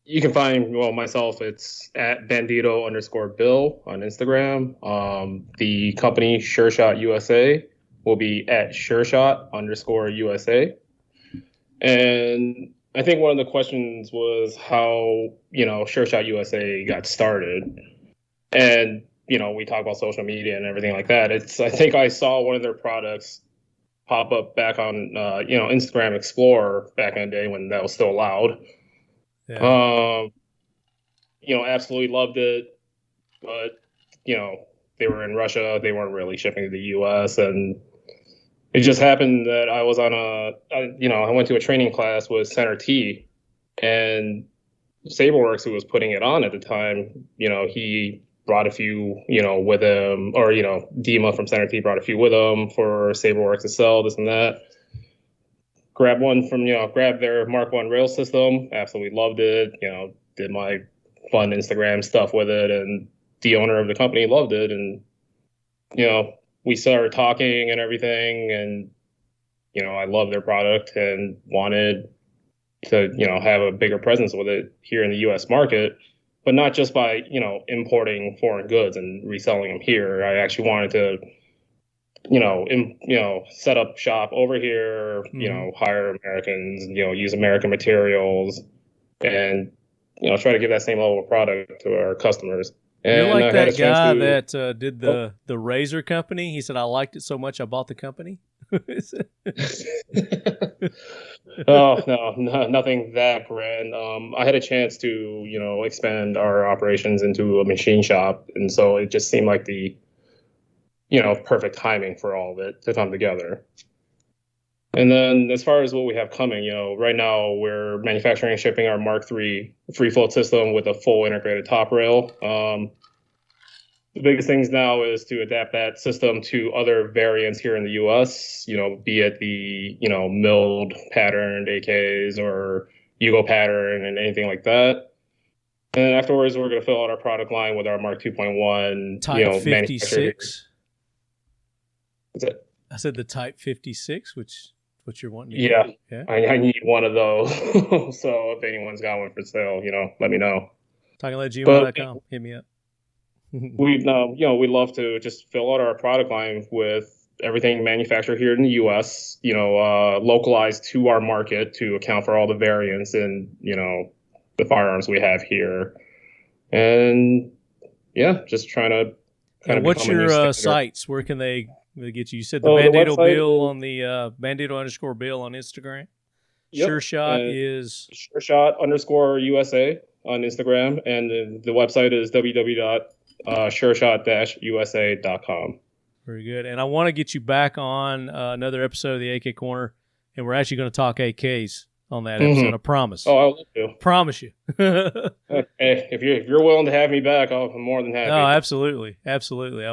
You can find myself. It's at Bandito_Bill on Instagram. The company Sureshot USA will be at Sureshot_USA. And I think one of the questions was how Sureshot USA got started, and we talk about social media and everything like that. I think I saw one of their products pop up back on Instagram Explorer back in the day when that was still allowed. Yeah. Absolutely loved it, but they were in Russia. They weren't really shipping to the U.S. and it just happened that I was on I went to a training class with Center T, and Sableworks, who was putting it on at the time, he brought a few, with him, or Dima from Center T brought a few with him for Sableworks to sell, this and that. Grabbed one from, grabbed their Mark I rail system. Absolutely loved it. Did my fun Instagram stuff with it, and the owner of the company loved it. And, we started talking and everything, and, I love their product and wanted to, have a bigger presence with it here in the U.S. market, but not just by, importing foreign goods and reselling them here. I actually wanted to, set up shop over here, hire Americans, use American materials, and, try to give that same level of product to our customers. And you're like that guy that did the razor company. He said, I liked it so much I bought the company. Oh, no, nothing that grand. I had a chance to, expand our operations into a machine shop. And so it just seemed like the, perfect timing for all of it to come together. And then as far as what we have coming, right now we're manufacturing and shipping our Mark III free float system with a full integrated top rail. The biggest things now is to adapt that system to other variants here in the U.S., be it the, milled patterned AKs or Yugo pattern and anything like that. And then afterwards, we're going to fill out our product line with our Mark 2.1, Type 56. What's it? I said the Type 56, which what you're wanting to yeah. Yeah. I need one of those. So if anyone's got one for sale, let me know. TalkingLead@gmail.com. Hit me up. We love to just fill out our product line with everything manufactured here in the U.S., localized to our market to account for all the variants and, the firearms we have here. And, just trying to kind of what's your sites? Where can they get you? You said the Bandito Bill on the Bandito_Bill on Instagram. Yep. Sureshot is Sureshot_USA on Instagram, and the website is sureshot-usa.com. Very good. And I want to get you back on another episode of the AK Corner, and we're actually going to talk AKs on that episode. I promise. Oh, I will do. Promise you. Hey, if you're willing to have me back, I'm more than happy. No, absolutely, absolutely.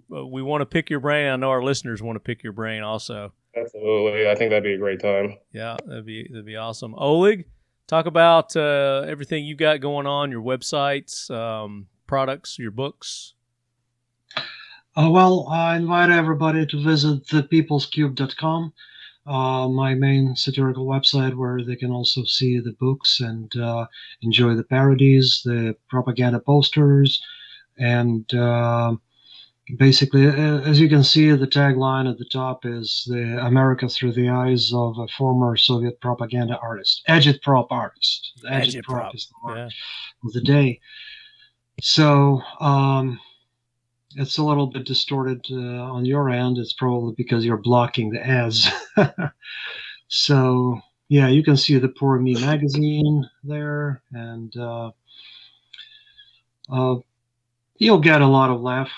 We want to pick your brain. I know our listeners want to pick your brain also. Absolutely, I think that'd be a great time. Yeah, that'd be awesome. Oleg, talk about everything you got going on, your websites, products, your books. Well, I invite everybody to visit thepeoplescube.com. My main satirical website, where they can also see the books and enjoy the parodies, the propaganda posters, and basically, as you can see, the tagline at the top is the America through the eyes of a former Soviet propaganda artist, Agitprop artist. Agitprop is the word of the day. So it's a little bit distorted on your end. It's probably because you're blocking the ads. So, yeah, you can see the Poor Me magazine there, and you'll get a lot of laugh.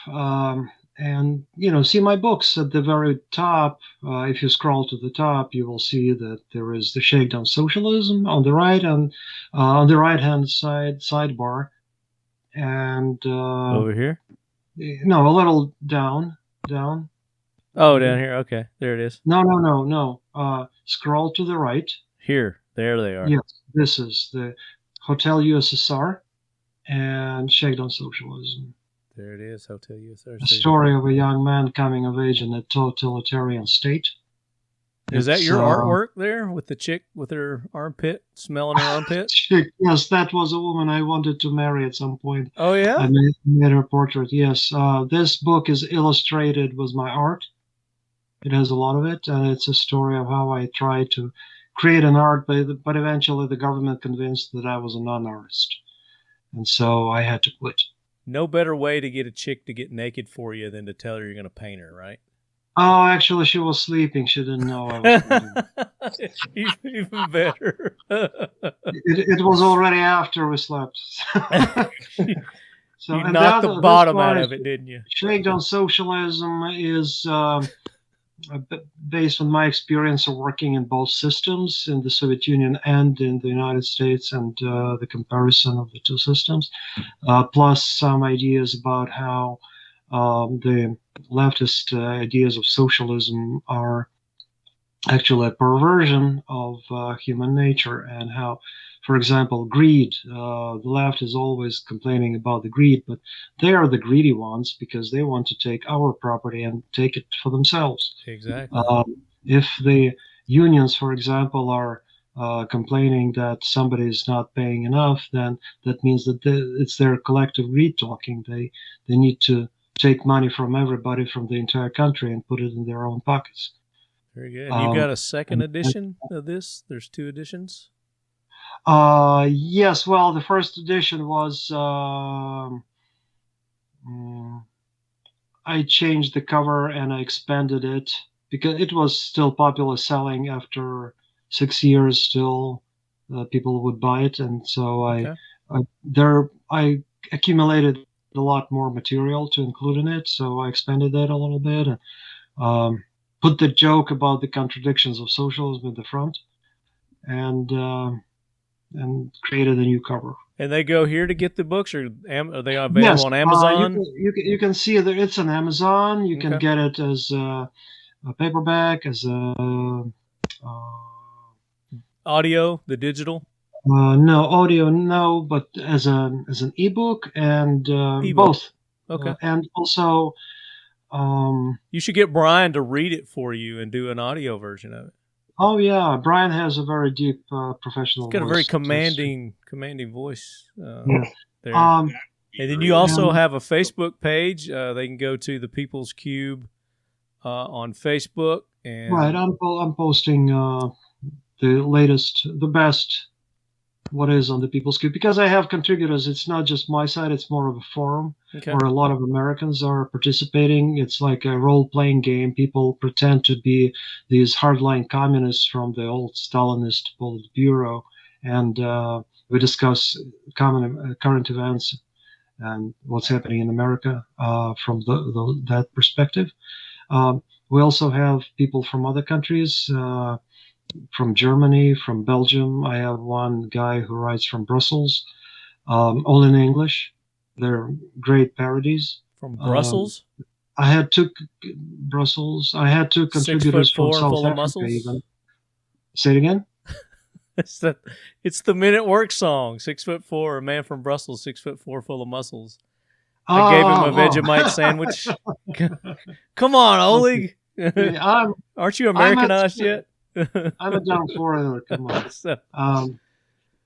And, see my books at the very top. If you scroll to the top, you will see that there is the Shakedown Socialism on the right, and on the right-hand side, sidebar. And over here? No, a little down. Oh, down here. Okay, there it is. No. Scroll to the right. Here, there they are. Yes, this is the Hotel USSR and Shakedown Socialism. There it is, Hotel USSR. A story of a young man coming of age in a totalitarian state. Is that your artwork there with the chick with her armpit, smelling her armpit? Chick, yes, that was a woman I wanted to marry at some point. Oh, yeah? I made her portrait, yes. This book is illustrated with my art. It has a lot of it, and it's a story of how I tried to create an art, but eventually the government convinced that I was a non-artist. And so I had to quit. No better way to get a chick to get naked for you than to tell her you're going to paint her, right? Oh, actually, she was sleeping. She didn't know I was sleeping. Even better. It was already after we slept. So you knocked the bottom out of it, didn't you? Shakedown Socialism is based on my experience of working in both systems, in the Soviet Union and in the United States, and the comparison of the two systems, plus some ideas about how the leftist ideas of socialism are actually a perversion of human nature, and how, for example, greed, the left is always complaining about the greed, but they are the greedy ones because they want to take our property and take it for themselves. Exactly. If the unions, for example, are complaining that somebody is not paying enough, then that means that it's their collective greed talking. They need to take money from everybody, from the entire country, and put it in their own pockets. Very good. And you got a second edition of this? There's two editions? Yes. Well, the first edition was I changed the cover and I expanded it because it was still popular selling after 6 years. Still, people would buy it, and so I accumulated a lot more material to include in it, so I expanded that a little bit and put the joke about the contradictions of socialism at the front, and created a new cover. And they go here to get the books, or are they available on Amazon? You can see that it's on Amazon. You can get it as a paperback, as a audio, the digital. No audio, no, but as an ebook and both. Okay. And also, you should get Brian to read it for you and do an audio version of it. Oh yeah, Brian has a very deep professional voice. He's got a very commanding voice there. And then you also have a Facebook page. They can go to the People's Cube on Facebook. And right, I'm posting the latest, the best, what is on the People's Cube, because I have contributors. It's not just my site, it's more of a forum where a lot of Americans are participating. It's like a role-playing game. People pretend to be these hardline communists from the old Stalinist Politburo, and we discuss current events and what's happening in America from that perspective. We also have people from other countries, from Germany, from Belgium. I have one guy who writes from Brussels, all in English. They're great parodies. From Brussels? I had two contributors from South Africa even. Say it again? It's the Men at Work song. 6'4", a man from Brussels, 6'4", full of muscles. I gave him a Vegemite sandwich. Come on, Oleg. Yeah, aren't you Americanized yet? I'm a dumb foreigner. Come on.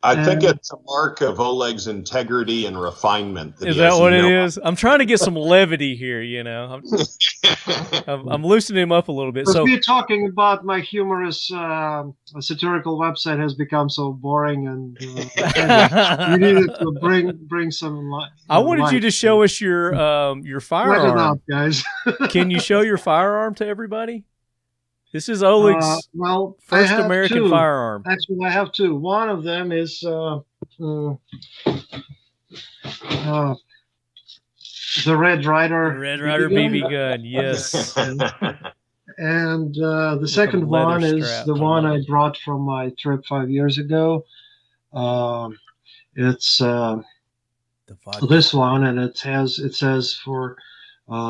I think it's a mark of Oleg's integrity and refinement. Is that what it is? I'm trying to get some levity here, you know. I'm loosening him up a little bit. So you're talking about my humorous satirical website has become so boring, and you needed to bring some light. I wanted you to show us your firearm. Let it out, guys. Can you show your firearm to everybody? This is Oleg's first American firearm. Actually, I have two. One of them is the Red Ryder. The Red Ryder BB gun, yes. And the second one is the one I brought from my trip 5 years ago. It's this one, and it says for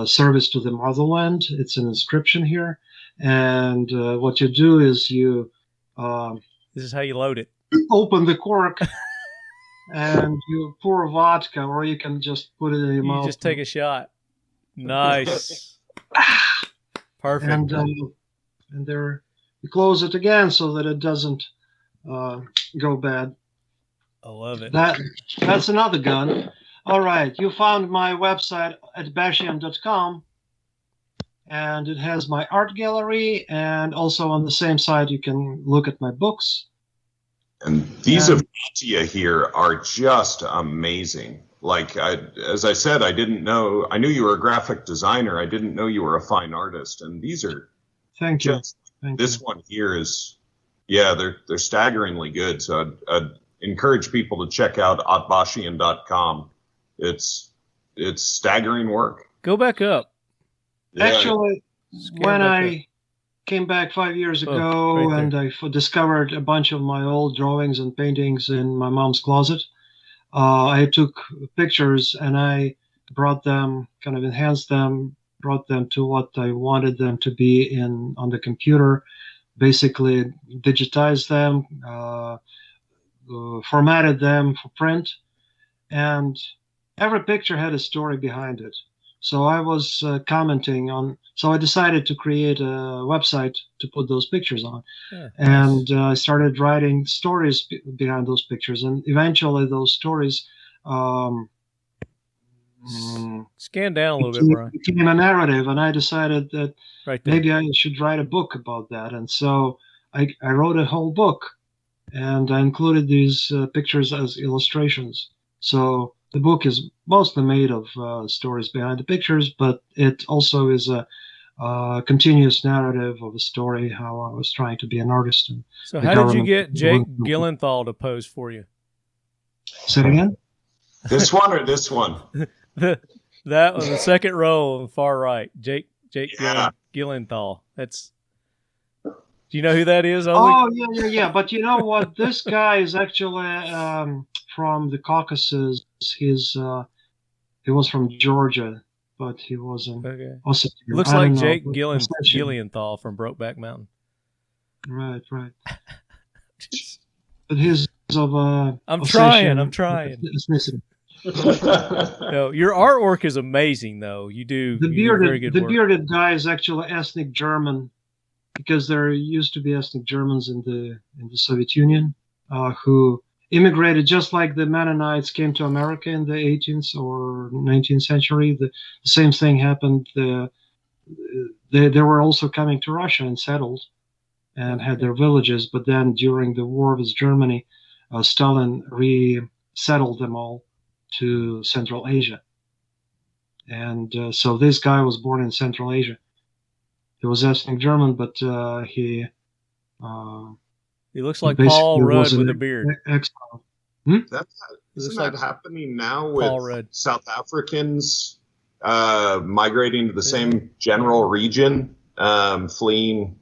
service to the motherland. It's an inscription here. And what you do is you this is how you load it. Open the cork and you pour vodka, or you can just put it in your mouth. You just take a shot. Nice. Perfect. And there you close it again so that it doesn't go bad. I love it. That's another gun. All right, you found my website at Atbashian.com. And it has my art gallery, and also on the same site you can look at my books. And these Avatia here are just amazing. Like, as I said, I knew you were a graphic designer. I didn't know you were a fine artist. And these are Thank you. One here is, they're staggeringly good. So I'd encourage people to check out Atbashian.com. It's staggering work. Go back up. Actually, when I came back 5 years ago and I discovered a bunch of my old drawings and paintings in my mom's closet, I took pictures and I brought them, kind of enhanced them, brought them to what I wanted them to be on the computer, basically digitized them, formatted them for print, and every picture had a story behind it. So I was commenting on, so I decided to create a website to put those pictures on. Yeah, and I started writing stories behind those pictures. And eventually those stories scan down a little bit, Brian. Became a narrative. And I decided that maybe I should write a book about that. And so I wrote a whole book. And I included these pictures as illustrations. So the book is mostly made of stories behind the pictures, but it also is a continuous narrative of a story, how I was trying to be an artist. And so how did you get Jake Gyllenhaal to pose for you? Say it again? This one or this one? That was the second row on the far right. Jake Gyllenhaal. Do you know who that is, Oleg? Oh, yeah. But you know what? This guy is actually from the Caucasus. He was from Georgia, but he wasn't. Okay. Looks like Jake Gyllenhaal from Brokeback Mountain. Right. But his of I'm trying. Ethnicity. No, your artwork is amazing, though. You do very good work. The bearded guy is actually ethnic German, because there used to be ethnic Germans in the Soviet Union who immigrated, just like the Mennonites came to America in the 18th or 19th century. The same thing happened. They were also coming to Russia and settled and had their villages. But then during the war with Germany, Stalin resettled them all to Central Asia. And so this guy was born in Central Asia. He was ethnic German, but he looks like Paul Rudd with a beard. Exile. Isn't that happening now with South Africans migrating to the same general region, fleeing?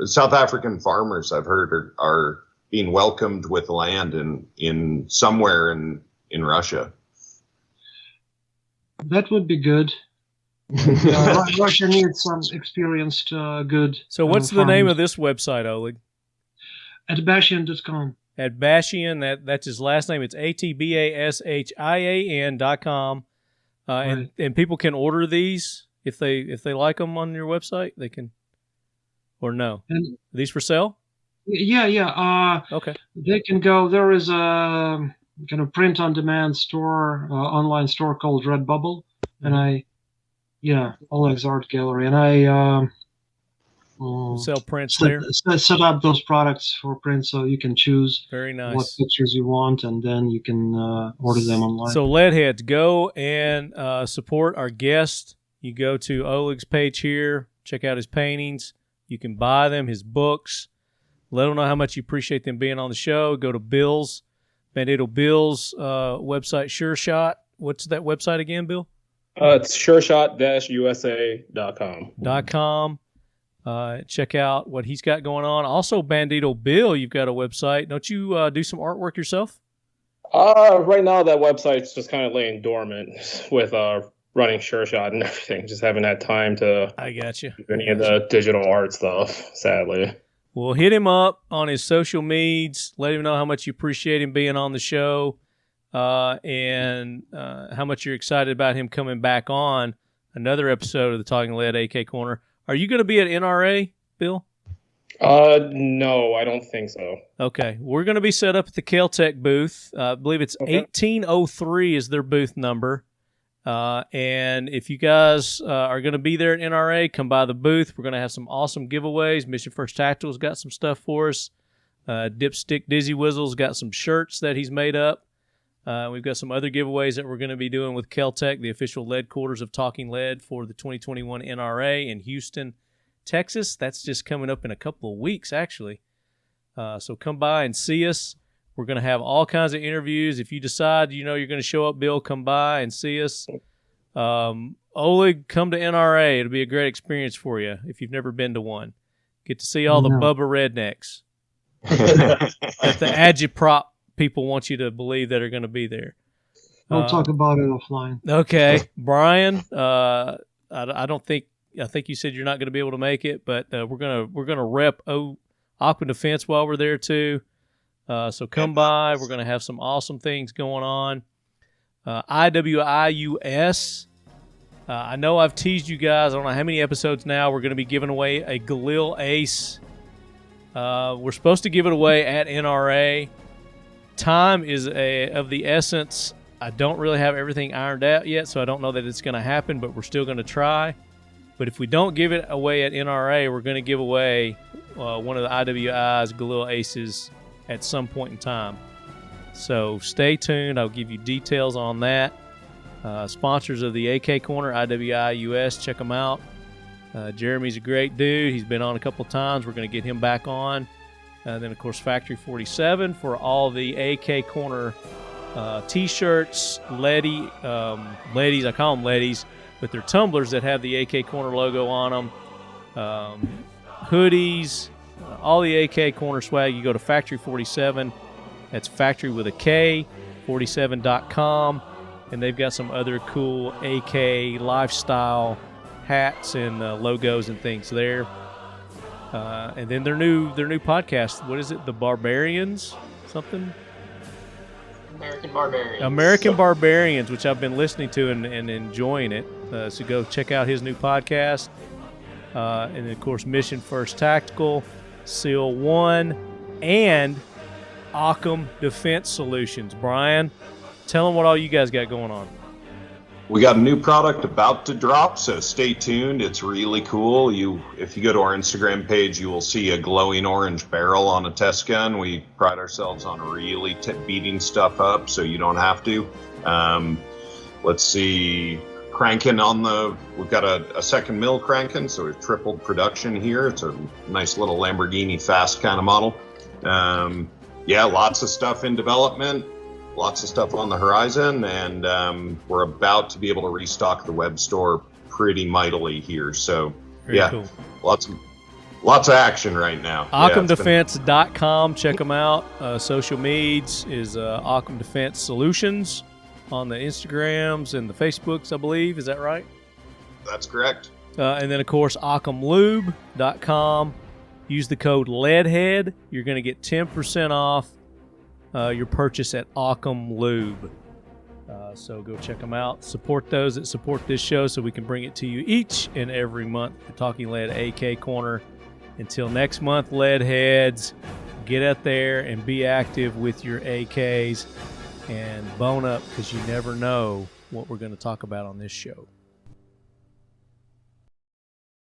South African farmers, I've heard, are being welcomed with land in somewhere in Russia. That would be good. Russia needs some experienced, good. So what's the name of this website, Oleg? Atbashian.com. Atbashian, that's his last name. It's ATBASHIAN.com. Right. And people can order these if they like them on your website. They can, or no? Are these for sale? Yeah. Okay. They can go. There is a kind of print-on-demand store, online store called Redbubble, and Oleg's Art Gallery, and I sell prints there. Set up those products for print, so you can choose very nice what pictures you want, and then you can order them online. So leadheads, go and support our guest. You go to Oleg's page here, check out his paintings. You can buy them, his books. Let them know how much you appreciate them being on the show. Go to Bandito Bill's website, Sureshot. What's that website again, Bill? It's sureshot-usa.com. Check out what he's got going on. Also, Bandito Bill, you've got a website. Don't you do some artwork yourself? Right now, that website's just kind of laying dormant with running Sureshot and everything. Just haven't had time to do any of the digital art stuff, sadly. Well, hit him up on his social medias. Let him know how much you appreciate him being on the show and how much you're excited about him coming back on another episode of the Talking Lead AK Korner. Are you going to be at NRA, Bill? No, I don't think so. Okay. We're going to be set up at the Caltech booth. I believe it's 1803 is their booth number. And if you guys are going to be there at NRA, come by the booth. We're going to have some awesome giveaways. Mission First Tactical's got some stuff for us. Dipstick Dizzy Whizzle's got some shirts that he's made up. We've got some other giveaways that we're going to be doing with Caltech, the official lead quarters of Talking Lead for the 2021 NRA in Houston, Texas. That's just coming up in a couple of weeks, actually. So come by and see us. We're going to have all kinds of interviews. If you decide, you're going to show up, Bill, come by and see us. Oleg, come to NRA. It'll be a great experience for you if you've never been to one. Get to see all the Bubba rednecks that the Agitprop people want you to believe that are going to be there. We'll talk about it offline. Okay. Brian, I think you said you're not going to be able to make it, but we're going to rep Occam Defense while we're there too. So come by. We're going to have some awesome things going on. IWIUS. I know I've teased you guys. I don't know how many episodes now. We're going to be giving away a Galil Ace. We're supposed to give it away at NRA. Time is of the essence. I don't really have everything ironed out yet, so I don't know that it's going to happen, but we're still going to try. But if we don't give it away at NRA, we're going to give away one of the IWI's Galil Aces at some point in time. So stay tuned. I'll give you details on that. Sponsors of the AK Korner, IWIUS, check them out. Jeremy's a great dude. He's been on a couple times. We're going to get him back on. And then, of course, Factory 47 for all the AK Korner T-shirts, ladies, I call them ladies, but they're tumblers that have the AK Korner logo on them, hoodies, all the AK Korner swag. You go to Factory 47. That's Factory with a K, 47.com. And they've got some other cool AK lifestyle hats and logos and things there. And then their new podcast. What is it? The Barbarians? Something? American Barbarians, which I've been listening to and enjoying it. So go check out his new podcast. And then, of course, Mission First Tactical, SEAL 1, and Occam Defense Solutions. Brian, tell them what all you guys got going on. We got a new product about to drop, so stay tuned. It's really cool. If you go to our Instagram page, you will see a glowing orange barrel on a test gun. We pride ourselves on really beating stuff up, so you don't have to. Let's see, cranking on we've got a second mill cranking, so we've tripled production here. It's a nice little Lamborghini fast kind of model. Lots of stuff in development. lots of stuff on the horizon, and we're about to be able to restock the web store pretty mightily here. So Very cool. lots of action right now. OccamDefense.com. Check them out. Social medias is Occam Defense Solutions on the Instagrams and the Facebooks, I believe. Is that right? That's correct. And then, of course, OccamLube.com. Use the code LEADHEAD. You're going to get 10% off your purchase at Occam Lube. So go check them out. Support those that support this show so we can bring it to you each and every month. The Talking Lead AK Korner. Until next month, lead heads, get out there and be active with your AKs and bone up, because you never know what we're going to talk about on this show.